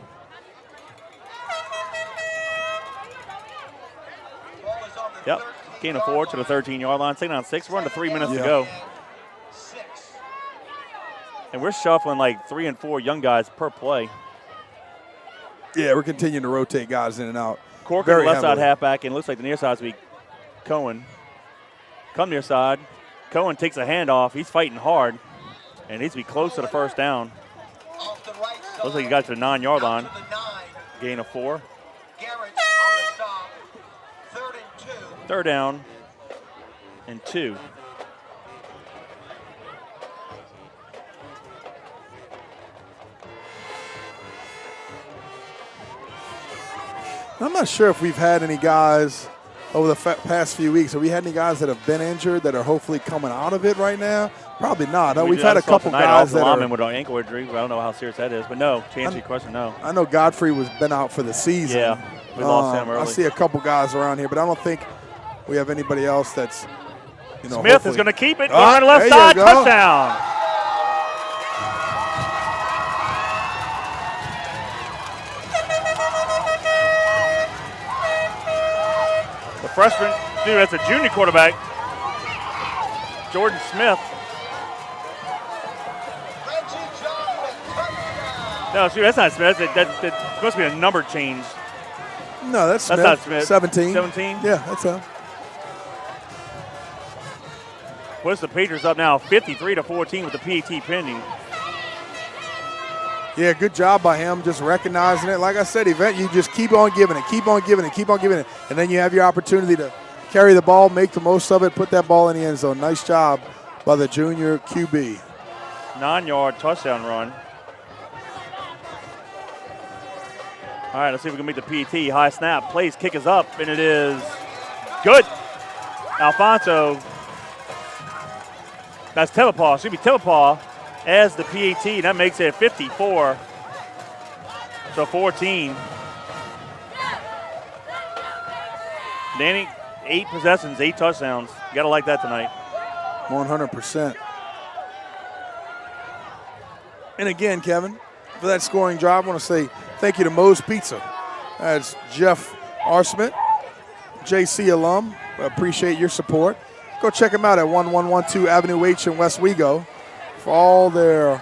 Yep, gain of 4 to the 13-yard line. 2-6. We're under 3 minutes to go. And we're shuffling like 3 and 4 young guys per play.
Yeah, we're continuing to rotate guys in and out.
Corcoran, left side halfback, and it looks like the near side's be Cohen. Come near side. Cohen takes a handoff. He's fighting hard, and needs to be close to the first down. Looks like he got to the 9-yard line. Gain of 4.
Garrett on the stop. 3rd and 2.
3rd down and 2.
I'm not sure if we've had any guys over the past few weeks. Have we had any guys that have been injured that are hopefully coming out of it right now? Probably not. We've had a couple guys that are
with an ankle injury. I don't know how serious that is, but no. To answer your question, no.
I know Godfrey was been out for the season.
Yeah, we lost him early.
I see a couple guys around here, but I don't think we have anybody else that's,
Smith is going to keep it.
On
the left side, touchdown. The freshman, that's a junior quarterback, Jordan Smith. No, that's not Smith. That's supposed to be a number change.
No, that's Smith.
That's not Smith.
17.
17?
Yeah, that's him.
What's the Patriots up now, 53-14 with the PAT pending.
Yeah, good job by him just recognizing it. Like I said, Yvette, you just keep on giving it, keep on giving it, keep on giving it. And then you have your opportunity to carry the ball, make the most of it, put that ball in the end zone. Nice job by the junior QB.
9-yard touchdown run. All right, let's see if we can make the PAT. High snap, plays, kick is up, and it is good. Alfonso. That's Tevapaw. Should be Tevapaw as the PAT. That makes it 54-14. Danny, 8 possessions, 8 touchdowns. You gotta like that tonight.
100%. And again, Kevin, for that scoring drive, I want to say thank you to Moe's Pizza. That's Jeff Arsmith, JC alum. I appreciate your support. Go check them out at 1112 Avenue H in West Wego for all their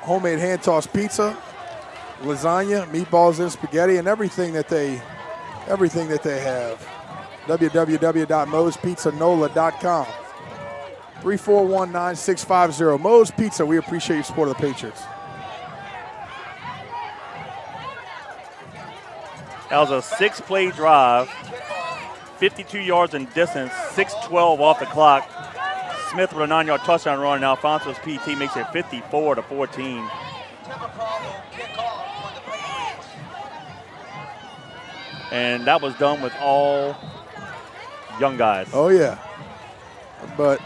homemade hand-tossed pizza, lasagna, meatballs and spaghetti, and everything that they have. www.moespizzanola.com. 341-9650. Moe's Pizza, we appreciate your support of the Patriots.
That was a 6-play drive, 52 yards in distance, 6:12 off the clock. Smith with a 9-yard touchdown run, and Alfonso's PT makes it 54-14. And that was done with all young guys.
Oh yeah, but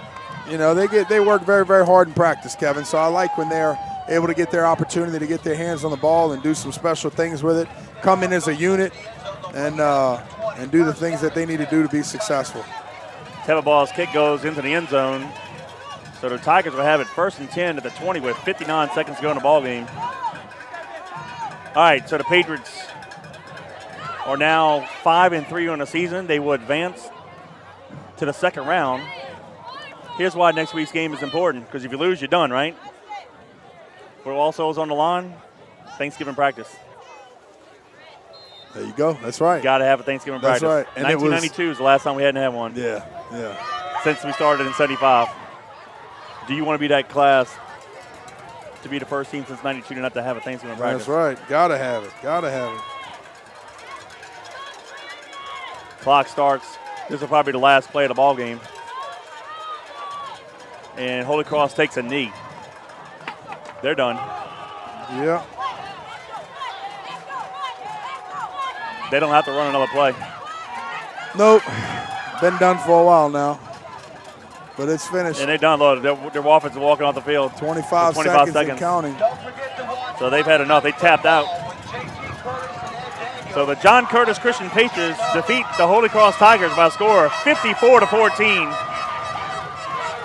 they work very, very hard in practice, Kevin. So I like when they're able to get their opportunity to get their hands on the ball and do some special things with it. Come in as a unit and do the things that they need to do to be successful.
Tevaball's kick goes into the end zone. So the Tigers will have it 1st and 10 at the 20 with 59 seconds to go in the ball game. All right, so the Patriots are now 5-3 on the season. They will advance to the second round. Here's why next week's game is important, because if you lose, you're done, right? What also is on the line? Thanksgiving practice.
There you go. That's right.
Got to have a Thanksgiving practice.
That's right. And
1992 is the last time we hadn't had one.
Yeah.
Since we started in 75. Do you want to be that class to be the first team since 92 to not to have a Thanksgiving practice?
That's right. Got to have it. Got to have it.
Clock starts. This will probably be the last play of the ball game. And Holy Cross takes a knee. They're done.
Yeah.
They don't have to run another play.
Nope. Been done for a while now. But it's finished.
And they're done. Look, their offense is walking off the field.
25 seconds and counting.
So they've had enough. They tapped out. So the John Curtis Christian Patriots defeat the Holy Cross Tigers by a score of 54-14.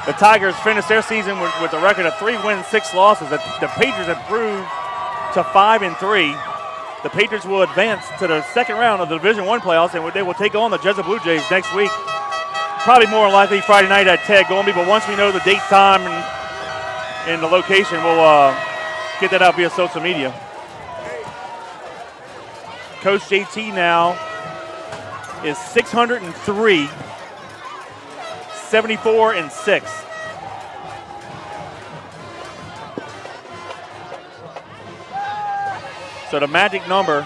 The Tigers finished their season with a record of 3 wins, 6 losses. The Patriots improved to 5-3. The Patriots will advance to the second round of the Division I playoffs, and they will take on the Jesup Blue Jays next week. Probably more likely Friday night at Ted Golby, but once we know the date, time, and the location, we'll get that out via social media. Coach JT now is 603, 74-6. So the magic number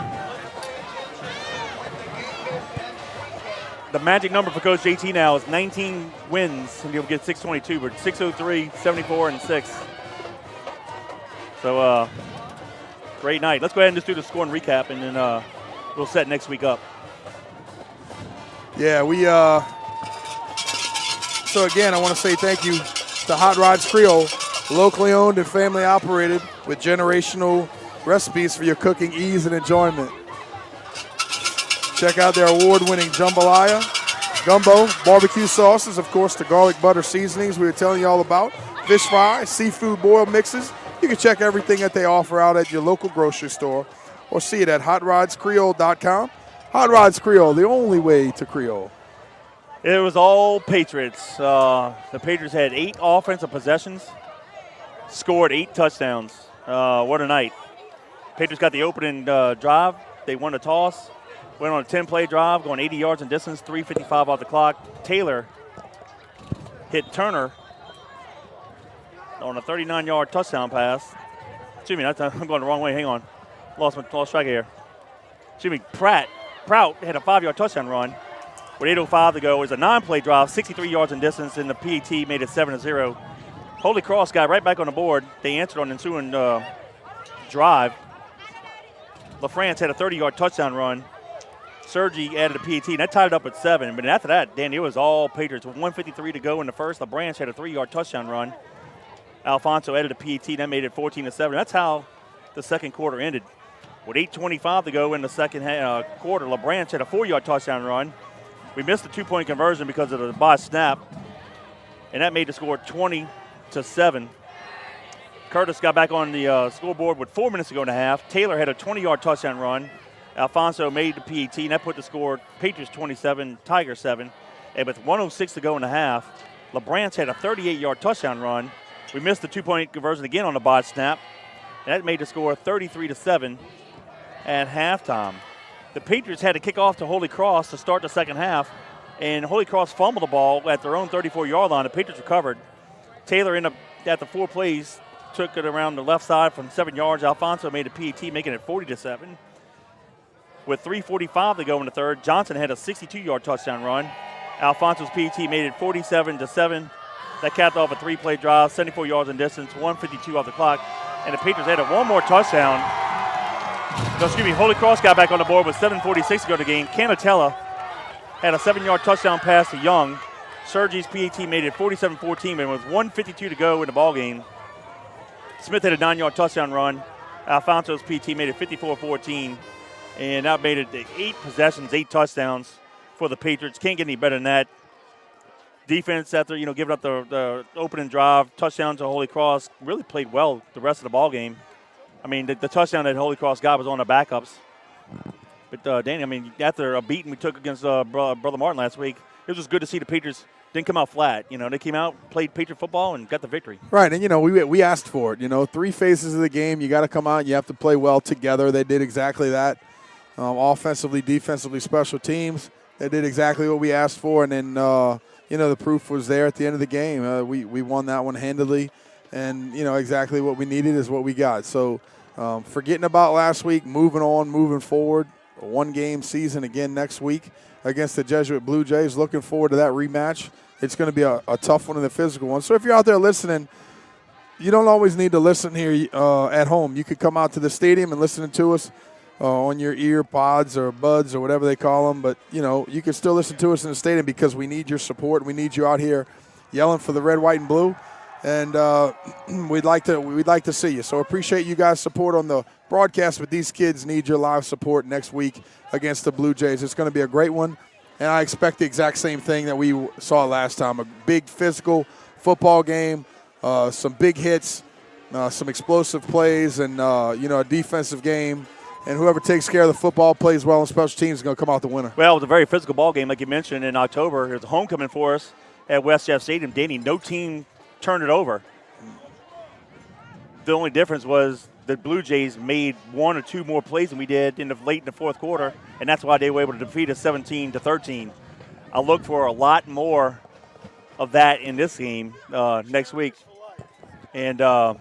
The magic number for Coach JT now is 19 wins, and he'll get 622, but 603, 74, and 6. So, great night. Let's go ahead and just do the score and recap, and then we'll set next week up.
Yeah, so again, I want to say thank you to Hot Rods Creole, locally owned and family operated with generational recipes for your cooking ease and enjoyment. Check out their award-winning jambalaya, gumbo, barbecue sauces, of course, the garlic butter seasonings we were telling you all about, fish fry, seafood boil mixes. You can check everything that they offer out at your local grocery store or see it at hotrodscreole.com. Hot Rods Creole, the only way to Creole.
It was all Patriots. The Patriots had 8 offensive possessions, scored 8 touchdowns. What a night. Patriots got the opening drive. They won the toss. Went on a 10-play drive, going 80 yards in distance, 3:55 off the clock. Taylor hit Turner on a 39-yard touchdown pass. Excuse me, I'm going the wrong way. Hang on. Lost track here. Excuse me, Prout had a 5-yard touchdown run with 8:05 to go. It was a 9-play drive, 63 yards in distance, and the PAT made it 7-0. Holy Cross got right back on the board. They answered on the ensuing drive. LaFrance had a 30-yard touchdown run. Sergi added a PAT, and that tied it up at 7. But after that, Danny, it was all Patriots. With 1:53 to go in the first, LaBranch had a 3-yard touchdown run. Alfonso added a PAT, and that made it 14-7. That's how the second quarter ended. With 8:25 to go in the second quarter, LaBranch had a 4-yard touchdown run. We missed the 2-point conversion because of the botched snap, and that made the score 20-7. Curtis got back on the scoreboard with 4 minutes to go in the half. Taylor had a 20-yard touchdown run. Alfonso made the PAT, and that put the score Patriots 27, Tigers 7. And with 1:06 to go in the half, LaBranch had a 38-yard touchdown run. We missed the 2-point conversion again on the botched snap, and that made the score 33-7 at halftime. The Patriots had to kick off to Holy Cross to start the second half, and Holy Cross fumbled the ball at their own 34-yard line. The Patriots recovered. Taylor ended up at the 4 plays, took it around the left side from 7 yards. Alfonso made a PAT, making it 40-7. With 3:45 to go in the third, Johnson had a 62-yard touchdown run. Alfonso's PAT made it 47-7. That capped off a 3-play drive, 74 yards in distance, 1:52 off the clock. And the Patriots added one more touchdown. No, excuse me, Holy Cross got back on the board with 7:46 to go in the game. Canatella had a 7-yard touchdown pass to Young. Sergi's PAT made it 47-14, and with 1:52 to go in the ballgame, Smith had a 9-yard touchdown run. Alfonso's PT made it 54-14, and that made it 8 possessions, 8 touchdowns for the Patriots. Can't get any better than that. Defense, after giving up the opening drive, touchdown to Holy Cross, really played well the rest of the ball game. I mean, the touchdown that Holy Cross got was on the backups. But Danny, I mean, after a beating we took against Brother Martin last week, it was just good to see the Patriots didn't come out flat. They came out, played Patriot football, and got the victory.
Right, and we asked for it. 3 phases of the game, you got to come out and you have to play well together. They did exactly that. Offensively, defensively, special teams, they did exactly what we asked for, and then the proof was there at the end of the game. We won that one handily, and exactly what we needed is what we got. So forgetting about last week, moving on, moving forward. A 1-game season again next week against the Jesuit Blue Jays. Looking forward to that rematch. It's going to be a tough one and a physical one. So if you're out there listening, you don't always need to listen here at home. You could come out to the stadium and listen to us on your ear pods or buds or whatever they call them. But, you can still listen to us in the stadium because we need your support. We need you out here yelling for the red, white, and blue. And we'd like to see you. So appreciate you guys' support on the broadcast, but these kids need your live support next week against the Blue Jays. It's going to be a great one, and I expect the exact same thing that we saw last time, a big physical football game, some big hits, some explosive plays, and a defensive game. And whoever takes care of the football, plays well on special teams, is going to come out the winner.
Well, it was a very physical ball game, like you mentioned, in October. It was a homecoming for us at West Jeff Stadium. Danny, no team turned it over. The only difference was the Blue Jays made 1 or 2 more plays than we did late in the fourth quarter, and that's why they were able to defeat us 17-13. I look for a lot more of that in this game next week. And, I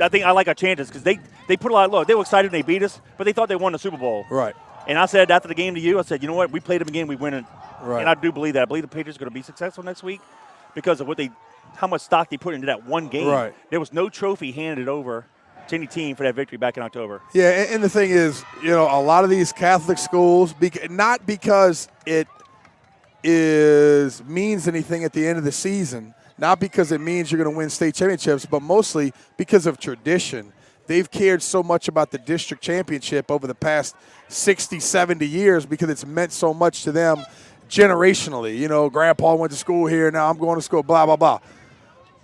think I like our chances because they put a lot of look. They were excited when they beat us, but they thought they won the Super Bowl.
Right.
And I said after the game to you, I said, you know what? We played them again. We win it.
Right.
And I do believe that. I believe the Patriots are going to be successful next week because of how much stock they put into that one game.
Right.
There was no trophy handed over to any team for that victory back in October.
Yeah, and the thing is, a lot of these Catholic schools, not because it means anything at the end of the season, not because it means you're going to win state championships, but mostly because of tradition. They've cared so much about the district championship over the past 60, 70 years because it's meant so much to them generationally. Grandpa went to school here, now I'm going to school, blah, blah, blah.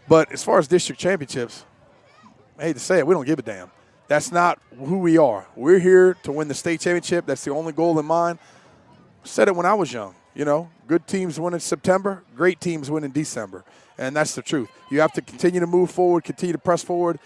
But as far as district championships, I hate to say it, we don't give a damn. That's not who we are. We're here to win the state championship. That's the only goal in mind. Said it when I was young. Good teams win in September, great teams win in December. And that's the truth. You have to continue to move forward, continue to press forward,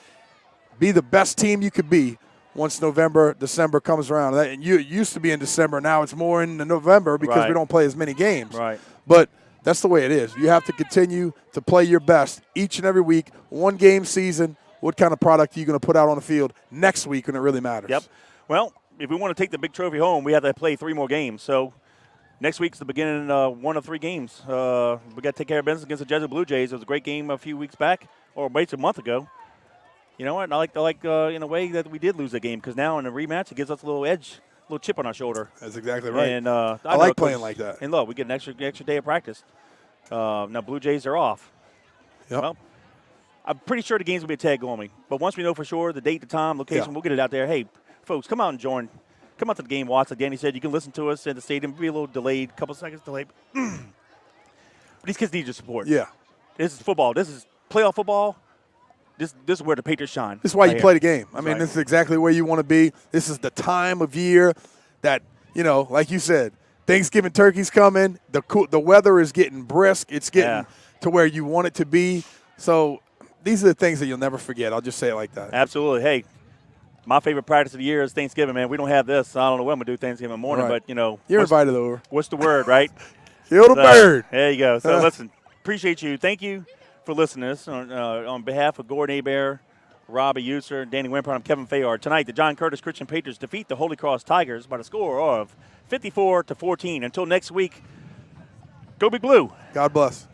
be the best team you could be once November, December comes around. It used to be in December. Now it's more in November because we don't play as many games.
Right.
But that's the way it is. You have to continue to play your best each and every week. One game season. What kind of product are you going to put out on the field next week when it really matters?
Yep. Well, if we want to take the big trophy home, we have to play 3 more games. So next week's the beginning of 1 of 3 games. We got to take care of business against the Jesuit Blue Jays. It was a great game a few weeks back, or maybe a month ago. You know what? I like in a way that we did lose the game because now in the rematch it gives us a little edge, a little chip on our shoulder.
That's exactly right.
And
I like playing like that.
And look, we get an extra day of practice. Now Blue Jays are off.
Yep.
Well, I'm pretty sure the game's will be a tag going. But once we know for sure the date, the time, location, we'll get it out there. Hey, folks, come out and join. Come out to the game, watch. Like Danny said, you can listen to us in the stadium. It'll be a little delayed, a couple seconds delayed. But these kids need your support.
Yeah.
This is football. This is playoff football. This is where the Patriots shine.
This is why you play the game.
That's
This is exactly where you want to be. This is the time of year that, like you said, Thanksgiving turkey's coming. The weather is getting brisk. It's getting to where you want it to be. So these are the things that you'll never forget. I'll just say it like that.
Absolutely. Hey, my favorite practice of the year is Thanksgiving, man. We don't have this. I don't know what I'm going to do Thanksgiving morning,
Right.
but,
You're invited over.
What's the word, right?
Kill the bird.
There you go. So, listen, appreciate you. Thank you for listening to us. On behalf of Gordon Hebert, Robbie User, Danny Wimpert, I'm Kevin Fayard. Tonight, the John Curtis Christian Patriots defeat the Holy Cross Tigers by the score of 54-14. Until next week, go Big Blue.
God bless.